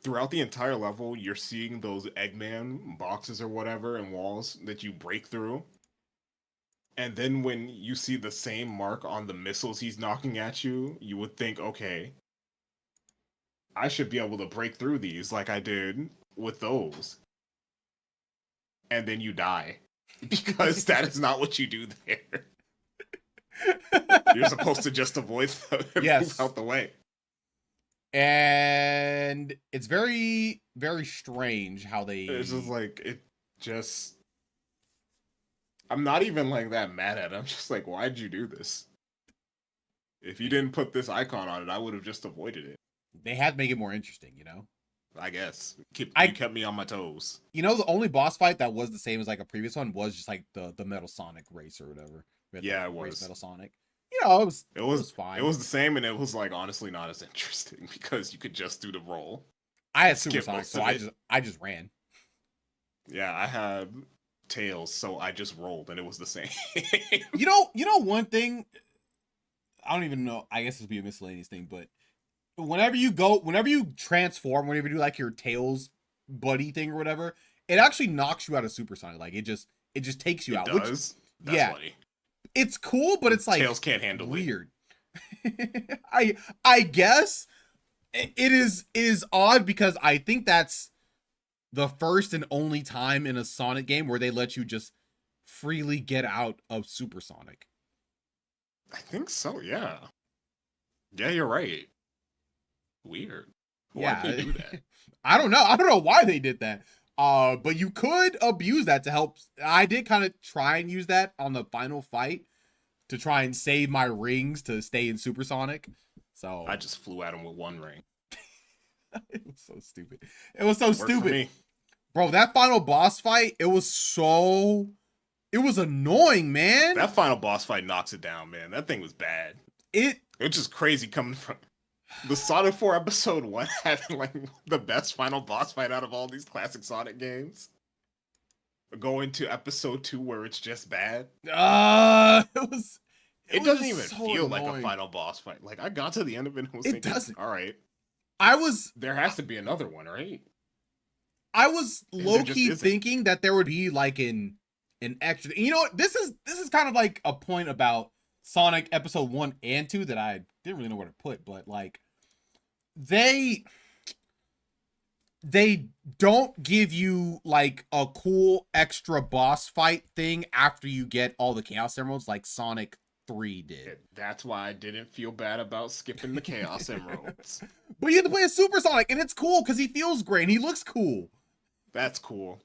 C: throughout the entire level, you're seeing those Eggman boxes or whatever and walls that you break through. And then when you see the same mark on the missiles he's knocking at you, you would think, okay, I should be able to break through these like I did with those. And then you die. Because that is not what you do there. You're supposed to just avoid them and
A: Yes.
C: move out the way.
A: And it's very, very strange how they.
C: It's just like, I'm not even like that mad at it. I'm just like, why'd you do this? If you didn't put this icon on it, I would have just avoided it.
A: They had to make it more interesting, you know?
C: I guess. You kept me on my toes.
A: You know, the only boss fight that was the same as like a previous one was just like the Metal Sonic race or whatever.
C: Yeah, it
A: Race
C: was.
A: Metal Sonic. You know, it was fine.
C: It was the same, and it was like honestly not as interesting because you could just do the roll.
A: I had Super
C: skip
A: Sonic,
C: most
A: so
C: of it.
A: I just ran.
C: Yeah, I had Tails, so I just rolled, and it was the same.
A: You know one thing. I don't even know. I guess this would be a miscellaneous thing, but whenever you transform, whenever you do like your Tails buddy thing or whatever, it actually knocks you out of Super Sonic. Like it just takes you
C: It
A: out.
C: does. That's
A: yeah.
C: funny.
A: It's cool, but it's like
C: Tails can't handle
A: weird. I guess it is odd because I think that's the first and only time in a Sonic game where they let you just freely get out of Super Sonic.
C: I think so. Yeah. Yeah, you're right. Weird. Why did they do that?
A: I don't know why they did that. But you could abuse that to help. I did kind of try and use that on the final fight to try and save my rings to stay in Super Sonic. So
C: I just flew at him with one ring.
A: It was so stupid. It was so
C: Worked for
A: stupid.
C: me.
A: Bro, that final boss fight, it was annoying, man.
C: That final boss fight knocks it down, man. That thing was bad.
A: It's
C: just crazy coming from the Sonic 4 episode 1 having like the best final boss fight out of all these classic Sonic games. Going to episode 2 where it's just bad. It doesn't even
A: so
C: feel
A: annoying.
C: like a final boss fight. Like I got to the end of it and was
A: It
C: thinking,
A: doesn't.
C: all right, there has to be another one, right?
A: I was
C: And
A: low
C: there just
A: key
C: isn't.
A: thinking that there would be like an extra. You know what? This is kind of like a point about Sonic episode 1 and 2 that I didn't really know where to put, but like they don't give you like a cool extra boss fight thing after you get all the Chaos Emeralds like Sonic 3 did.
C: That's why I didn't feel bad about skipping the Chaos Emeralds.
A: But you have to play as Super Sonic, and it's cool because he feels great and he looks cool.
C: That's cool.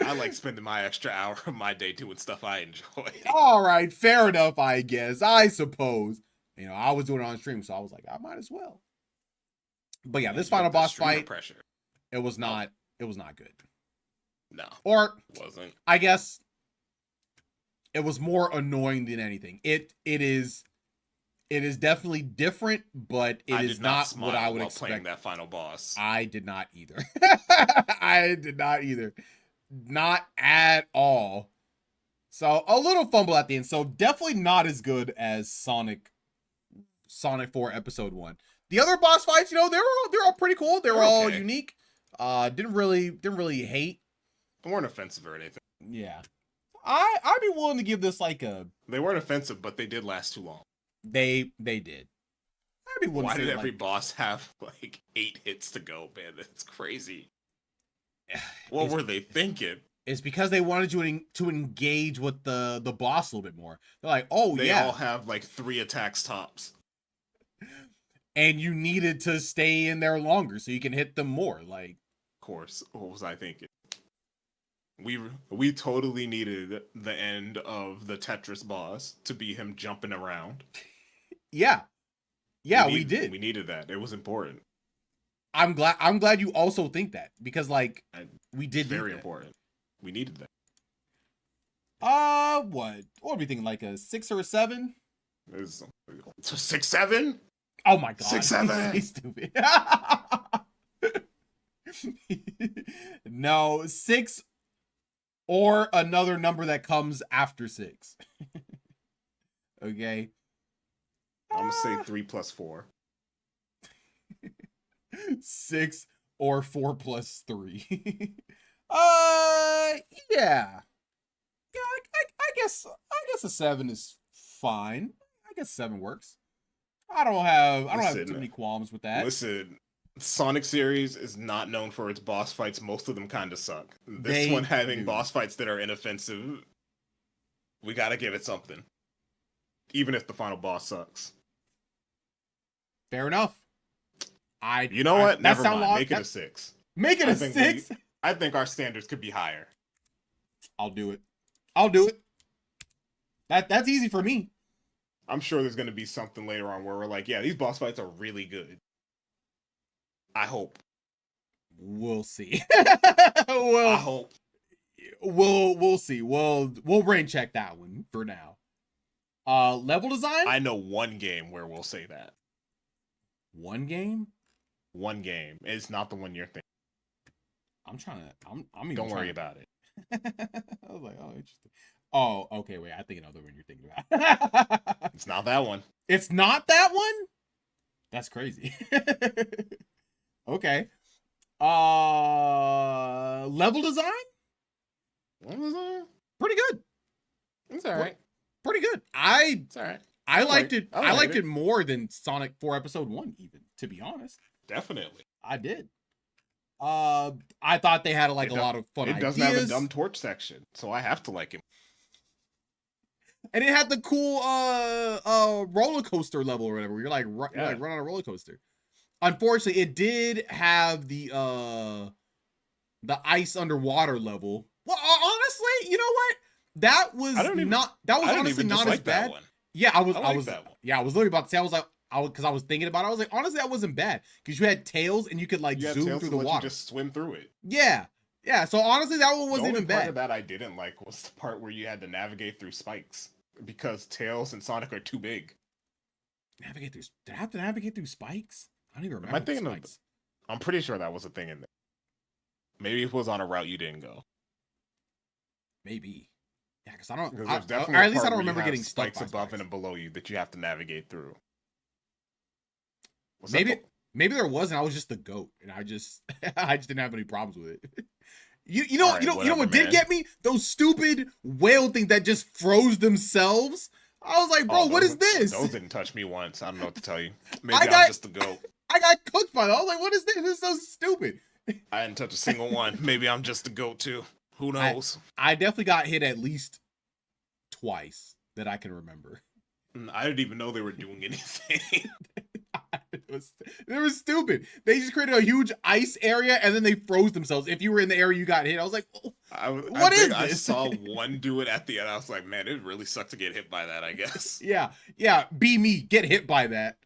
C: I like spending my extra hour of my day doing stuff I enjoy.
A: All right, fair enough, I guess. I suppose. You know, I was doing it on stream, so I was like, I might as well. But yeah, this final boss fight,
C: pressure.
A: it was not good.
C: No,
A: Or
C: wasn't.
A: I guess it was more annoying than anything. It is definitely different, but it is not what I would expect.
C: Playing that final boss.
A: I did not either. I did not either. Not at all. So a little fumble at the end. So definitely not as good as Sonic 4 episode 1. The other boss fights, you know, they're all pretty cool. They were all unique. Didn't really hate.
C: They weren't offensive or anything.
A: Yeah. I'd be willing to give this like a.
C: They weren't offensive, but they did last too long.
A: They did. I'd be willing
C: Why
A: to say
C: did every
A: like,
C: boss have like 8 hits to go, man? That's crazy. What were they thinking?
A: It's because they wanted you to engage with the boss a little bit more. They're like, oh
C: they
A: yeah.
C: all have like 3 attacks tops.
A: And you needed to stay in there longer so you can hit them more. Like,
C: of course, what was I thinking? We totally needed the end of the Tetris boss to be him jumping around.
A: Yeah, we did.
C: We needed that. It was important.
A: I'm glad you also think that because like we did
C: very important. We needed that.
A: What are we thinking? Like a 6 or a 7?
C: So 6, 7.
A: Oh my god.
C: 6, 7.
A: He's stupid. No, 6 or another number that comes after 6. Okay.
C: I'm gonna say 3 plus 4.
A: 6 or 4 plus 3. Yeah. Yeah, I guess a 7 is fine. I guess 7 works. I don't have too many qualms with that.
C: Listen, Sonic series is not known for its boss fights. Most of them kind of suck. This
A: They
C: one having
A: do.
C: boss fights that are inoffensive, we gotta give it something. Even if the final boss sucks.
A: Fair enough.
C: You know what? Never
A: sound
C: mind.
A: log-
C: Make it
A: that-
C: a 6.
A: Make it
C: I
A: a
C: think
A: 6.
C: I think our standards could be higher.
A: I'll do it. I'll do it. That's easy for me.
C: I'm sure there's gonna be something later on where we're like, yeah, these boss fights are really good. I hope.
A: We'll see.
C: I hope.
A: We'll see. We'll rain check that one for now. Level design?
C: I know one game where we'll say that.
A: One game?
C: One game. It's not the one you're thinking.
A: I'm even
C: Don't worry
A: trying-
C: about it.
A: I was like, oh, interesting. Oh, okay, wait. I think another one you're thinking about.
C: It's not that one.
A: It's not that one? That's crazy. Okay. Level design?
C: What was that?
A: Pretty good.
C: It's alright.
A: Pretty good.
C: It's alright.
A: I liked it.
C: I
A: I liked
C: liked
A: it more than Sonic 4 Episode 1, even, to be honest.
C: Definitely.
A: I did. I thought they had a lot of fun
C: It
A: ideas.
C: doesn't have a dumb torch section, so I have to like it.
A: And it had the cool roller coaster level or whatever. Where you're like,
C: Yeah.
A: run on a roller coaster. Unfortunately, it did have the ice underwater level. Well, honestly, you know what? That was
C: I don't even-
A: not. That was
C: I didn't
A: honestly
C: even
A: not as
C: dislike that
A: bad.
C: one.
A: Yeah, I was
C: that one.
A: Yeah, I was literally about to say. Because I was thinking about it. I was like, honestly, that wasn't bad because you had tails and you could like
C: You had
A: zoom
C: tails
A: through
C: to
A: the
C: let
A: water.
C: you just swim through it.
A: Yeah. So honestly, that one
C: The
A: wasn't
C: only
A: even
C: part
A: bad.
C: of that I didn't like was the part where you had to navigate through spikes because Tails and Sonic are too big.
A: Navigate through. Did I have to navigate through spikes? I don't even
C: Am
A: remember.
C: I thinking
A: the
C: of-
A: spikes.
C: I'm pretty sure that was a thing in there. Maybe it was on a route you didn't go.
A: Maybe. Yeah, because I don't.
C: Because
A: I,
C: there's
A: or
C: definitely
A: at
C: a
A: least
C: part
A: I don't
C: where you
A: remember
C: have
A: getting stuck
C: spikes
A: by
C: above
A: spikes.
C: and below you that you have to navigate through. Was
A: Maybe
C: that
A: maybe there was, and I was just the goat, and I just didn't have any problems with it. You know
C: Alright,
A: you know
C: whatever,
A: what did
C: man.
A: get me? Those stupid whale things that just froze themselves. I was like, bro, what is this?
C: Those didn't touch me once. I don't know what to tell you. Maybe
A: I
C: I'm
A: got-
C: just the goat.
A: I got cooked by that. I was like, what is this? This is so stupid.
C: I didn't touch a single one. Maybe I'm just the goat too. Who knows?
A: I definitely got hit at least twice that I can remember.
C: I didn't even know they were doing anything.
A: It was stupid. They just created a huge ice area and then they froze themselves. If you were in the area you got hit, I was like, oh, What is
C: I
A: this?
C: saw one do it at the end. I was like, man, it really sucked to get hit by that, I guess.
A: yeah, be me, get hit by that.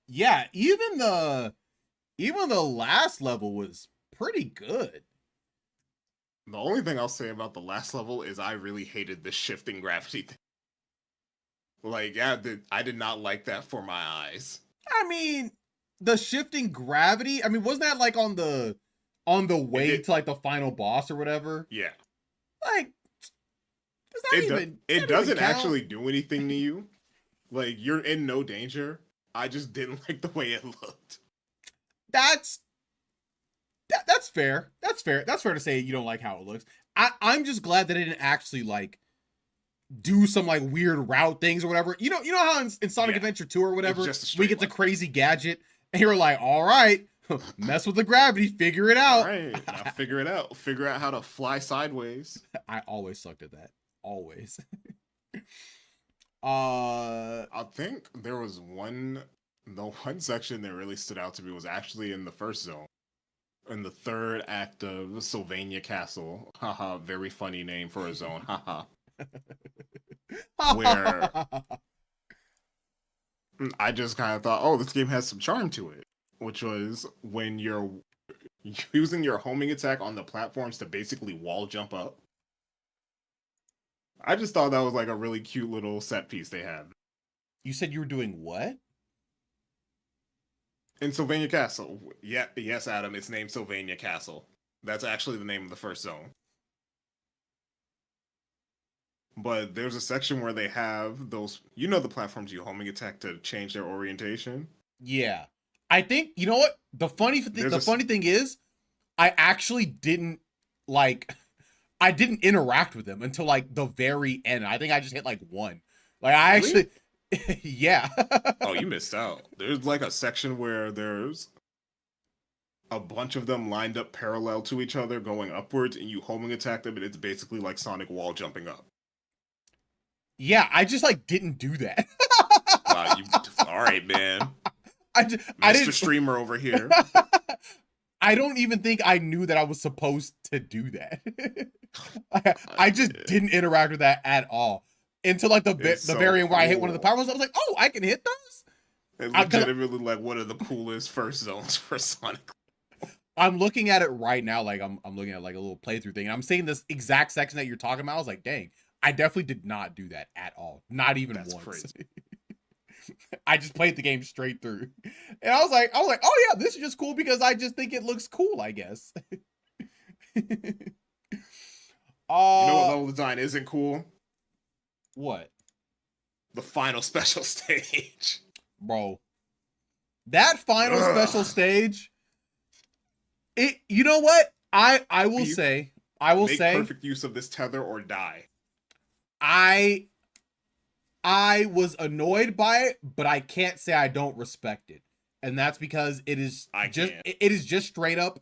A: Yeah, even the last level was pretty good.
C: The only thing I'll say about the last level is I really hated the shifting gravity thing. Like, yeah, I did not like that for my eyes.
A: I mean, the shifting gravity, I mean, wasn't that like on the way
C: It-
A: to like the final boss or whatever?
C: Yeah.
A: Like, does that even
C: It doesn't actually do anything to you. Like, you're in no danger. I just didn't like the way it looked.
A: That's fair. That's fair. That's fair to say you don't like how it looks. I'm just glad that it didn't actually like do some like weird route things or whatever. You know how in Sonic
C: Yeah.
A: Adventure 2 or whatever,
C: just a
A: we
C: straight
A: get the
C: line.
A: crazy gadget and you're like, all right, mess with the gravity, figure it out.
C: All right, now figure it out. Figure out how to fly sideways.
A: I always sucked at that. Always.
C: I think there was the one section that really stood out to me was actually in the first zone. In the third act of Sylvania Castle. Haha, very funny name for a zone. Haha. Where- I just kind of thought, oh, this game has some charm to it. Which was when you're using your homing attack on the platforms to basically wall jump up. I just thought that was like a really cute little set piece they had.
A: You said you were doing what?
C: In Sylvania Castle. Yeah, yes, Adam, it's named Sylvania Castle. That's actually the name of the first zone. But there's a section where they have those, the platforms you homing attack to change their orientation.
A: Yeah. I think, you know what? The funny thing is, I actually didn't like I didn't interact with them until like the very end. I think I just hit like one. Like I
C: Really?
A: actually, yeah.
C: Oh, you missed out. There's like a section where there's a bunch of them lined up parallel to each other going upwards, and you homing attack them, and it's basically like Sonic wall jumping up.
A: Yeah, I just like didn't do that.
C: Wow, all right, man.
A: I
C: Mr.
A: didn't.
C: Streamer over here.
A: I don't even think I knew that I was supposed to do that. I just didn't interact with that at all until like the
C: So
A: variant where I hit one of the
C: cool.
A: power ones. I was like, oh, I can hit those.
C: It's
A: I could've-
C: legitimately like one of the coolest first zones for Sonic.
A: I'm looking at it right now. Like I'm looking at like a little playthrough thing, and I'm seeing this exact section that you're talking about. I was like, dang, I definitely did not do that at all. Not even
C: That's
A: once.
C: crazy.
A: I just played the game straight through, and I was like, oh yeah, this is just cool because I just think it looks cool. I guess.
C: You know what level design isn't cool?
A: What,
C: The final special stage.
A: bro? That final
C: Ugh.
A: special stage. It. You know what? I will
C: You
A: say. I will
C: Make
A: say.
C: perfect use of this tether or die.
A: I was annoyed by it, but I can't say I don't respect it. And that's because it is
C: I
A: just
C: can't.
A: it is just straight up,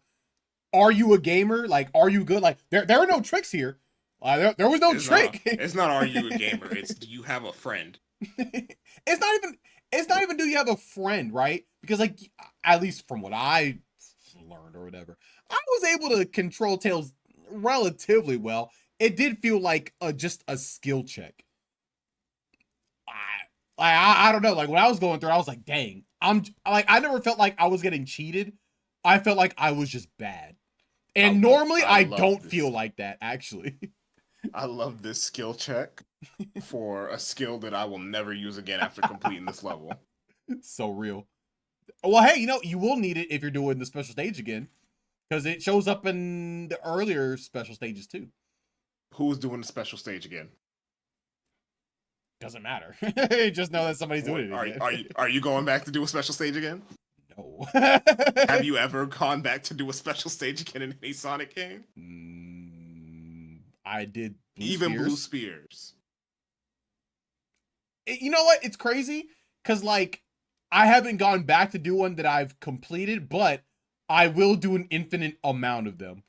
A: are you a gamer? Like, are you good? Like, there are no tricks here. There was no
C: It's
A: trick.
C: It's not are you a gamer? It's do you have a friend?
A: It's not even do you have a friend, right? Because like, at least from what I learned or whatever, I was able to control Tails relatively well. It did feel like just a skill check. I don't know. Like when I was going through, I was like, dang, I never felt like I was getting cheated. I felt like I was just bad. And normally I
C: love
A: don't
C: this.
A: feel like that, actually.
C: I love this skill check for a skill that I will never use again after completing this level.
A: So real. Well, hey, you will need it if you're doing the special stage again. Because it shows up in the earlier special stages too.
C: Who's doing the special stage again?
A: Doesn't matter. Just know that somebody's doing it again.
C: Are you going back to do a special stage again?
A: No.
C: Have you ever gone back to do a special stage again in any Sonic game?
A: I did
C: Blue Spears.
A: You know what? It's crazy because like I haven't gone back to do one that I've completed, but I will do an infinite amount of them.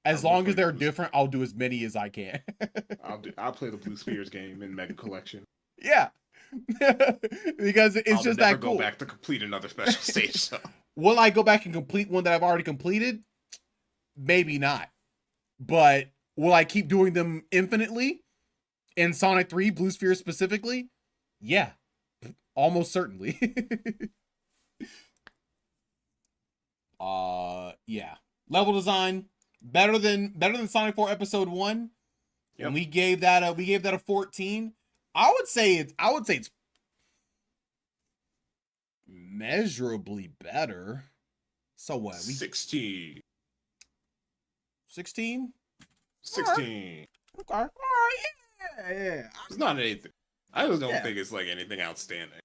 A: As long as they're different, I'll do as many as I can.
C: I'll play the Blue Spears game in Mega Collection.
A: Yeah. Because it's
C: I'll
A: just
C: never
A: that cool.
C: go back to complete another special stage. So.
A: Will I go back and complete one that I've already completed? Maybe not. But will I keep doing them infinitely? In Sonic 3, Blue Sphere specifically? Yeah. Almost certainly. Yeah. Level design better than Sonic 4 Episode 1.
C: Yep.
A: And we gave that a 14. I would say it's measurably better. So what?
C: 16.
A: 16?
C: 16.
A: Okay. All right. Yeah.
C: It's not anything. I just don't
A: Yeah.
C: think it's like anything outstanding.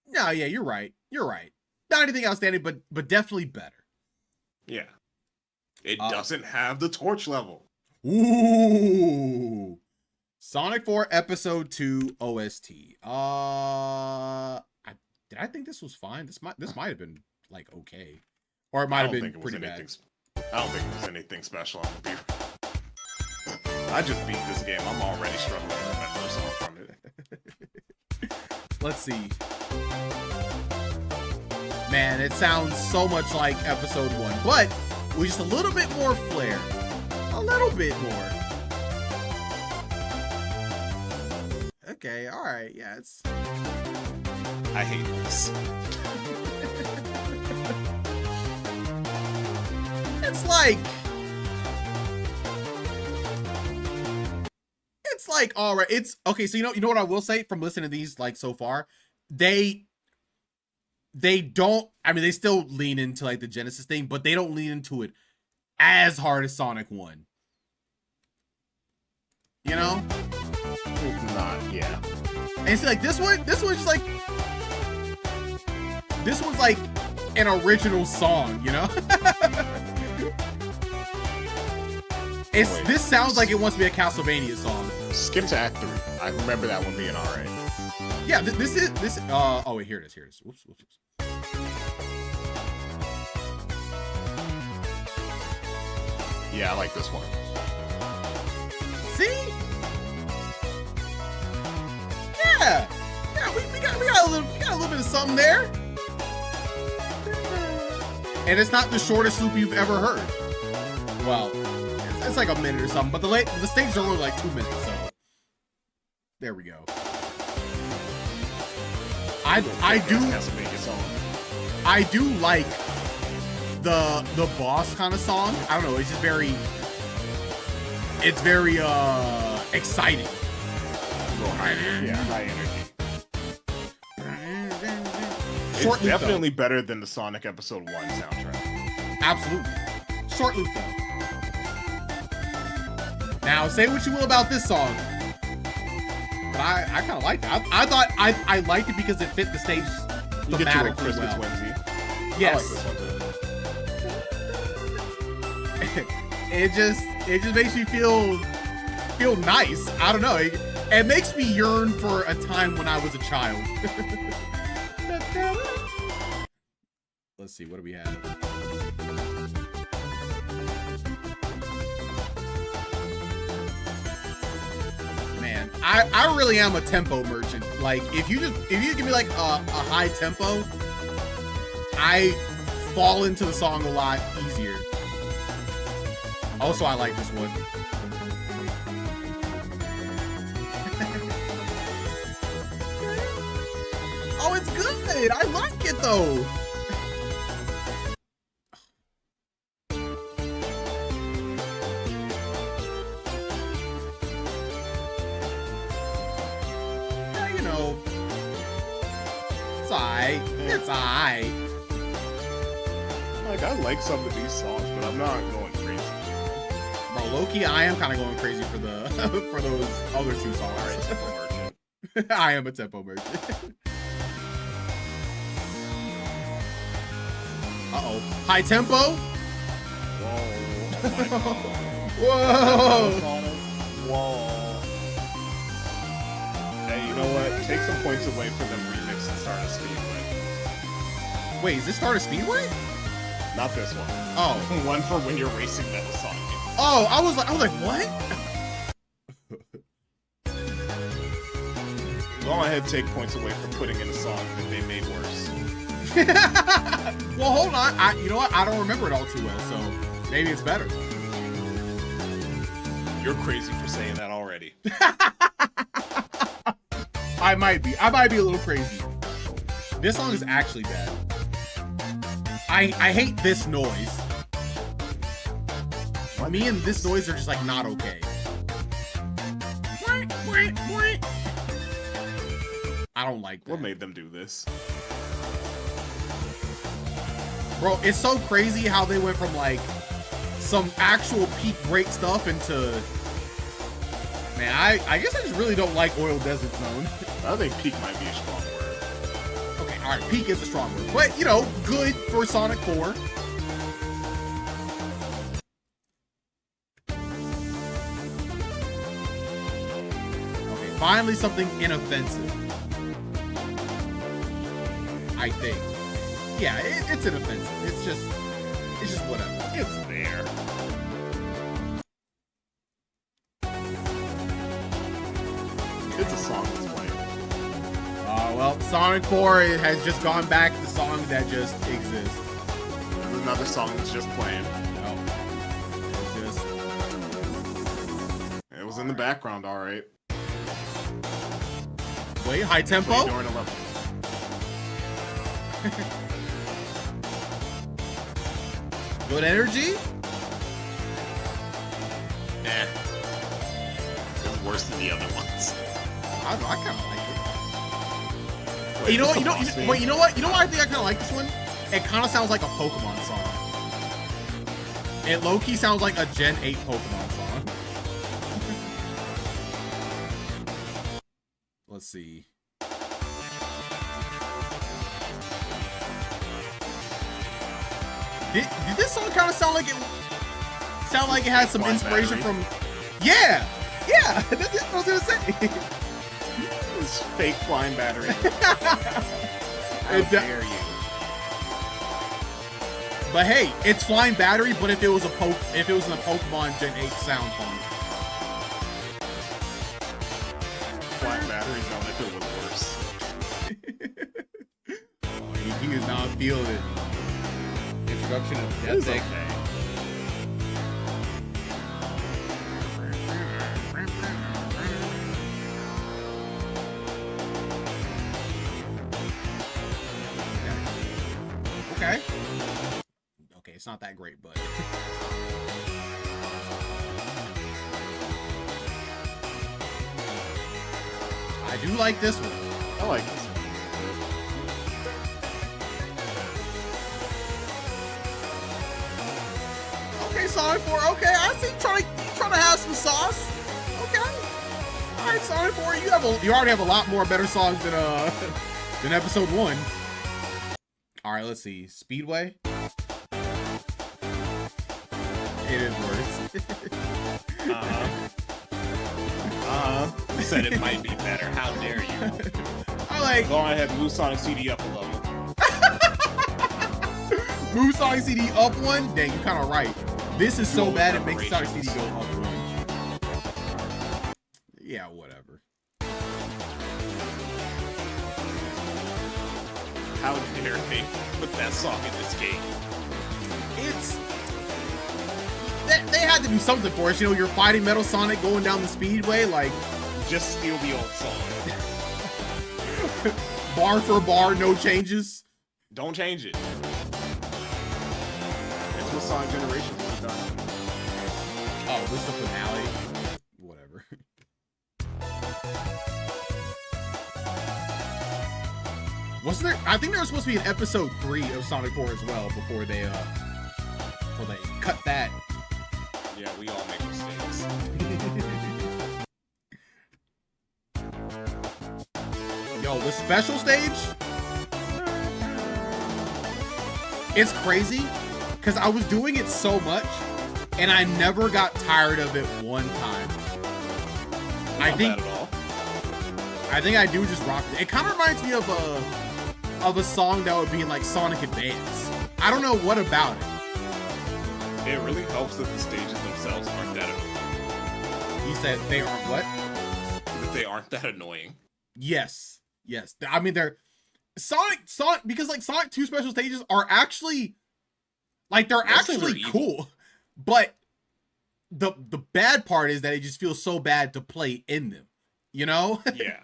A: No, yeah, you're right. Not anything outstanding, but definitely better.
C: Yeah. It doesn't have the torch level.
A: Ooh. Sonic 4 Episode 2 OST. Did I think this was fine? This might have been like okay. Or it might have been pretty bad.
C: I don't think it was anything special. I just beat this game. I'm already struggling to remember a song from it.
A: Let's see. Man, it sounds so much like Episode 1, but with just a little bit more flair. A little bit more. Okay, alright, yeah, it's...
C: I hate this.
A: It's like... alright, it's... Okay, so you know what I will say from listening to these, like, so far? They don't... I mean, they still lean into, like, the Genesis thing, but they don't lean into it as hard as Sonic 1. You know?
C: It's not, yeah.
A: And see, like, this one's just like... This one's like an original song, you know? This sounds like it wants to be a Castlevania song.
C: Skip to Act 3. I remember that one being alright.
A: Yeah, this. Oh wait, here it is. Here it is. Whoops.
C: Yeah, I like this one.
A: See? Yeah, we got a little bit of something there. And it's not the shortest loop you've ever heard. Well, it's like a minute or something, but the stages are only like 2 minutes, so there we go. I do like the boss kind of song. I don't know, it's just very exciting.
C: A little high energy. Yeah, high energy.
A: Short
C: it's
A: loop,
C: definitely better than the Sonic Episode 1 soundtrack.
A: Absolutely. Short loop though. Now, say what you will about this song, but I kind of liked it. I thought I liked it because it fit the stage
C: You get your
A: thematically
C: Christmas
A: well.
C: whimsy.
A: Yes.
C: I like this one too.
A: It just makes me feel nice. I don't know. It makes me yearn for a time when I was a child. Let's see, what do we have? Man, I really am a tempo merchant. Like if you give me like a high tempo, I fall into the song a lot easier. Also, I like this one. Oh, it's good. I like it though. Yeah, you know, it's alright. It's alright.
C: Like, I like some of these songs, but I'm not going crazy.
A: Bro, low-key, I am kind of going crazy for the for those other two songs.
C: All right, tempo merchant.
A: I am a tempo merchant. Uh-oh. High tempo?
C: Whoa. Oh my God.
A: Whoa!
C: Whoa. Hey, you know what? Take some points away from them remix and start a Speedway.
A: Wait, is this Start a Speedway?
C: Not this one.
A: Oh.
C: One for when you're racing Metal Sonic.
A: Oh, I was like, what?
C: Go ahead and take points away from putting in a song that they made worse.
A: Well, hold on. You know what? I don't remember it all too well, so maybe it's better.
C: You're crazy for saying that already.
A: I might be a little crazy. This song is actually bad. I hate this noise. Me and this noise are just like not okay. I don't like that.
C: What made them do this?
A: Bro, it's so crazy how they went from like some actual peak great stuff into... Man, I guess I just really don't like Oil Desert Zone.
C: I think peak might be a strong word.
A: Okay, alright, peak is a strong word. But, you know, good for Sonic 4. Okay, finally something inoffensive. I think. Yeah, it's inoffensive. It's just whatever.
C: It's there. It's a song that's playing.
A: Well, Sonic 4 has just gone back to songs that just exist.
C: There's another song that's just playing.
A: Oh. It's just...
C: It was in the background, alright.
A: Wait, high tempo?
C: During a level.
A: Good energy?
C: Nah. It's worse than the other ones.
A: I kind of like it. You know what? Wait, you know what? You know why I think I kind of like this one? It kind of sounds like a Pokemon song. It low-key sounds like a Gen 8 Pokemon song. Let's see. Did this song kind of sound like it? Sound like it had some
C: Flying
A: inspiration
C: battery.
A: from. Yeah, yeah. That's what I was gonna say.
C: This fake flying battery. How
A: It-
C: dare you?
A: But hey, it's flying battery. But if it was in a Pokemon Gen 8 sound font,
C: Flying batteries on if it was worse.
A: he is not feeling it. Introduction of
C: It was
A: Death
C: okay.
A: Egg. Okay. Okay, it's not that great, but I do like this one.
C: I like this.
A: Okay, Sonic 4. Okay, I see you trying to have some sauce. Okay. All right, Sonic 4. You already have a lot more better songs than than episode 1. All right, let's see. Speedway. It is worse.
C: You said it might be better. How dare you?
A: I like
C: Go on ahead and move Sonic CD up a level.
A: move Sonic CD up one. Dang, you're kind of right. This is so
C: Dual
A: bad it makes Sonic CD
C: preparations.
A: go up one. Yeah, whatever.
C: How dare they put that song in this game?
A: It's they had to do something for us. You know, you're fighting Metal Sonic going down the speedway, like
C: Just steal the old song.
A: bar for bar, no changes.
C: Don't change it. That's what Sonic Generations was done.
A: Oh, this is the finale. Whatever. Wasn't there? I think there was supposed to be an episode 3 of Sonic 4 as well before they cut that.
C: Yeah, we all make mistakes.
A: Yo, the special stage. It's crazy because I was doing it so much and I never got tired of it one time. I
C: Not
A: think
C: bad at all.
A: I think I do just rock it. It kind of reminds me of a song that would be in like Sonic Advance. I don't know what about it.
C: It really helps that the stages themselves aren't that annoying.
A: He said they aren't what?
C: That they aren't that annoying.
A: Yes. Yes. I mean they're Sonic because like Sonic 2 special stages are actually like they're
C: Those things are
A: actually
C: evil.
A: cool. But the bad part is that it just feels so bad to play in them. You know?
C: Yeah.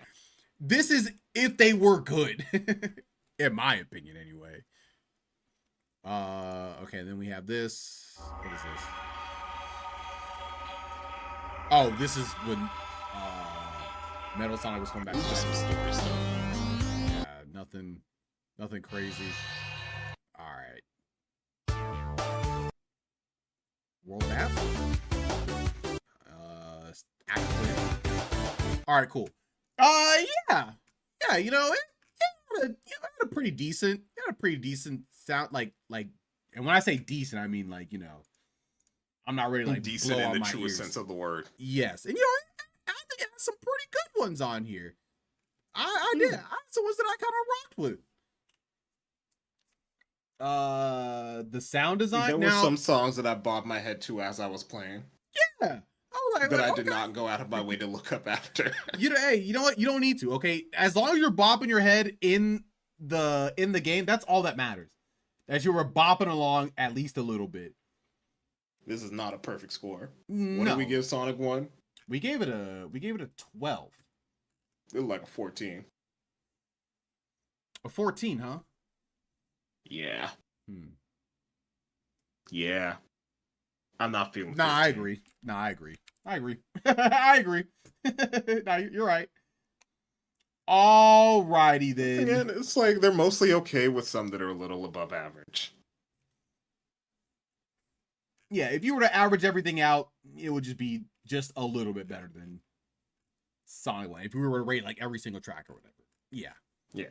A: This is if they were good. In my opinion anyway. Okay, then we have this. What is this? Oh, this is when Metal Sonic was coming back.
C: It's just some story stuff.
A: Yeah, nothing crazy. All right. World app. Activate. All right, cool. Yeah. You know, it had a pretty decent sound. Like, and when I say decent, I mean like, you know, I'm not ready to like
C: Decent
A: blow
C: in
A: out
C: the
A: my
C: truest
A: ears.
C: sense of the word.
A: Yes, and you know, I think it has some pretty good ones on here. I did. I had some ones that I kind of rocked with. The sound design.
C: There were
A: now,
C: some songs that I bobbed my head to as I was playing
A: yeah, I was like,
C: that I
A: okay.
C: did not go out of my way to look up after.
A: You know, hey, you know what? You don't need to. Okay, as long as you're bopping your head in the game, that's all that matters. That you were bopping along at least a little bit.
C: This is not a perfect score. What
A: No,
C: did we give Sonic 1?
A: we gave it a 12,
C: It was like a 14.
A: a 14, huh?
C: Yeah.
A: Hmm.
C: Yeah. I'm not feeling
A: Nah, I
C: 15.
A: agree. I agree. Nah, you're right. Alrighty then.
C: Again, it's like they're mostly okay with some that are a little above average.
A: Yeah, if you were to average everything out, it would just be just a little bit better than Sonic 1. If we were to rate like every single track or whatever. Yeah.
C: Yeah.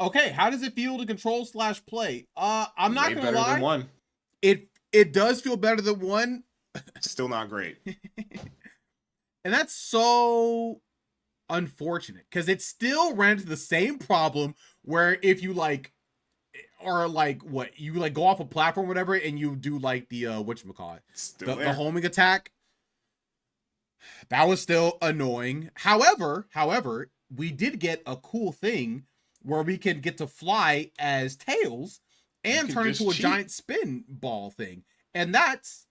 A: Okay, how does it feel to control/play? I'm not
C: Way
A: gonna
C: better
A: lie.
C: than 1.
A: It It does feel better than 1,
C: Still not great.
A: and that's so unfortunate because it still ran into the same problem where if you like or like what you like go off a platform or whatever and you do like the whatchamacallit, the homing attack, that was still annoying. However, we did get a cool thing where we can get to fly as Tails and turn into a giant spin ball thing, and that's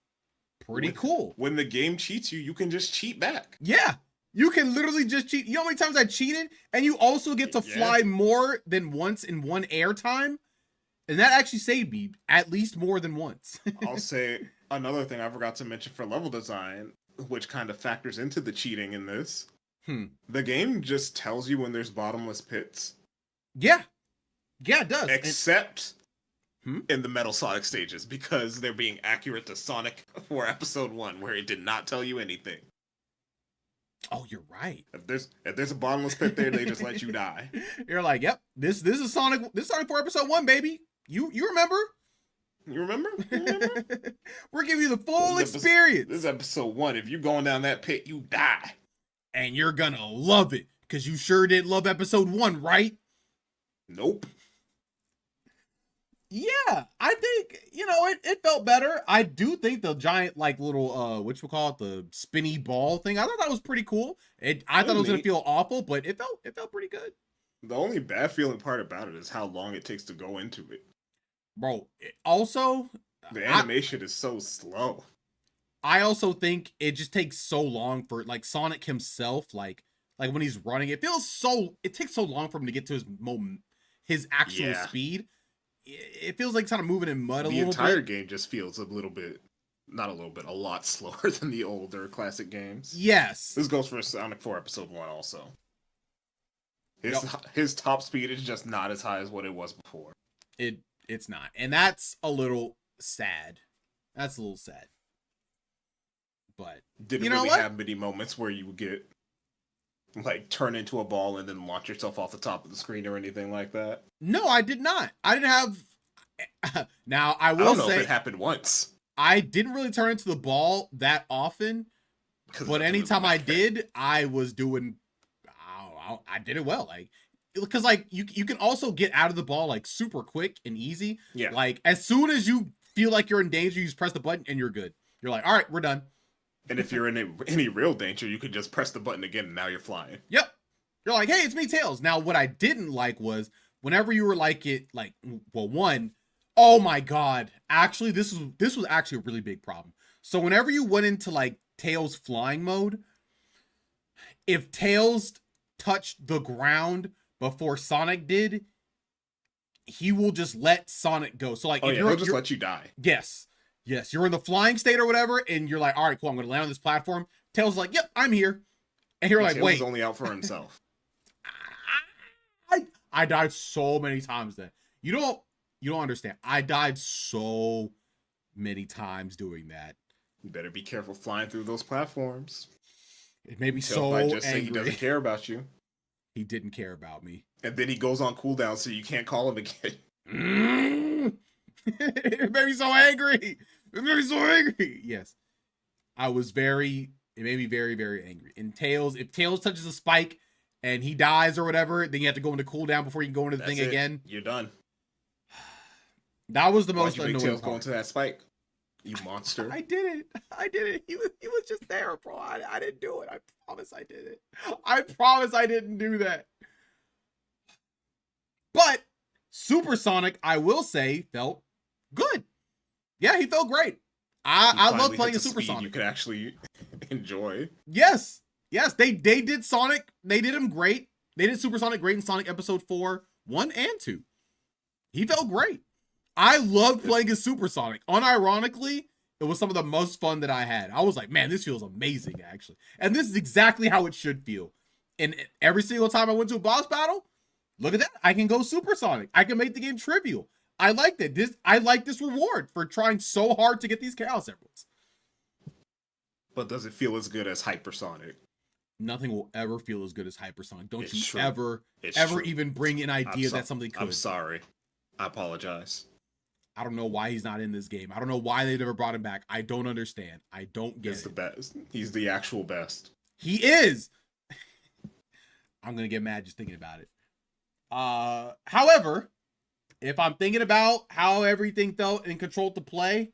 A: pretty cool.
C: When the game cheats you, you can just cheat back.
A: Yeah, you can literally just cheat. You know how many times I cheated? And you also get to fly more than once in one air time. And that actually saved me at least more than once.
C: I'll say another thing I forgot to mention for level design, which kind of factors into the cheating in this. The game just tells you when there's bottomless pits.
A: Yeah. Yeah, it does.
C: Except in the Metal Sonic stages, because they're being accurate to Sonic for Episode 1, where it did not tell you anything.
A: Oh, you're right.
C: If there's a bottomless pit there, they just let you die.
A: You're like, yep, this is Sonic 4 Episode 1, baby. You remember?
C: You remember? You remember?
A: We're giving you the full experience.
C: This is Episode 1. If you going down that pit, you die.
A: And you're gonna love it, because you sure did love Episode 1, right?
C: Nope.
A: Yeah, I think, it felt better. I do think the giant, like, little, the spinny ball thing, I thought that was pretty cool. I thought it was going to feel awful, but it felt pretty good.
C: The only bad feeling part about it is how long it takes to go into it.
A: Bro, also...
C: The animation is so slow.
A: I also think it just takes so long for, like, Sonic himself, like when he's running, it takes so long for him to get to his actual speed. It feels like it's kind of moving in mud a little bit. The
C: entire game just feels a lot slower than the older classic games.
A: Yes.
C: This goes for Sonic 4 Episode 1 also. His top speed is just not as high as what it was before.
A: It's not. And that's a little sad. That's a little sad. But
C: didn't really have many moments where you would get like turn into a ball and then launch yourself off the top of the screen or anything like that?
A: No, I did not. I didn't have. Now I will say
C: if it happened once.
A: I didn't really turn into the ball that often, but anytime I did, I was doing. I did it well, like because like you can also get out of the ball like super quick and easy.
C: Yeah.
A: Like as soon as you feel like you're in danger, you just press the button and you're good. You're like, all right, we're done.
C: And if you're in any real danger, you can just press the button again and now you're flying.
A: Yep. You're like, hey, it's me, Tails. Now, what I didn't like was whenever you were oh my God. Actually, this was actually a really big problem. So whenever you went into like Tails flying mode, if Tails touched the ground before Sonic did, he will just let Sonic go. So like,
C: he'll just let you die.
A: Yes, you're in the flying state or whatever, and you're like, all right, cool, I'm going to land on this platform. Tails is like, yep, I'm here. And you're like,
C: Tails
A: wait.
C: Is only out for himself.
A: I died so many times then. You don't understand. I died so many times doing that.
C: You better be careful flying through those platforms.
A: It made me so angry.
C: Say he doesn't care about you.
A: He didn't care about me.
C: And then he goes on cooldown so you can't call him again.
A: It made me so angry. Yes. It made me very, very angry. And if Tails touches a spike and he dies or whatever, then you have to go into cooldown before you can go into the thing again.
C: You're done.
A: That was the most annoying
C: Tails going to that spike? You monster.
A: I did it. He was just there, bro. I didn't do it. I promise I did it. I promise I didn't do that. But Super Sonic, I will say, felt good. Yeah, he felt great. I love playing a Super Sonic.
C: You could actually enjoy.
A: Yes, they did Sonic. They did him great. They did Super Sonic great in Sonic Episode 4, 1 and 2. He felt great. I loved playing as Super Sonic. Unironically, it was some of the most fun that I had. I was like, man, this feels amazing, actually. And this is exactly how it should feel. And every single time I went to a boss battle, look at that. I can go Super Sonic. I can make the game trivial. I liked it. I like this reward for trying so hard to get these Chaos Emeralds.
C: But does it feel as good as Hypersonic?
A: Nothing will ever feel as good as Hypersonic. Don't
C: it's
A: you
C: true.
A: ever
C: true.
A: even bring an idea that something could.
C: I'm sorry. I apologize.
A: I don't know why he's not in this game. I don't know why they never brought him back. I don't understand. I don't get
C: He's the
A: it.
C: best. He's the actual best.
A: He is. I'm gonna get mad just thinking about it. However, if I'm thinking about how everything felt in Control to Play,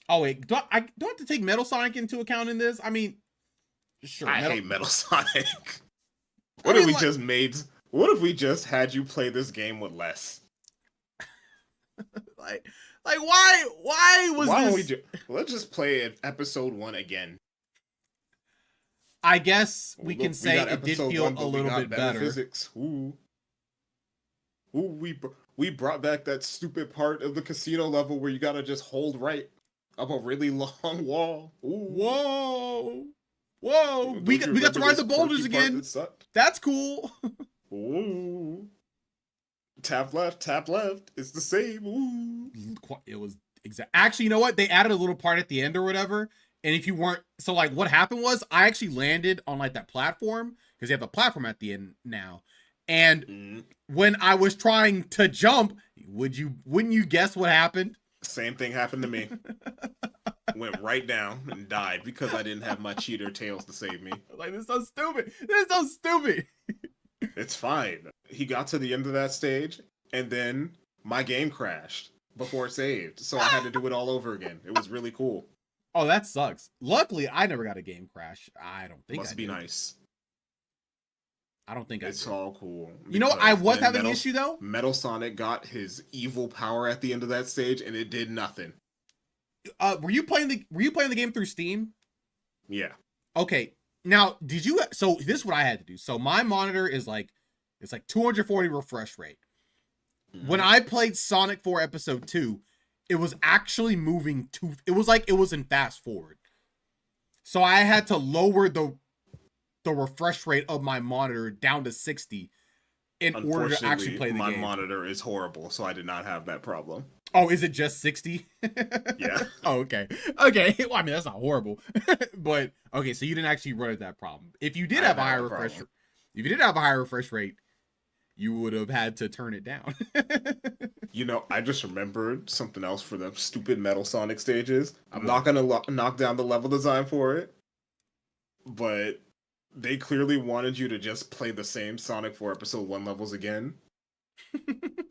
A: oh wait, do I have to take Metal Sonic into account in this? I mean, sure.
C: I hate Metal Sonic.
A: I
C: What
A: mean,
C: if we
A: like-
C: just made? What if we just had you play this game with less?
A: like why was
C: Why don't
A: this?
C: let's just play episode 1 again.
A: I guess we
C: Look,
A: can say
C: got
A: it did
C: episode
A: feel
C: 1,
A: a
C: but we
A: little
C: got
A: bit better.
C: Physics. Ooh, we brought back that stupid part of the casino level where you gotta just hold right up a really long wall. Ooh.
A: Whoa!
C: Don't
A: We
C: you
A: got to
C: remember
A: ride the
C: this
A: boulders
C: quirky part
A: again.
C: that sucked?
A: That's cool.
C: Ooh. Tap left. It's the same. Ooh.
A: It was exact. Actually, you know what? They added a little part at the end or whatever. And if you weren't, so like what happened was I actually landed on like that platform because they have a platform at the end now. And when I was trying to jump, wouldn't you guess what happened?
C: Same thing happened to me. Went right down and died because I didn't have my cheater tails to save me.
A: Like, this is so stupid. This is so stupid.
C: It's fine. He got to the end of that stage, and then my game crashed before it saved. So I had to do it all over again. It was really cool.
A: Oh, that sucks. Luckily, I never got a game crash. I don't think
C: Must
A: I
C: be
A: did.
C: nice.
A: I don't think
C: It's
A: I did.
C: all cool.
A: You know what? I
C: Because
A: was
C: then
A: having an issue though.
C: Metal Sonic got his evil power at the end of that stage, and it did nothing.
A: Were you playing the game through Steam?
C: Yeah.
A: Okay. Now, did you? So this is what I had to do. So my monitor is like, it's like 240 refresh rate. When I played Sonic 4 Episode 2, it was actually moving too. It was like it was in fast forward. So I had to lower the refresh rate of my monitor down to 60 in order to actually play the
C: my
A: game.
C: monitor is horrible, so I did not have that problem.
A: Oh, is it just 60?
C: Yeah.
A: Oh, okay. Okay. Well, I mean, that's not horrible. But okay, so you didn't actually run into that problem. If you did
C: I
A: have a
C: had
A: higher
C: a
A: refresh,
C: problem.
A: if you did have a higher refresh rate, you would have had to turn it down.
C: You know, I just remembered something else for the stupid Metal Sonic stages. I'm not gonna knock down the level design for it, but they clearly wanted you to just play the same Sonic 4 Episode 1 levels again.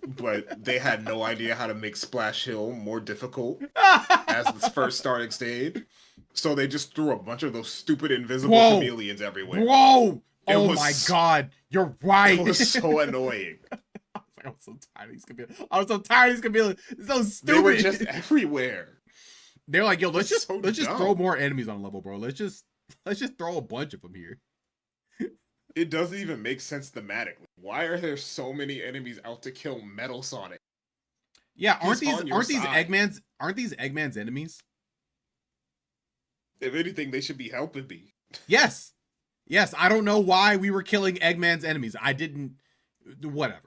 C: But they had no idea how to make Splash Hill more difficult as the first starting stage. So they just threw a bunch of those stupid invisible
A: Whoa.
C: chameleons everywhere.
A: Whoa!
C: It
A: Oh
C: was-
A: my god, you're right.
C: It was so annoying.
A: I'm so tired of these chameleons. I'm so tired of these chameleons. It's so stupid.
C: They were just everywhere.
A: They're like, yo, let's
C: It's
A: just
C: so
A: let's just
C: dumb.
A: throw more enemies on level, bro. Let's just throw a bunch of them here.
C: It doesn't even make sense thematically. Why are there so many enemies out to kill Metal Sonic?
A: Yeah, aren't
C: He's on your
A: these
C: side.
A: Eggman's enemies?
C: If anything, they should be helping me.
A: Yes. Yes, I don't know why we were killing Eggman's enemies. I didn't whatever.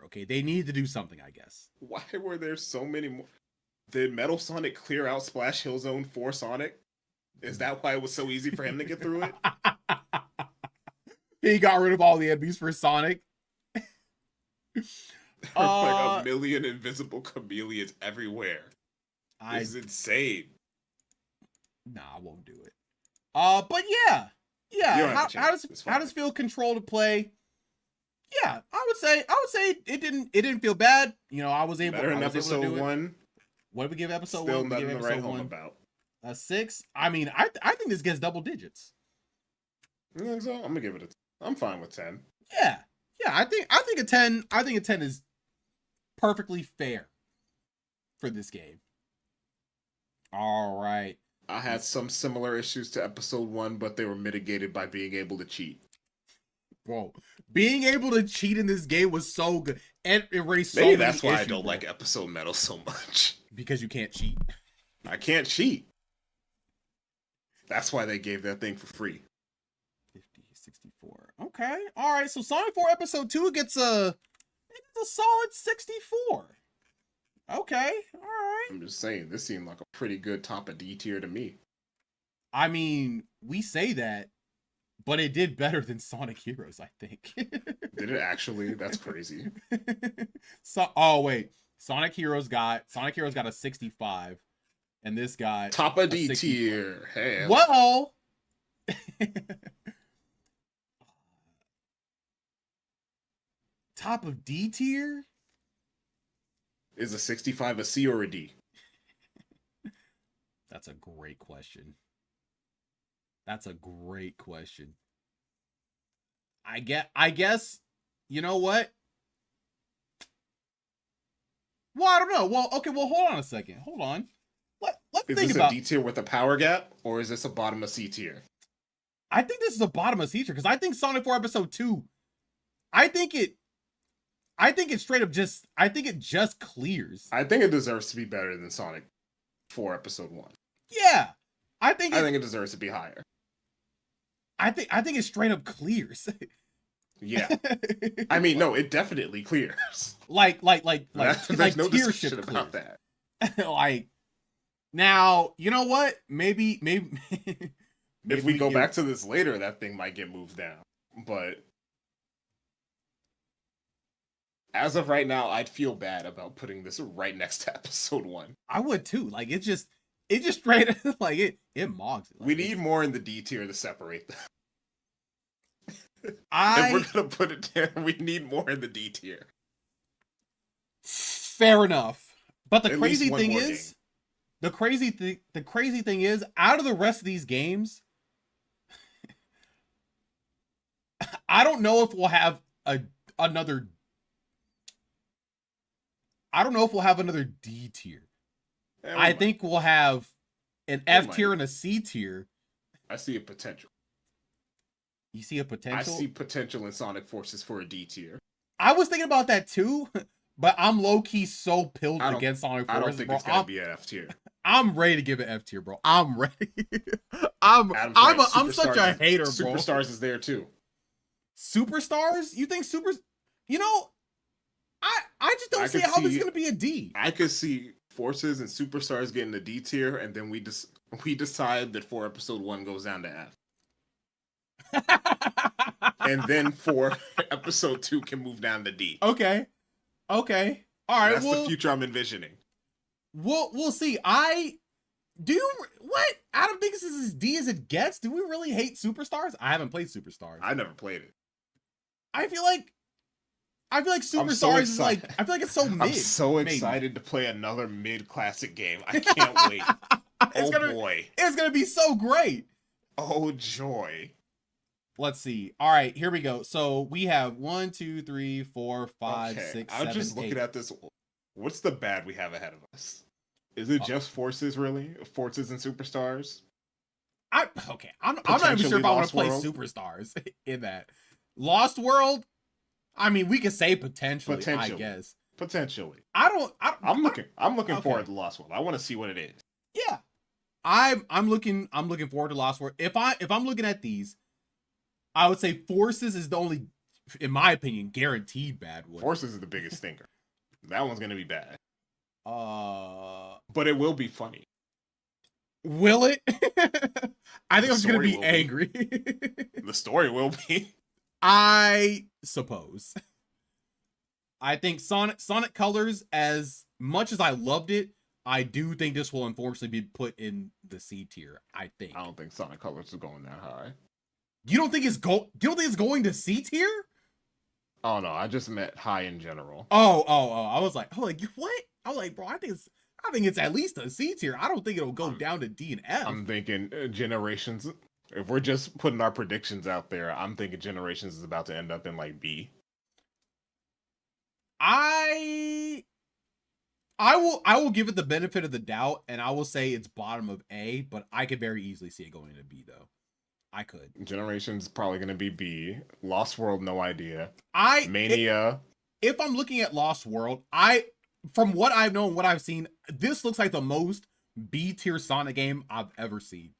A: Okay, they need to do something, I guess.
C: Why were there so many more? Did Metal Sonic clear out Splash Hill Zone for Sonic? Is that why it was so easy for him to get through it?
A: He got rid of all the enemies for Sonic.
C: There were like a million invisible chameleons everywhere.
A: I
C: It's insane.
A: Nah, I won't do it. But yeah.
C: You don't
A: Yeah.
C: have to change. It's
A: How
C: fine.
A: does feel Control to Play? Yeah, I would say it didn't feel bad. You know, I was able
C: Better than
A: to do
C: episode
A: it.
C: 1.
A: What did we give episode
C: Still
A: 1? We
C: nothing
A: gave
C: to write
A: episode
C: home
A: 1
C: about.
A: a 6. I mean, I think this gets double digits.
C: Yeah, so I'm gonna give it I'm fine with 10.
A: Yeah. I think a 10. I think a 10 is perfectly fair for this game. All right.
C: I had some similar issues to episode 1, but they were mitigated by being able to cheat.
A: Bro, being able to cheat in this game was so good. And it erased so
C: Maybe
A: many
C: that's why I
A: issues,
C: don't
A: bro.
C: like episode Metal so much.
A: Because you can't cheat.
C: I can't cheat. That's why they gave that thing for free.
A: 50, 64. Okay. All right. So Sonic 4 Episode 2 gets a solid 64. Okay. All right.
C: I'm just saying, this seemed like a pretty good top of D tier to me.
A: I mean, we say that, but it did better than Sonic Heroes, I think.
C: Did it actually? That's crazy.
A: So, oh wait. Sonic Heroes got a 65, and this got
C: Top of
A: a
C: D
A: 64.
C: tier. Hey.
A: Well, top of D tier?
C: Is a 65 a C or a D?
A: That's a great question. That's a great question. I guess, you know what? Well, I don't know. Well, okay, well, hold on a second. Hold on. Let's
C: Is
A: think
C: this
A: about.
C: a D tier with a power gap, or is this a bottom of C tier?
A: I think this is a bottom of C tier because I think Sonic 4 Episode 2. I think it straight up just. I think it just clears.
C: I think it deserves to be better than Sonic 4 Episode 1.
A: Yeah, I think
C: it deserves to be higher.
A: I think it straight up clears.
C: Yeah, I mean, no, it definitely clears.
A: like
C: There's no
A: tier
C: discussion
A: ship
C: about
A: clears.
C: that.
A: Like, now, you know what? Maybe
C: If we go back to this later, that thing might get moved down. But as of right now, I'd feel bad about putting this right next to Episode 1.
A: I would too. Like, it just straight like it mogs it. Like,
C: We need more in the D tier to separate them. If
A: I
C: we're gonna put it there, we need more in the D tier.
A: fair enough. But the
C: At
A: crazy
C: least one
A: thing
C: more
A: is,
C: game.
A: the crazy thing is, out of the rest of these games, I don't know if we'll have another. I don't know if we'll have another D tier.
C: Eh, we
A: I
C: might.
A: think we'll have an
C: We
A: F tier
C: might.
A: and a C tier.
C: I see a potential.
A: You see a potential?
C: I see potential in Sonic Forces for a D tier.
A: I was thinking about that too, but I'm low key so pilled
C: I don't-
A: against Sonic
C: I don't
A: Forces,
C: think
A: bro.
C: it's gonna be an F tier.
A: I'm ready to give it F tier, bro. I'm ready. I'm
C: Adam's right.
A: I'm such a
C: Superstars-
A: hater, bro.
C: Superstars is there too.
A: Superstars? You think You know, I just don't
C: I
A: see
C: could
A: how this is
C: see-
A: gonna be a D.
C: I could see Forces and Superstars getting the D tier, and then we decide that for Episode 1 goes down to F. And then for Episode 2 can move down to D.
A: Okay. All right.
C: That's
A: Well,
C: the future I'm envisioning.
A: we'll see. What? Adam thinks this is as D as it gets. Do we really hate Superstars? I haven't played Superstars.
C: I never played it.
A: I feel like Superstars is like, I feel like it's so mid.
C: I'm so
A: maybe.
C: excited to play another mid-classic game. I can't wait. Boy.
A: It's gonna be so great.
C: Oh joy.
A: Let's see. All right, here we go. So we have 1, 2, 3, 4, 5,
C: Okay,
A: 6,
C: I'm
A: 7,
C: just looking
A: 8.
C: at this. What's the bad we have ahead of us? Is it just Forces, really? Forces and Superstars?
A: I'm not even sure if I want to
C: Potentially
A: play
C: Lost
A: Superstars in that. Lost World. I mean, we could say potentially. I
C: Potentially.
A: guess.
C: Potentially.
A: I'm
C: I'm looking
A: okay.
C: forward to Lost World. I want to see what it is.
A: Yeah. I'm looking forward to Lost World. If I'm looking at these, I would say Forces is the only, in my opinion, guaranteed bad one.
C: Forces is the biggest stinker. That one's gonna be bad,
A: Uh,
C: but it will be funny.
A: will it? I think
C: The
A: I'm just gonna
C: story
A: be
C: will be.
A: angry.
C: The story will be.
A: I suppose. I think Sonic Colors, as much as I loved it, I do think this will unfortunately be put in the C tier. I think.
C: I don't think Sonic Colors is going that high.
A: You don't think it's going to C tier?
C: Oh no, I just meant high in general.
A: Oh. I was like, what? I was like, bro, I think it's at least a C tier. I don't think it'll go down to D and F.
C: I'm thinking Generations. If we're just putting our predictions out there, I'm thinking Generations is about to end up in like B.
A: I will give it the benefit of the doubt, and I will say it's bottom of A, but I could very easily see it going into B though. I could.
C: Generations probably gonna be B. Lost World, no idea.
A: I
C: Mania.
A: If I'm looking at Lost World, from what I've known, what I've seen, this looks like the most B tier Sonic game I've ever seen.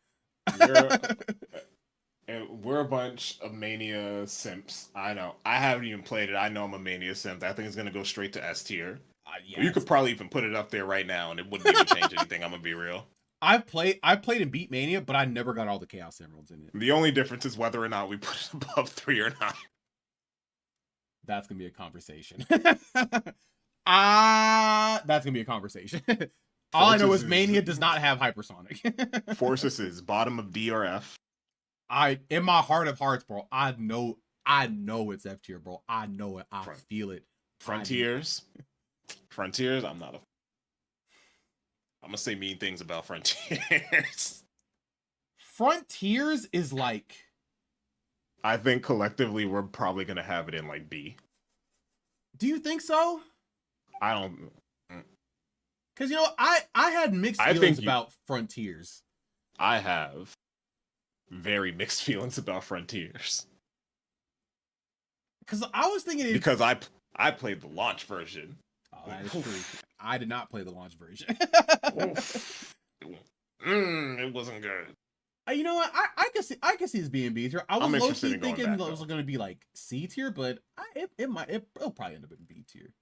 C: We're a bunch of Mania simps. I know. I haven't even played it. I know I'm a Mania simp. I think it's gonna go straight to S tier.
A: Yeah,
C: You could probably even put it up there right now, and it wouldn't even change anything. I'm gonna be real.
A: I've played and beat Mania, but I never got all the Chaos Emeralds in it.
C: The only difference is whether or not we put it above 3 or not.
A: That's gonna be a conversation. That's gonna be a conversation. All I know is
C: Forces
A: Mania does not have hypersonic.
C: Forces is bottom of D or F.
A: In my heart of hearts, bro, I know it's F tier, bro. I know it. I feel it.
C: Frontiers. Frontiers, I'm gonna say mean things about Frontiers.
A: Frontiers is like,
C: I think collectively we're probably gonna have it in like B.
A: do you think so?
C: I don't.
A: Because you know, I had mixed feelings about Frontiers.
C: I have very mixed feelings about Frontiers.
A: Because I was thinking
C: because I played the launch version.
A: Oh, that is true. I did not play the launch version.
C: It wasn't good.
A: You know what? I can see this being B tier. I was low-key thinking it was going to be like C tier, but it'll probably end up in B tier.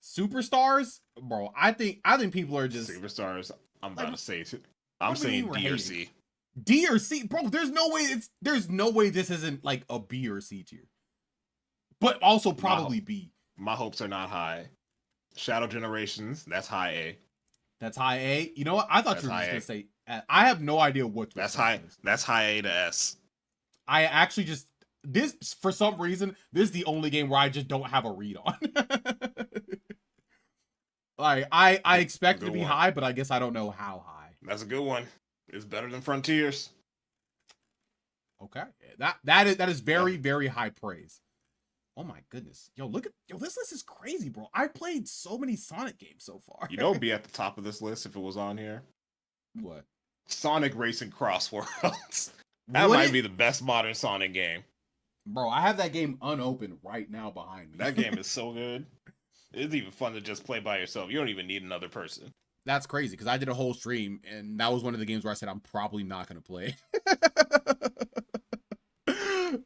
A: Superstars, bro. I think people are just
C: Superstars. I'm about to say it. I'm saying D or C.
A: D or C, bro. There's no way this isn't like a B or C tier, but also probably B.
C: My hopes are not high. Shadow Generations, that's high A.
A: That's high A. You know what? I thought you were just gonna say. I have no idea what.
C: That's high. That's high A to S.
A: I actually just this for some reason this is the only game where I just don't have a read on. Like I expect it to be high, but I guess I don't know how high.
C: That's a good one. It's better than Frontiers.
A: Okay, that is very very high praise. Oh my goodness, this list is crazy, bro. I played so many Sonic games so far.
C: You know, it'd be at the top of this list if it was on here.
A: What?
C: Sonic Racing Cross Worlds. That might be the best modern Sonic game.
A: Bro, I have that game unopened right now behind me.
C: That game is so good. It's even fun to just play by yourself. You don't even need another person.
A: That's crazy because I did a whole stream and that was one of the games where I said I'm probably not going to play.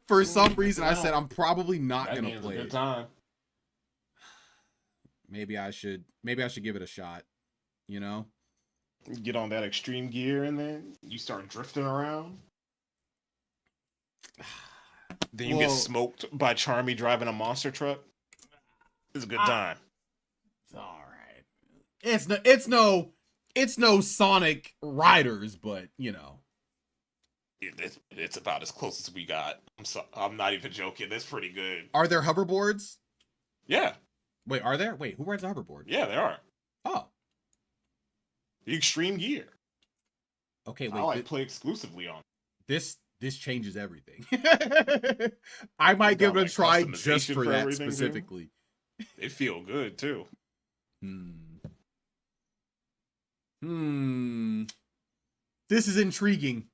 A: For some reason, I said I'm probably not going to play it.
C: Good time.
A: Maybe I should give it a shot, you know?
C: Get on that extreme gear and then you start drifting around. Then you get smoked by Charmy driving a monster truck. It's a good time.
A: It's all right. It's no Sonic Riders, but you know.
C: It's about as close as we got. I'm not even joking. It's pretty good.
A: Are there hoverboards?
C: Yeah.
A: Wait, are there? Wait, who rides a hoverboard?
C: Yeah, there are.
A: Oh.
C: The extreme gear.
A: Okay, wait.
C: I play exclusively on.
A: This changes everything. I might give it a try just for that specifically.
C: They feel good too.
A: This is intriguing.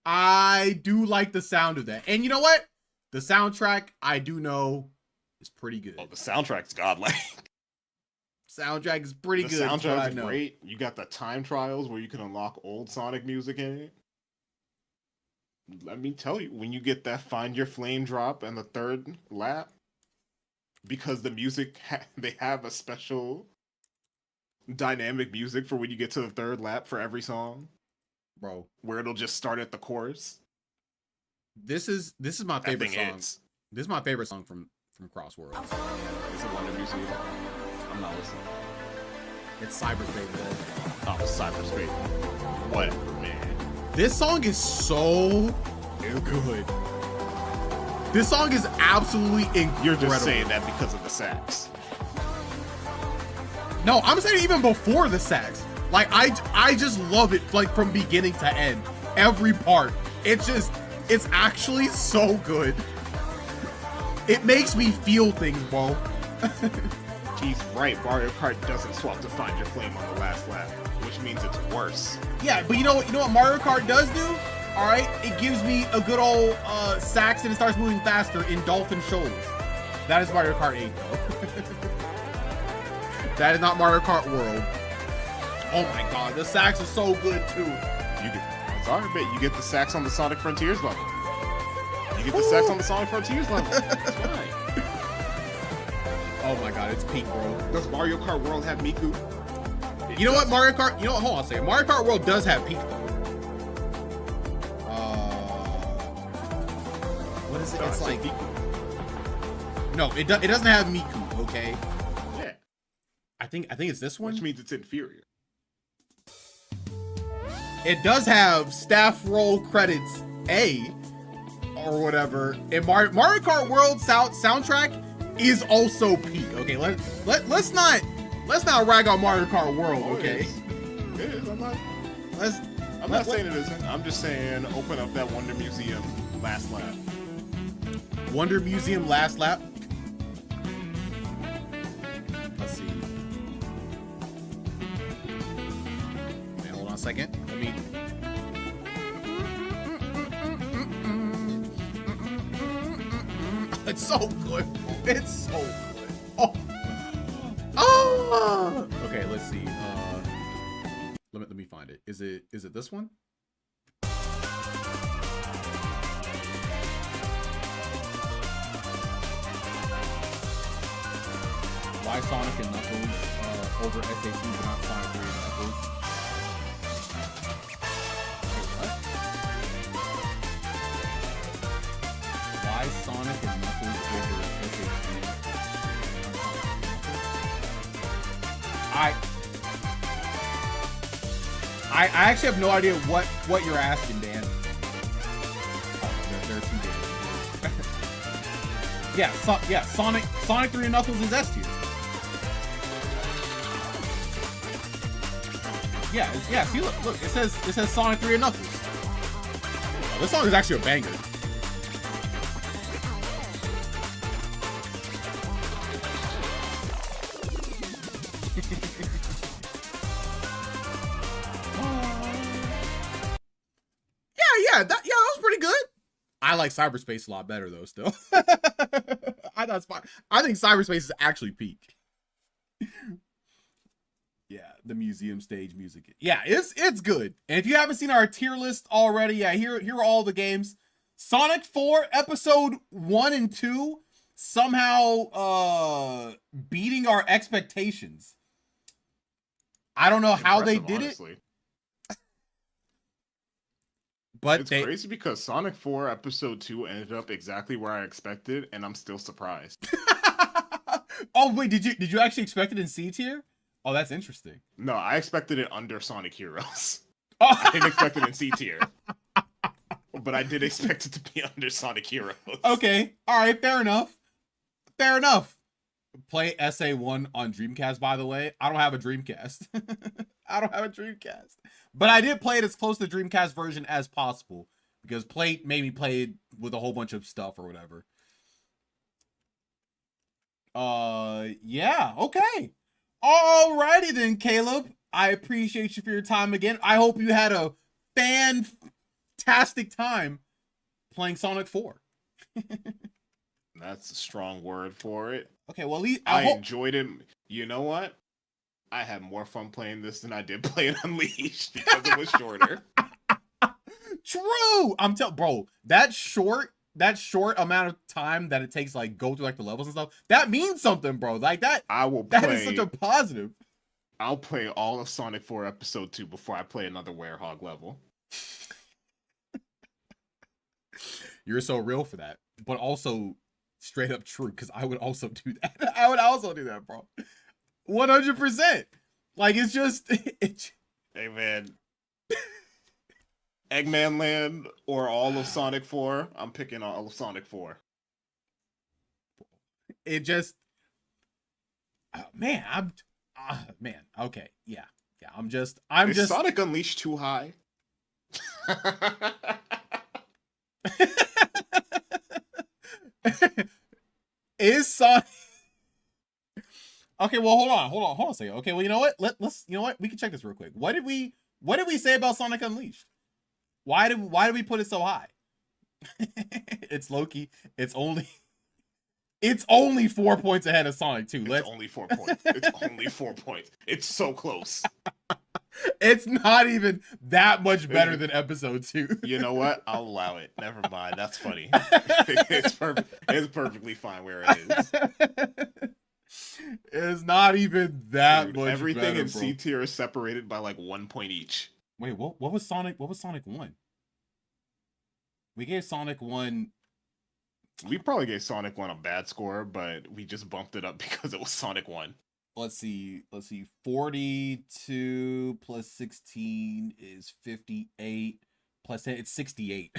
A: I do like the sound of that. And you know what? The soundtrack, I do know, is pretty good.
C: Oh, the soundtrack's godlike.
A: Soundtrack is pretty good.
C: The soundtrack is great. You got the time trials where you can unlock old Sonic music in it. Let me tell you, when you get that Find Your Flame drop and the third lap, because the music, they have a special dynamic music for when you get to the third lap for every song,
A: bro, where
C: it'll just start at the chorus.
A: This is my favorite song. This is my favorite song from Cross Worlds.
C: Is it Wonder Music? I'm not listening.
A: It's Cyberspace.
C: Oh, Cyberspace. Whatever, man.
A: This song is so good. This song is absolutely incredible.
C: You're just saying that because of the sax.
A: No, I'm saying even before the sax. Like I just love it, like from beginning to end. Every part. It's actually so good. It makes me feel things, bro.
C: He's right. Mario Kart doesn't swap to Find Your Flame on the last lap, which means it's worse.
A: Yeah, but you know what Mario Kart does do? All right, it gives me a good old sax and it starts moving faster in Dolphin Shoals. That is Mario Kart 8, though. That is not Mario Kart World. Oh my god, the sax is so good too.
C: Sorry, but you get the sax on the Sonic Frontiers level. You get the sax on the Sonic Frontiers level. That's right.
A: Oh my god, it's peak, bro.
C: Does Mario Kart World have Miku?
A: You know what, Mario Kart? You know what? Hold on a second. Mario Kart World does have peak though. What is it? It's like No, it doesn't have Miku. Okay.
C: Yeah.
A: I think it's this one.
C: Which means it's inferior.
A: It does have staff roll credits A or whatever. And Mario Kart World soundtrack is also peak. Okay, let's not rag on Mario Kart World. Okay.
C: It is. I'm not saying it isn't. I'm just saying open up that Wonder Museum last lap.
A: Wonder Museum last lap. Let's see. Wait, hold on a second. Let me. It's so good. It's so good. Oh. Oh. Okay, let's see. Let me find it. Is it this one? Why Sonic and Knuckles over SAT but not Sonic 3 and Knuckles? Wait, what? Why Sonic and Knuckles over SAT? I actually have no idea what you're asking, Dan. Oh, there are two games. Yeah, Sonic 3 and Knuckles is S tier. Yeah. See, look. It says Sonic 3 and Knuckles. Oh, this song is actually a banger. That was pretty good. I like Cyberspace a lot better though. Still, I thought it's fine. I think Cyberspace is actually peak. Yeah, the museum stage music. Yeah, it's good. And if you haven't seen our tier list already, yeah, here are all the games. Sonic 4 Episode 1 and 2 somehow beating our expectations. I don't know how they did
C: honestly.
A: it. But
C: it's crazy because Sonic 4 Episode 2 ended up exactly where I expected, and I'm still surprised.
A: Oh wait, did you actually expect it in C tier? Oh, that's interesting.
C: No, I expected it under Sonic Heroes.
A: Oh.
C: I didn't expect it in C tier. But I did expect it to be under Sonic Heroes.
A: Okay, all right, fair enough. Play SA1 on Dreamcast, by the way. I don't have a Dreamcast. But I did play it as close to the Dreamcast version as possible because Plate made me play it with a whole bunch of stuff or whatever. Yeah, okay. Alrighty then, Caleb. I appreciate you for your time again. I hope you had a fantastic time playing Sonic 4.
C: That's a strong word for it.
A: Okay, well, at least
C: I enjoyed it. You know what? I had more fun playing this than I did playing Unleashed because it was shorter.
A: True. I'm telling, bro, that short amount of time that it takes to like go through like the levels and stuff, that means something, bro. Like that. That is such a positive.
C: I'll play all of Sonic 4 Episode 2 before I play another Werehog level.
A: You're so real for that, but also straight up true because I would also do that. I would also do that, bro. 100%. Like it's just
C: Hey man. Eggman Land or all of Sonic 4? I'm picking all of Sonic 4.
A: It just man, okay. Yeah. Is
C: Sonic Unleashed too high?
A: Is Sonic Okay, well, hold on a second. Okay, well, you know what? Let's we can check this real quick. What did we say about Sonic Unleashed? Why did we put it so high? It's Loki. It's only 4 points ahead of Sonic 2.
C: It's only 4 points. It's only 4 points. It's so close.
A: It's not even that much better than Episode 2.
C: You know what? I'll allow it. Never mind. That's funny. It's perfectly fine where it is.
A: It's not even that much
C: everything
A: better,
C: in
A: bro.
C: C tier is separated by like 1 point each.
A: Wait, what was Sonic 1? We gave Sonic 1.
C: We probably gave Sonic 1 a bad score, but we just bumped it up because it was Sonic 1.
A: Let's see. 42 plus 16 is 58 plus 10. It's 68.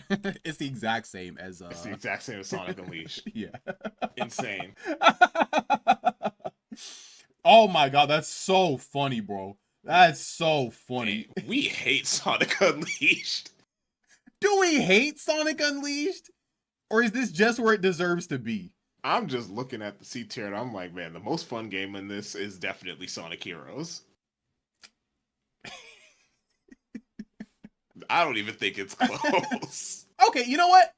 A: It's the exact same as
C: It's the exact same as Sonic Unleashed.
A: Yeah.
C: Insane.
A: Oh my god, that's so funny, bro. That's so funny.
C: Hey, we hate Sonic Unleashed.
A: Do we hate Sonic Unleashed? Or is this just where it deserves to be?
C: I'm just looking at the C tier and I'm like, man, the most fun game in this is definitely Sonic Heroes. I don't even think it's close.
A: Okay, you know what?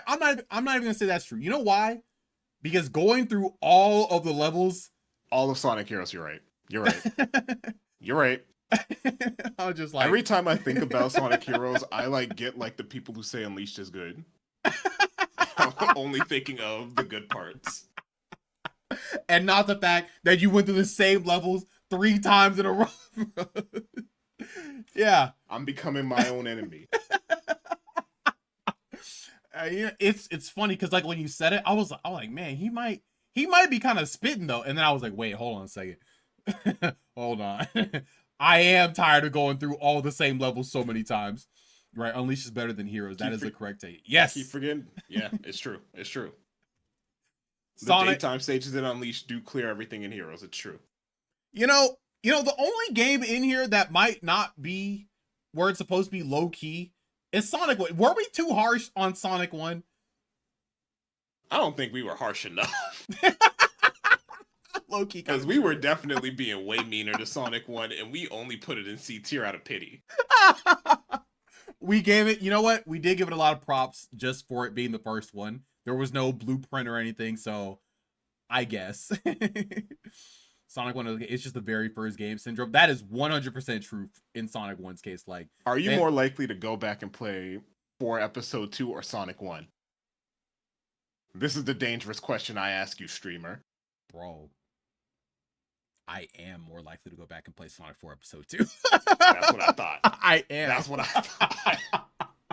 A: I'm not even gonna say that's true. You know why? Because going through all of the levels,
C: All of Sonic Heroes, you're right. You're right. You're right.
A: I was just like,
C: Every time I think about Sonic Heroes, I like get like the people who say Unleashed is good. I'm only thinking of the good parts.
A: and not the fact that you went through the same levels 3 times in a row. Yeah.
C: I'm becoming my own enemy.
A: Yeah, it's funny because like when you said it, I was like, man, he might be kind of spitting though, and then I was like, wait, hold on a second, hold on. I am tired of going through all the same levels so many times. Right, Unleashed is better than Heroes. That is the correct take. Yes.
C: Keep forgetting. Yeah, it's true. It's true. The
A: Sonic,
C: daytime stages in Unleashed do clear everything in Heroes. It's true.
A: you know, the only game in here that might not be where it's supposed to be low key is Sonic 1. Were we too harsh on Sonic 1?
C: I don't think we were harsh enough.
A: Low key,
C: Because we were definitely being way meaner to Sonic 1, and we only put it in C tier out of pity.
A: We gave it, you know what? We did give it a lot of props just for it being the first one. There was no blueprint or anything, so I guess. Sonic 1, it's just the very first game syndrome. That is 100% true in Sonic 1's case. Like,
C: Are you more likely to go back and play for Episode 2 or Sonic 1? This is the dangerous question I ask you, streamer.
A: bro, I am more likely to go back and play Sonic 4 Episode 2.
C: That's what I thought.
A: I am.
C: That's what I thought.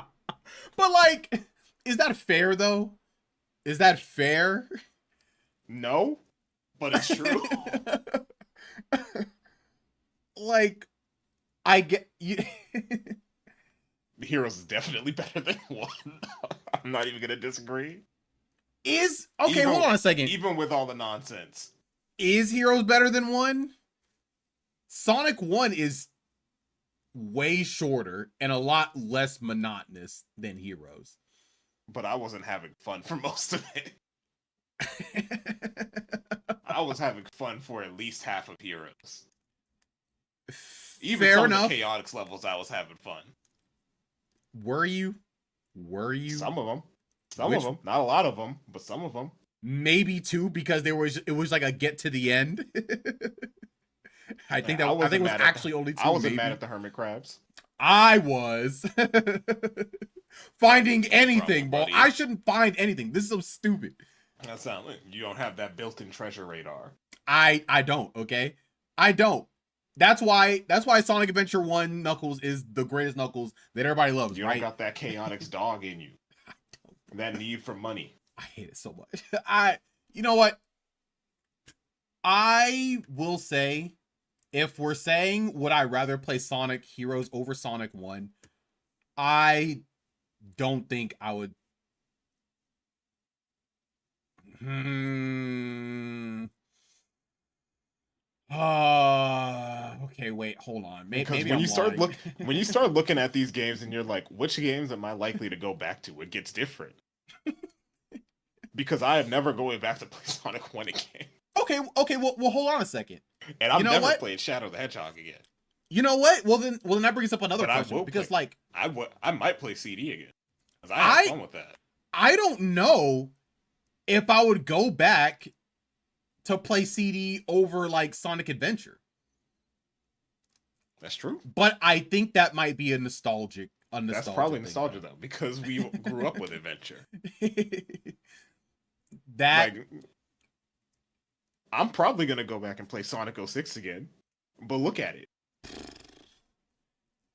A: But like, is that fair though? Is that fair?
C: No, but it's true.
A: Like, I get you.
C: Heroes is definitely better than 1. I'm not even gonna disagree.
A: Okay, hold on a second.
C: Even with all the nonsense.
A: Is Heroes better than 1? Sonic 1 is way shorter and a lot less monotonous than Heroes.
C: But I wasn't having fun for most of it. I was having fun for at least half of Heroes. Even
A: Fair
C: some
A: enough.
C: of the Chaotix levels, I was having fun.
A: Were you?
C: Some of them. Some of them. Not a lot of them, but some of them.
A: Maybe 2 because it was like a get to the end. I think it was actually only 2.
C: I wasn't mad at the hermit crabs.
A: I was finding anything, bro.
C: Buddy.
A: I shouldn't find anything. This is so stupid.
C: That's not. You don't have that built-in treasure radar.
A: I don't. Okay, I don't. That's why Sonic Adventure 1 Knuckles is the greatest Knuckles that everybody loves.
C: You
A: right?
C: don't got that Chaotix dog in you. That need for money.
A: I hate it so much. You know what? I will say, if we're saying would I rather play Sonic Heroes over Sonic 1, I don't think I would. Okay, wait, hold on.
C: Because when you start looking at these games and you're like, which games am I likely to go back to? It gets different. Because I am never going back to play Sonic 1 again.
A: Okay, well, hold on a second.
C: And I'm never playing Shadow the Hedgehog again.
A: You know what? Well, then that brings up another question. Because,
C: I might play CD again. Because I had fun with that.
A: I don't know if I would go back to play CD over, like, Sonic Adventure.
C: That's true.
A: But I think that might be a nostalgic
C: That's probably nostalgia, though, because we grew up with Adventure. I'm probably going to go back and play Sonic 06 again. But look at it.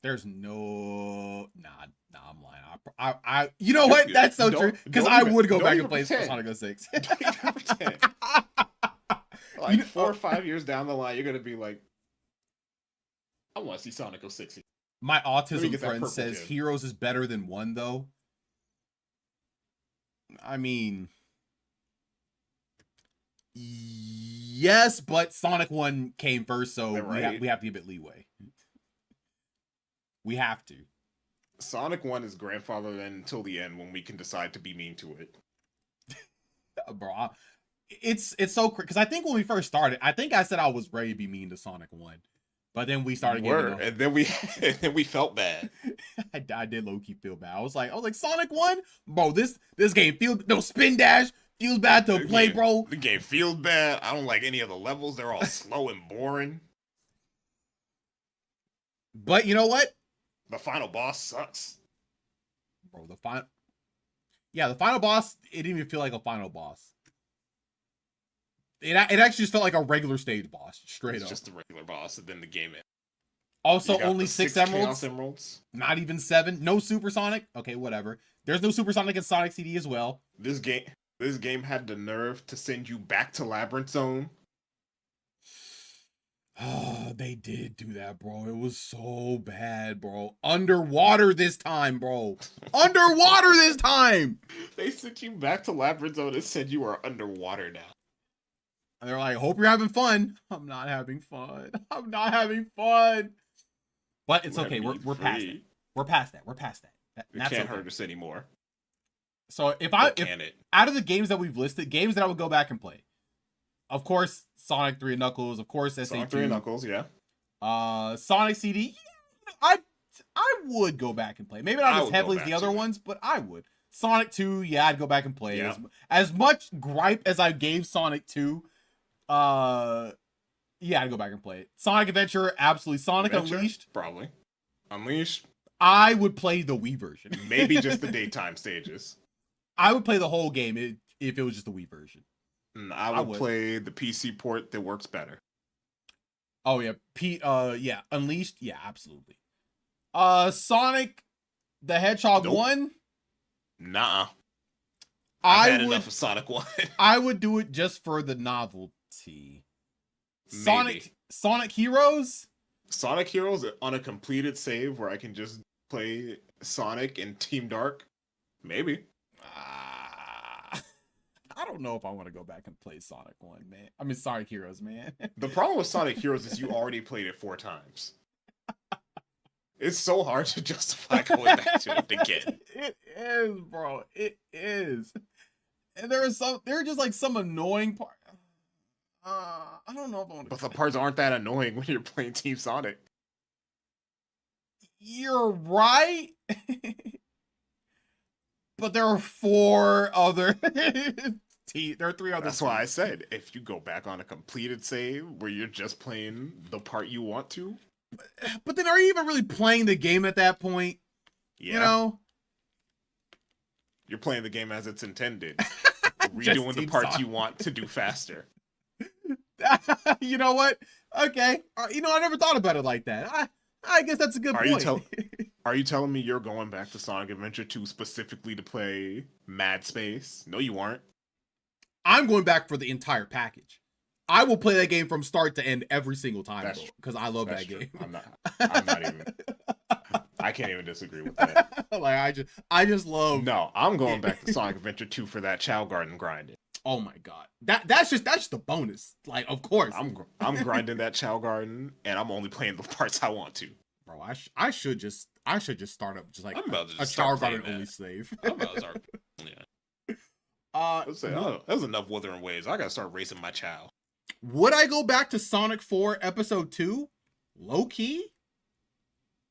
A: There's no... Nah, I'm lying. You know what? That's so true. Because
C: Don't
A: I
C: even-
A: would go
C: don't
A: back
C: even
A: and play
C: pretend.
A: Sonic 06.
C: Don't even pretend. Like
A: You know-
C: 4 or 5 years down the line, you're gonna be like, I want to see Sonic 06.
A: My
C: Let me
A: autism
C: get that
A: friend
C: purple
A: says
C: gem.
A: Heroes is better than 1, though. I mean, yes, but Sonic 1 came first, so
C: They're right.
A: we have to give it leeway. We have to.
C: Sonic 1 is grandfathered in until the end when we can decide to be mean to it.
A: Bro, it's so crazy. Because I think when we first started, I think I said I was ready to be mean to Sonic 1. But then we started getting...
C: And then we felt bad.
A: I did low-key feel bad. I was like, Sonic 1? Bro, this game feels... No, spin dash feels bad to play, bro.
C: The game feels bad. I don't like any of the levels. They're all slow and boring.
A: But you know what?
C: The final boss sucks.
A: Bro, the final boss, it didn't even feel like a final boss. It actually just felt like a regular stage boss, straight
C: It's
A: up.
C: just a regular boss, and then the game ends.
A: Also,
C: You got
A: only
C: the
A: 6
C: Chaos
A: emeralds.
C: Emeralds.
A: Not even 7. No Super Sonic. Okay, whatever. There's no Super Sonic in Sonic CD as well.
C: This game had the nerve to send you back to Labyrinth Zone.
A: Oh, they did do that, bro. It was so bad, bro. Underwater this time, bro. Underwater this time.
C: They sent you back to Labyrinth Zone and said you are underwater now.
A: And they're like, hope you're having fun. I'm not having fun. I'm not having fun. But it's okay. We're past that. We're past that. We're past that.
C: It can't hurt us anymore.
A: So if
C: Can it?
A: out of the games that we've listed, games that I would go back and play, of course, Sonic 3 and Knuckles, of course, SA2.
C: Sonic 3 and Knuckles, yeah.
A: Sonic CD, I would go back and play. Maybe not as heavily as the other ones, but I would. Sonic 2, yeah, I'd go back and play.
C: Yeah.
A: As much gripe as I gave Sonic 2, yeah, I'd go back and play it. Sonic Adventure, absolutely. Sonic Unleashed,
C: probably. Unleashed,
A: I would play the Wii version.
C: maybe just the daytime stages.
A: I would play the whole game if it was just the Wii version.
C: I would play the PC port that works better.
A: Oh yeah, yeah, Unleashed, yeah, absolutely. Sonic the Hedgehog 1.
C: Nah.
A: I
C: had
A: would
C: enough of Sonic 1.
A: I would do it just for the novelty.
C: Maybe.
A: Sonic Heroes.
C: Sonic Heroes on a completed save where I can just play Sonic and Team Dark. Maybe.
A: I don't know if I want to go back and play Sonic 1, man. I mean, Sonic Heroes, man.
C: The problem with Sonic Heroes is you already played it 4 times. It's so hard to justify going back to it again.
A: It is, bro. It is. And there are just like some annoying part. I don't know if I want to.
C: But the parts aren't that annoying when you're playing Team Sonic.
A: You're right. But there are 4 other there are 3 other.
C: That's why I said if you go back on a completed save where you're just playing the part you want to.
A: But then are you even really playing the game at that point?
C: Yeah.
A: You know?
C: You're playing the game as it's intended. Redoing the
A: Team
C: parts
A: Sonic.
C: you want to do faster.
A: You know what? Okay. I never thought about it like that. I guess that's a good point.
C: Are you telling me you're going back to Sonic Adventure 2 specifically to play Mad Space? No, you aren't.
A: I'm going back for the entire package. I will play that game from start to end every single time because I love that
C: true.
A: game.
C: I'm not even. I can't even disagree with that.
A: Like I just love.
C: No, I'm going back to Sonic Adventure 2 for that Chow Garden grinding.
A: Oh my god, that's just a bonus. Like, of course,
C: I'm grinding that Chow Garden, and I'm only playing the parts I want to.
A: Bro, I should just start up just like
C: I'm about to
A: a
C: just
A: Chow
C: start
A: Garden
C: playing
A: only
C: that.
A: slave.
C: I'm about to start. Yeah. Let's say, there's enough Wuthering Waves. I gotta start racing my Chow.
A: Would I go back to Sonic 4 Episode 2? Low key?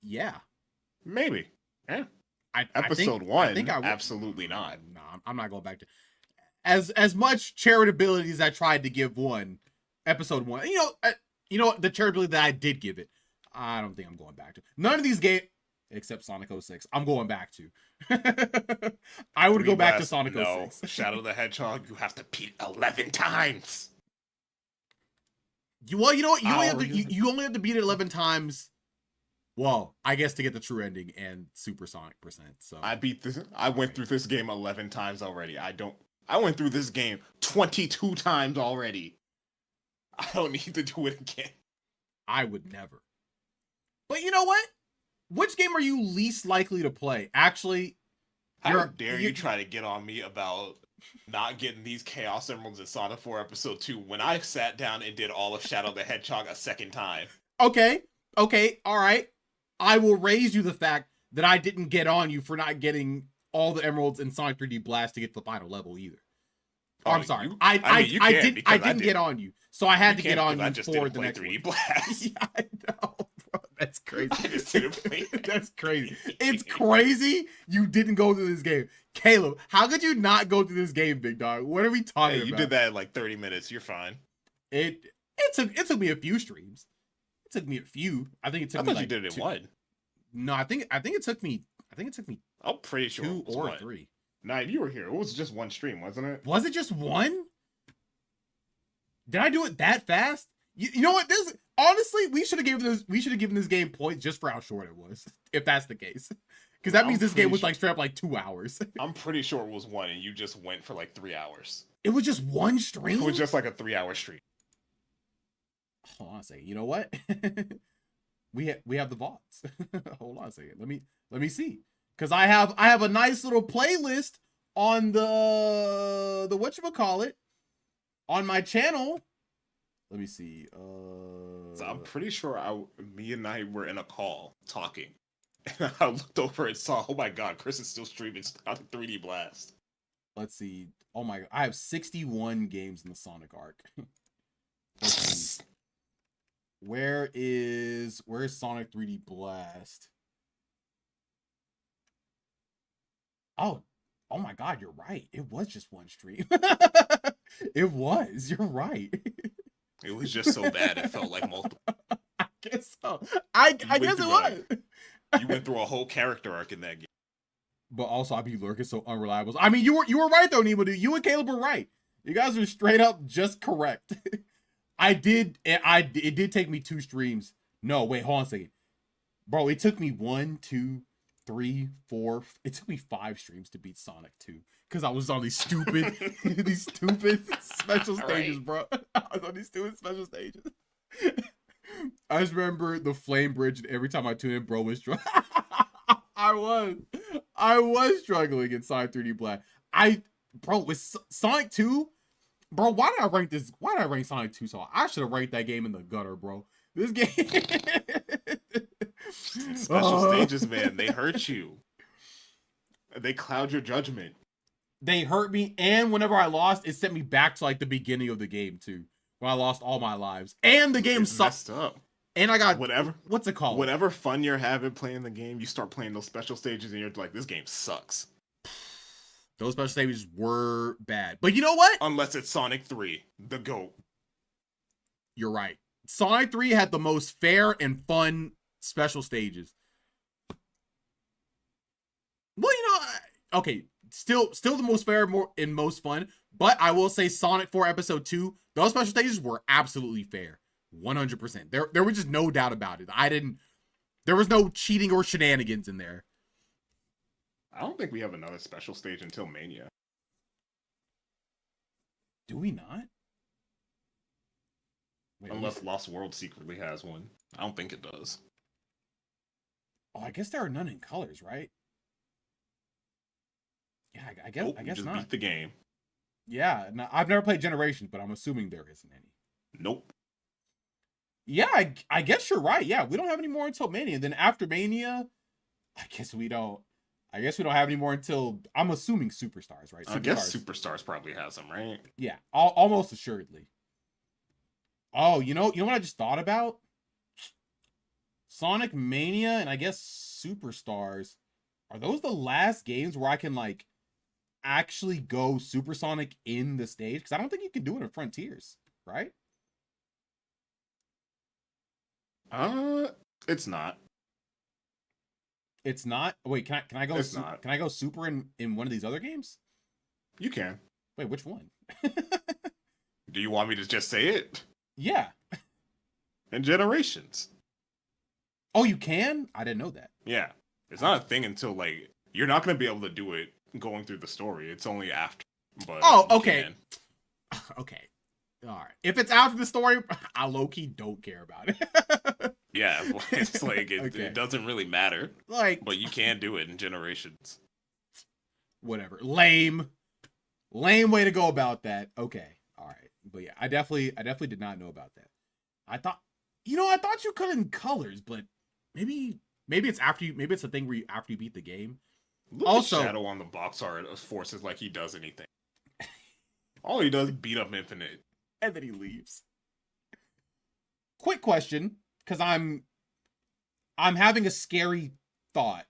A: Yeah.
C: Maybe. Yeah.
A: Episode
C: 1?
A: I think I would.
C: Absolutely not.
A: No, I'm not going back to. As much charitability as I tried to give Episode 1. You know what? The charitability that I did give it, I don't think I'm going back to. None of these games, except Sonic 06, I'm going back to. I would go back to Sonic 06.
C: Shadow the Hedgehog, you have to beat 11 times.
A: Well, you know what? You only have to beat it 11 times Well, I guess to get the true ending and supersonic percent. So
C: I went through this game 11 times already. I went through this game 22 times already. I don't need to do it again.
A: I would never. But you know what? Which game are you least likely to play? Actually,
C: How dare you try to get on me about not getting these Chaos Emeralds in Sonic 4 Episode 2 when I sat down and did all of Shadow the Hedgehog a second time?
A: Okay, all right. I will raise you the fact that I didn't get on you for not getting all the emeralds in Sonic 3D Blast to get to the final level either. Oh, I'm sorry. I didn't get on you, so I had to get on you for the next 3D
C: Blast.
A: Yeah, I know, bro. That's crazy.
C: I just didn't play
A: That's crazy. It's crazy you didn't go through this game. Caleb, how could you not go through this game, big dog? What are we talking about?
C: You did that in like 30 minutes. You're fine.
A: It took me a few streams. It took me a few. I think it took me like
C: you did it in one.
A: No, I think it took me
C: I'm pretty sure
A: 2 or
C: one.
A: 3.
C: Nah, you were here. It was just one stream, wasn't it?
A: Was it just one? Did I do it that fast? You know what? This honestly, we should have given this game points just for how short it was. If that's the case, because that means this game was like straight up like 2 hours.
C: I'm pretty sure it was one, and you just went for like 3 hours.
A: It was just one stream.
C: It was just like a 3-hour stream.
A: Hold on a second. You know what? we have the VODs. Hold on a second. Let me see. Because I have a nice little playlist on the whatchamacallit on my channel. Let me see.
C: So I'm pretty sure me and I were in a call talking. And I looked over and saw, oh my god, Chris is still streaming Sonic 3D Blast.
A: Let's see. Oh my god, I have 61 games in the Sonic arc. Let's see. Where's Sonic 3D Blast? Oh my god, you're right. It was just one stream. It was. You're right.
C: It was just so bad it felt like multiple.
A: I guess so. I guess it was.
C: You went through a whole character arc in that game.
A: But also, I be lurking so unreliable. I mean, you were right though, Nemo. You and Caleb were right. You guys were straight up just correct. It did take me 2 streams. No, wait, hold on a second. Bro, it took me 1, 2, 3, 4. It took me 5 streams to beat Sonic 2. Because I was on these stupid special stages, bro. I was on these stupid special stages. I just remember the flame bridge, and every time I tuned in, bro was struggling. I was struggling in Sonic 3D Blast. Bro, with Sonic 2, bro, why did I rank this? Why did I rank Sonic 2 so I should have ranked that game in the gutter, bro. This game.
C: Special stages, man, they hurt you. They cloud your judgment.
A: They hurt me, and whenever I lost, it sent me back to like the beginning of the game too, when I lost all my lives. And the game sucked
C: up.
A: And I got
C: what's
A: it called?
C: Whatever fun you're having playing the game, you start playing those special stages, and you're like, this game sucks.
A: Those special stages were bad, but you know what?
C: Unless it's Sonic 3, the GOAT.
A: You're right. Sonic 3 had the most fair and fun special stages. Well, you know, okay, still the most fair and most fun, but I will say Sonic 4 Episode 2, those special stages were absolutely fair. 100%. There was just no doubt about it. There was no cheating or shenanigans in there.
C: I don't think we have another special stage until Mania.
A: Do we not? Wait,
C: unless Lost World secretly has one. I don't think it does.
A: Oh, I guess there are none in colors, right? Yeah, I guess.
C: Nope,
A: I guess
C: just
A: not.
C: Beat the game.
A: Yeah, no, I've never played Generations, but I'm assuming there isn't any.
C: Nope.
A: Yeah, I guess you're right. Yeah, we don't have any more until Mania. Then after Mania, I guess we don't have any more until, I'm assuming Superstars, right?
C: I guess Superstars probably has them, right?
A: Yeah, almost assuredly. Oh, you know what I just thought about? Sonic Mania and I guess Superstars. Are those the last games where I can like actually go Supersonic in the stage? Because I don't think you can do it in Frontiers, right?
C: It's not.
A: It's not. Wait, can I go?
C: It's not.
A: Can I go super in one of these other games?
C: You can.
A: Wait, which one?
C: Do you want me to just say it?
A: Yeah.
C: And Generations.
A: Oh, you can? I didn't know that.
C: Yeah, it's not a thing until like you're not gonna be able to do it going through the story. It's only after. But
A: Oh,
C: you
A: okay.
C: can.
A: Okay. All right. If it's after the story, I low-key don't care about it.
C: Yeah, it's like
A: Okay.
C: it doesn't really matter,
A: Like,
C: but you can do it in Generations.
A: whatever. Lame way to go about that. Okay. All right. But yeah, I definitely did not know about that. I thought you could in colors, but maybe it's after you, maybe it's a thing where after you beat the game.
C: Look
A: Also,
C: at Shadow on the box art forces like he does anything. All he does is beat up Infinite.
A: and then he leaves. Quick question, because I'm having a scary thought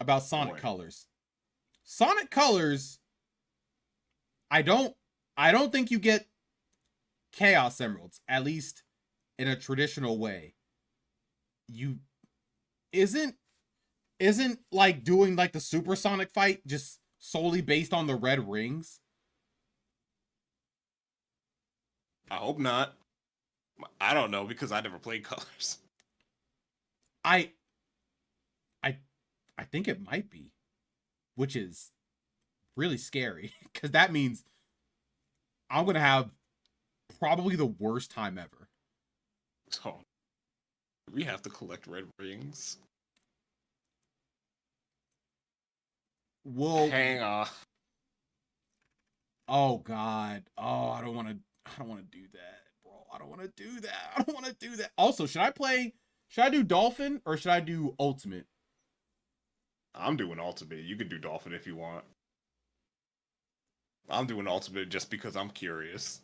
A: about Sonic
C: Boy.
A: Colors. Sonic Colors, I don't think you get Chaos Emeralds, at least in a traditional way. You isn't like doing like the Supersonic fight just solely based on the red rings.
C: I hope not. I don't know because I never played Colors.
A: I think it might be, which is really scary because that means I'm gonna have probably the worst time ever.
C: So we have to collect red rings.
A: Well,
C: Hang on.
A: oh god, oh I don't want to do that, bro. I don't want to do that. Also, should I do Dolphin or should I do Ultimate?
C: I'm doing Ultimate. You can do Dolphin if you want. I'm doing Ultimate just because I'm curious.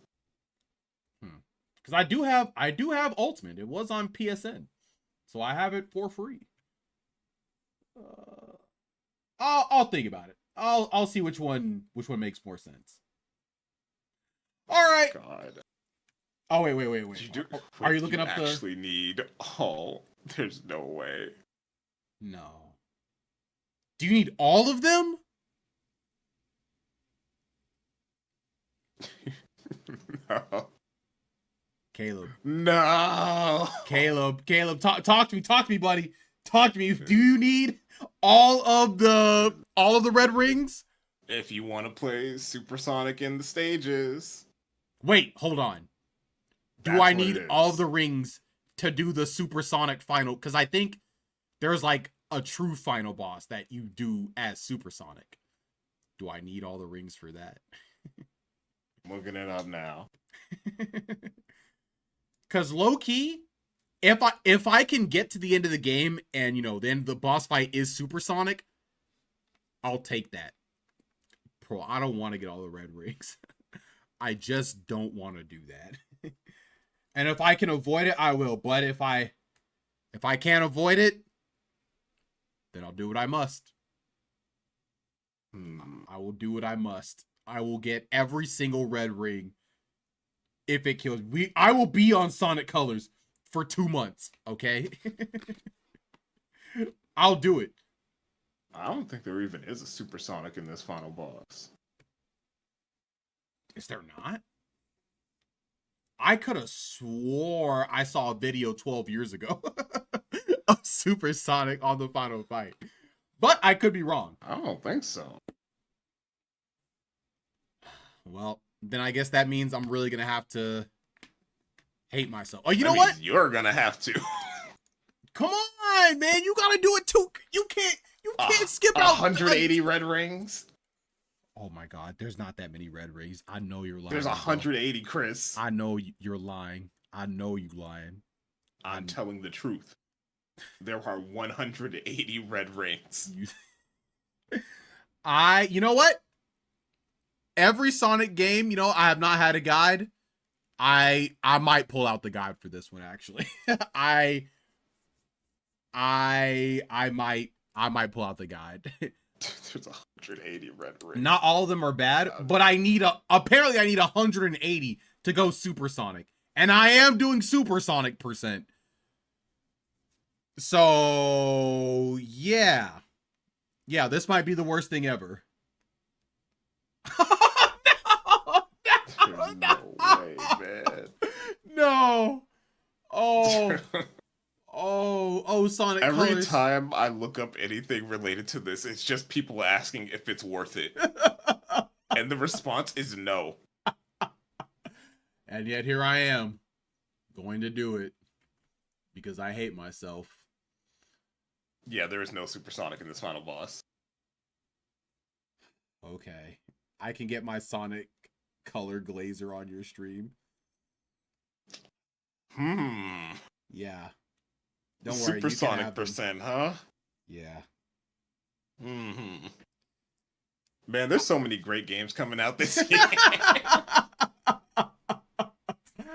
A: Because I do have Ultimate. It was on PSN, so I have it for free. I'll think about it. I'll see which one makes more sense. All right.
C: God.
A: Oh wait. Are you looking up the?
C: Actually need? Oh, there's no way.
A: No. Do you need all of them?
C: No.
A: Caleb.
C: No.
A: Caleb, talk to me, buddy. Talk to me. Do you need all of the red rings?
C: If you want to play Supersonic in the stages.
A: Wait, hold on. Do
C: That's
A: I
C: what
A: need
C: it
A: all
C: is.
A: of the rings to do the Supersonic final? Because I think there's like a true final boss that you do as Supersonic. Do I need all the rings for that?
C: I'm looking it up now.
A: Because low key, if I can get to the end of the game and then the boss fight is Supersonic, I'll take that. Bro, I don't want to get all the red rings. I just don't want to do that. And if I can avoid it, I will. But if I can't avoid it, then I'll do what I must. I will do what I must. I will get every single red ring if it kills me. I will be on Sonic Colors for 2 months, okay? I'll do it.
C: I don't think there even is a Supersonic in this final boss.
A: Is there not? I could have swore I saw a video 12 years ago of Supersonic on the final fight. But I could be wrong.
C: I don't think so.
A: Well, then I guess that means I'm really going to have to hate myself. Oh, you
C: That
A: know what?
C: means you're gonna have to.
A: Come on, man. You got to do it too. You can't skip out
C: 180 red rings.
A: Oh my god, there's not that many red rings. I know you're lying.
C: There's
A: bro.
C: 180, Chris.
A: I know you're lying. I know you lying.
C: I'm telling the truth. There are 180 red rings.
A: You know what? Every Sonic game, I have not had a guide. I might pull out the guide for this one actually. I might pull out the guide.
C: There's 180 red rings.
A: Not all of them are bad, but apparently I need 180 to go Supersonic. And I am doing Supersonic %. So, yeah. Yeah, this might be the worst thing ever.
C: No way, man.
A: No. Oh. Oh, Sonic
C: Every
A: Colors.
C: time I look up anything related to this, it's just people asking if it's worth it. And the response is no.
A: And yet here I am, going to do it because I hate myself.
C: Yeah, there is no Supersonic in this final boss.
A: Okay. I can get my Sonic Color Glazer on your stream. Yeah. Don't worry.
C: Supersonic percent, huh?
A: Yeah.
C: Man, there's so many great games coming out this year.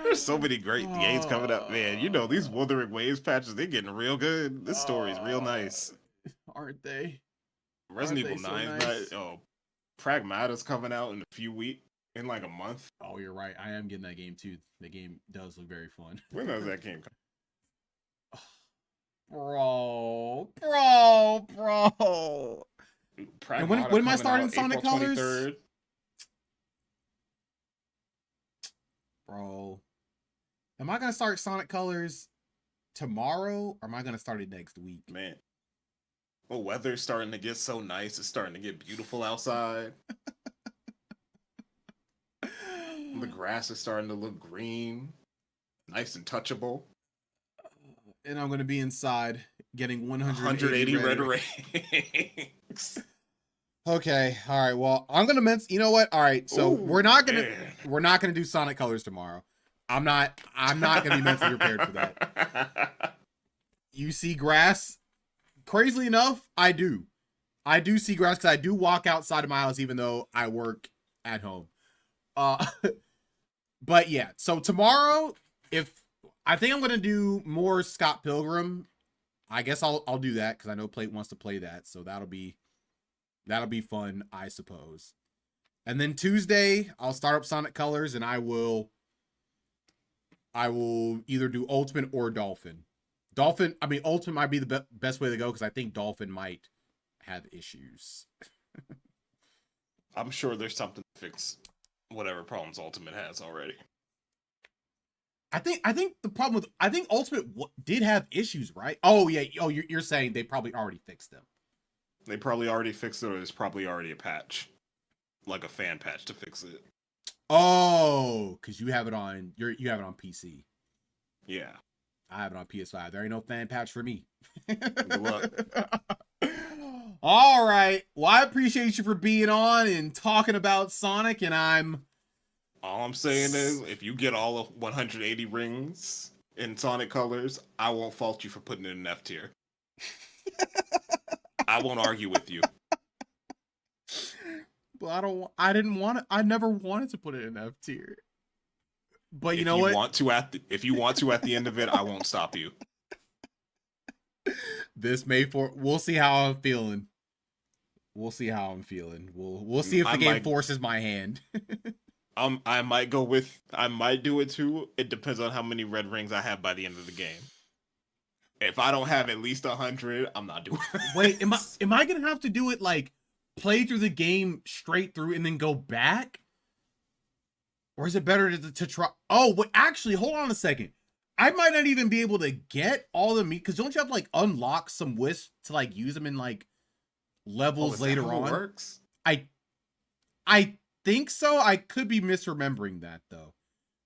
C: There's so many great games coming up, man. You know, these Wuthering Waves patches, they're getting real good. This story's real nice.
A: Aren't they?
C: Resident Evil
A: Aren't they
C: 9,
A: so nice?
C: Pragmata's coming out in a few weeks, in like a month.
A: Oh, you're right. I am getting that game too. The game does look very fun.
C: When does that game come?
A: Bro. And when am I starting Sonic Colors?
C: 23rd.
A: Bro. Am I going to start Sonic Colors tomorrow or am I going to start it next week?
C: Man. Well, weather's starting to get so nice. It's starting to get beautiful outside. The grass is starting to look green. Nice and touchable.
A: And I'm going to be inside getting
C: 180 red rings.
A: Okay, all right. Well, I'm gonna you know what? All right, so
C: Ooh,
A: we're not gonna
C: man.
A: do Sonic Colors tomorrow. I'm not gonna be mentally prepared for that. You see grass? Crazily enough, I do see grass because I do walk outside of my house even though I work at home. But yeah, so tomorrow, if I think I'm gonna do more Scott Pilgrim, I guess I'll do that because I know Plate wants to play that, so that'll be fun, I suppose. And then Tuesday, I'll start up Sonic Colors, and I will either do Ultimate or Dolphin. Ultimate might be the best way to go because I think Dolphin might have issues.
C: I'm sure there's something to fix whatever problems Ultimate has already.
A: I think the problem with Ultimate did have issues, right? Oh yeah. Oh, you're saying they probably already fixed them.
C: They probably already fixed it, or there's probably already a patch, like a fan patch to fix it.
A: Oh, because you have it on you have it on PC.
C: Yeah,
A: I have it on PS5. There ain't no fan patch for me.
C: Good luck.
A: All right. Well, I appreciate you for being on and talking about Sonic, and
C: all I'm saying is, if you get all of 180 rings in Sonic Colors, I won't fault you for putting it in F tier. I won't argue with you.
A: But I never wanted to put it in F tier. But you know what?
C: If you want to at the end of it, I won't stop you.
A: We'll see how I'm feeling. We'll see how I'm feeling. We'll see if the game forces my hand.
C: I might do it too. It depends on how many red rings I have by the end of the game. If I don't have at least 100, I'm not doing it.
A: Wait, am I gonna have to do it like play through the game straight through and then go back? Or is it better to try? Oh, wait, actually, hold on a second. I might not even be able to get all the meat because don't you have to like unlock some wisps to like use them in like levels later on? It works? I think so. I could be misremembering that though,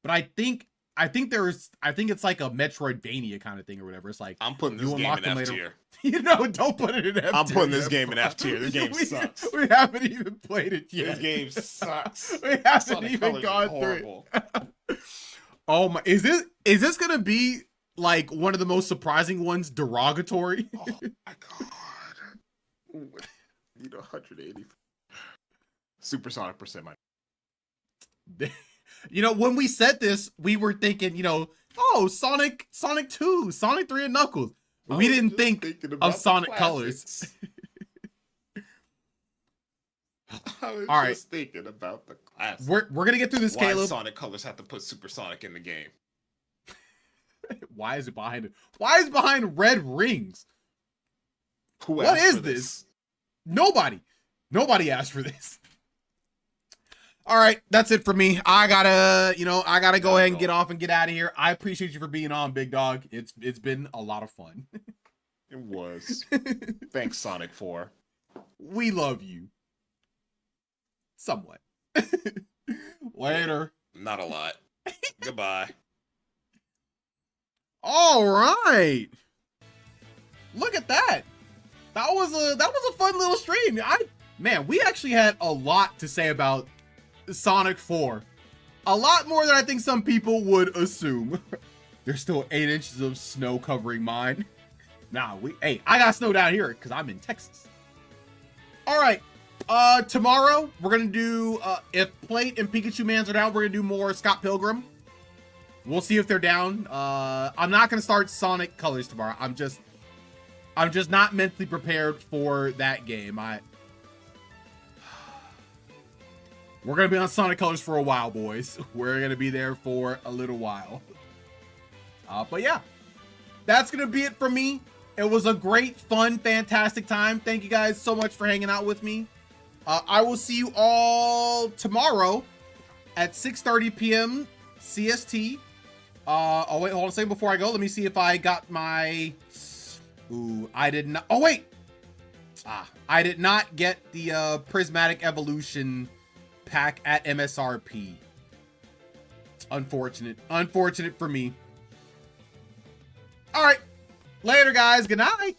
A: but I think it's like a Metroidvania kind of thing or whatever. It's like
C: I'm putting this game in F tier.
A: You know, don't put it in F tier.
C: I'm putting this game in F tier. This game sucks.
A: We haven't even played it yet.
C: This game sucks.
A: We haven't even gone through it. Oh my! Is this gonna be like one of the most surprising ones? Derogatory.
C: Oh my god! You know, 180. Supersonic percent.
A: You know, when we said this, we were thinking, you know, oh, Sonic 2, Sonic 3 and Knuckles. We didn't think of Sonic Colors.
C: I was
A: All right.
C: just thinking about the classics.
A: We're gonna get through this,
C: Why
A: Caleb.
C: Sonic Colors have to put Supersonic in the game?
A: Why is it behind it? Why is it behind red rings? What is this? Nobody asked for this. All right, that's it for me. I gotta go ahead and
C: go.
A: get off and get out of here. I appreciate you for being on, big dog. It's been a lot of fun.
C: It was. Thanks, Sonic 4.
A: We love you. Somewhat. Later.
C: Not a lot. Goodbye.
A: All right. Look at that. That was a fun little stream. Man, we actually had a lot to say about Sonic 4. A lot more than I think some people would assume. There's still 8 inches of snow covering mine. Nah, I got snow down here because I'm in Texas. All right. Tomorrow we're gonna do if Plate and Pikachu Mans are down, we're gonna do more Scott Pilgrim. We'll see if they're down. I'm not gonna start Sonic Colors tomorrow. I'm just not mentally prepared for that game. We're gonna be on Sonic Colors for a while, boys. We're gonna be there for a little while. But yeah, that's gonna be it from me. It was a great, fun, fantastic time. Thank you guys so much for hanging out with me. I will see you all tomorrow at 6:30 p.m. CST. Oh wait, hold on a second before I go. Let me see if I got my. Ooh, I did not. Oh wait, I did not get the Prismatic Evolution pack at MSRP. It's unfortunate for me. All right, later guys. Good night.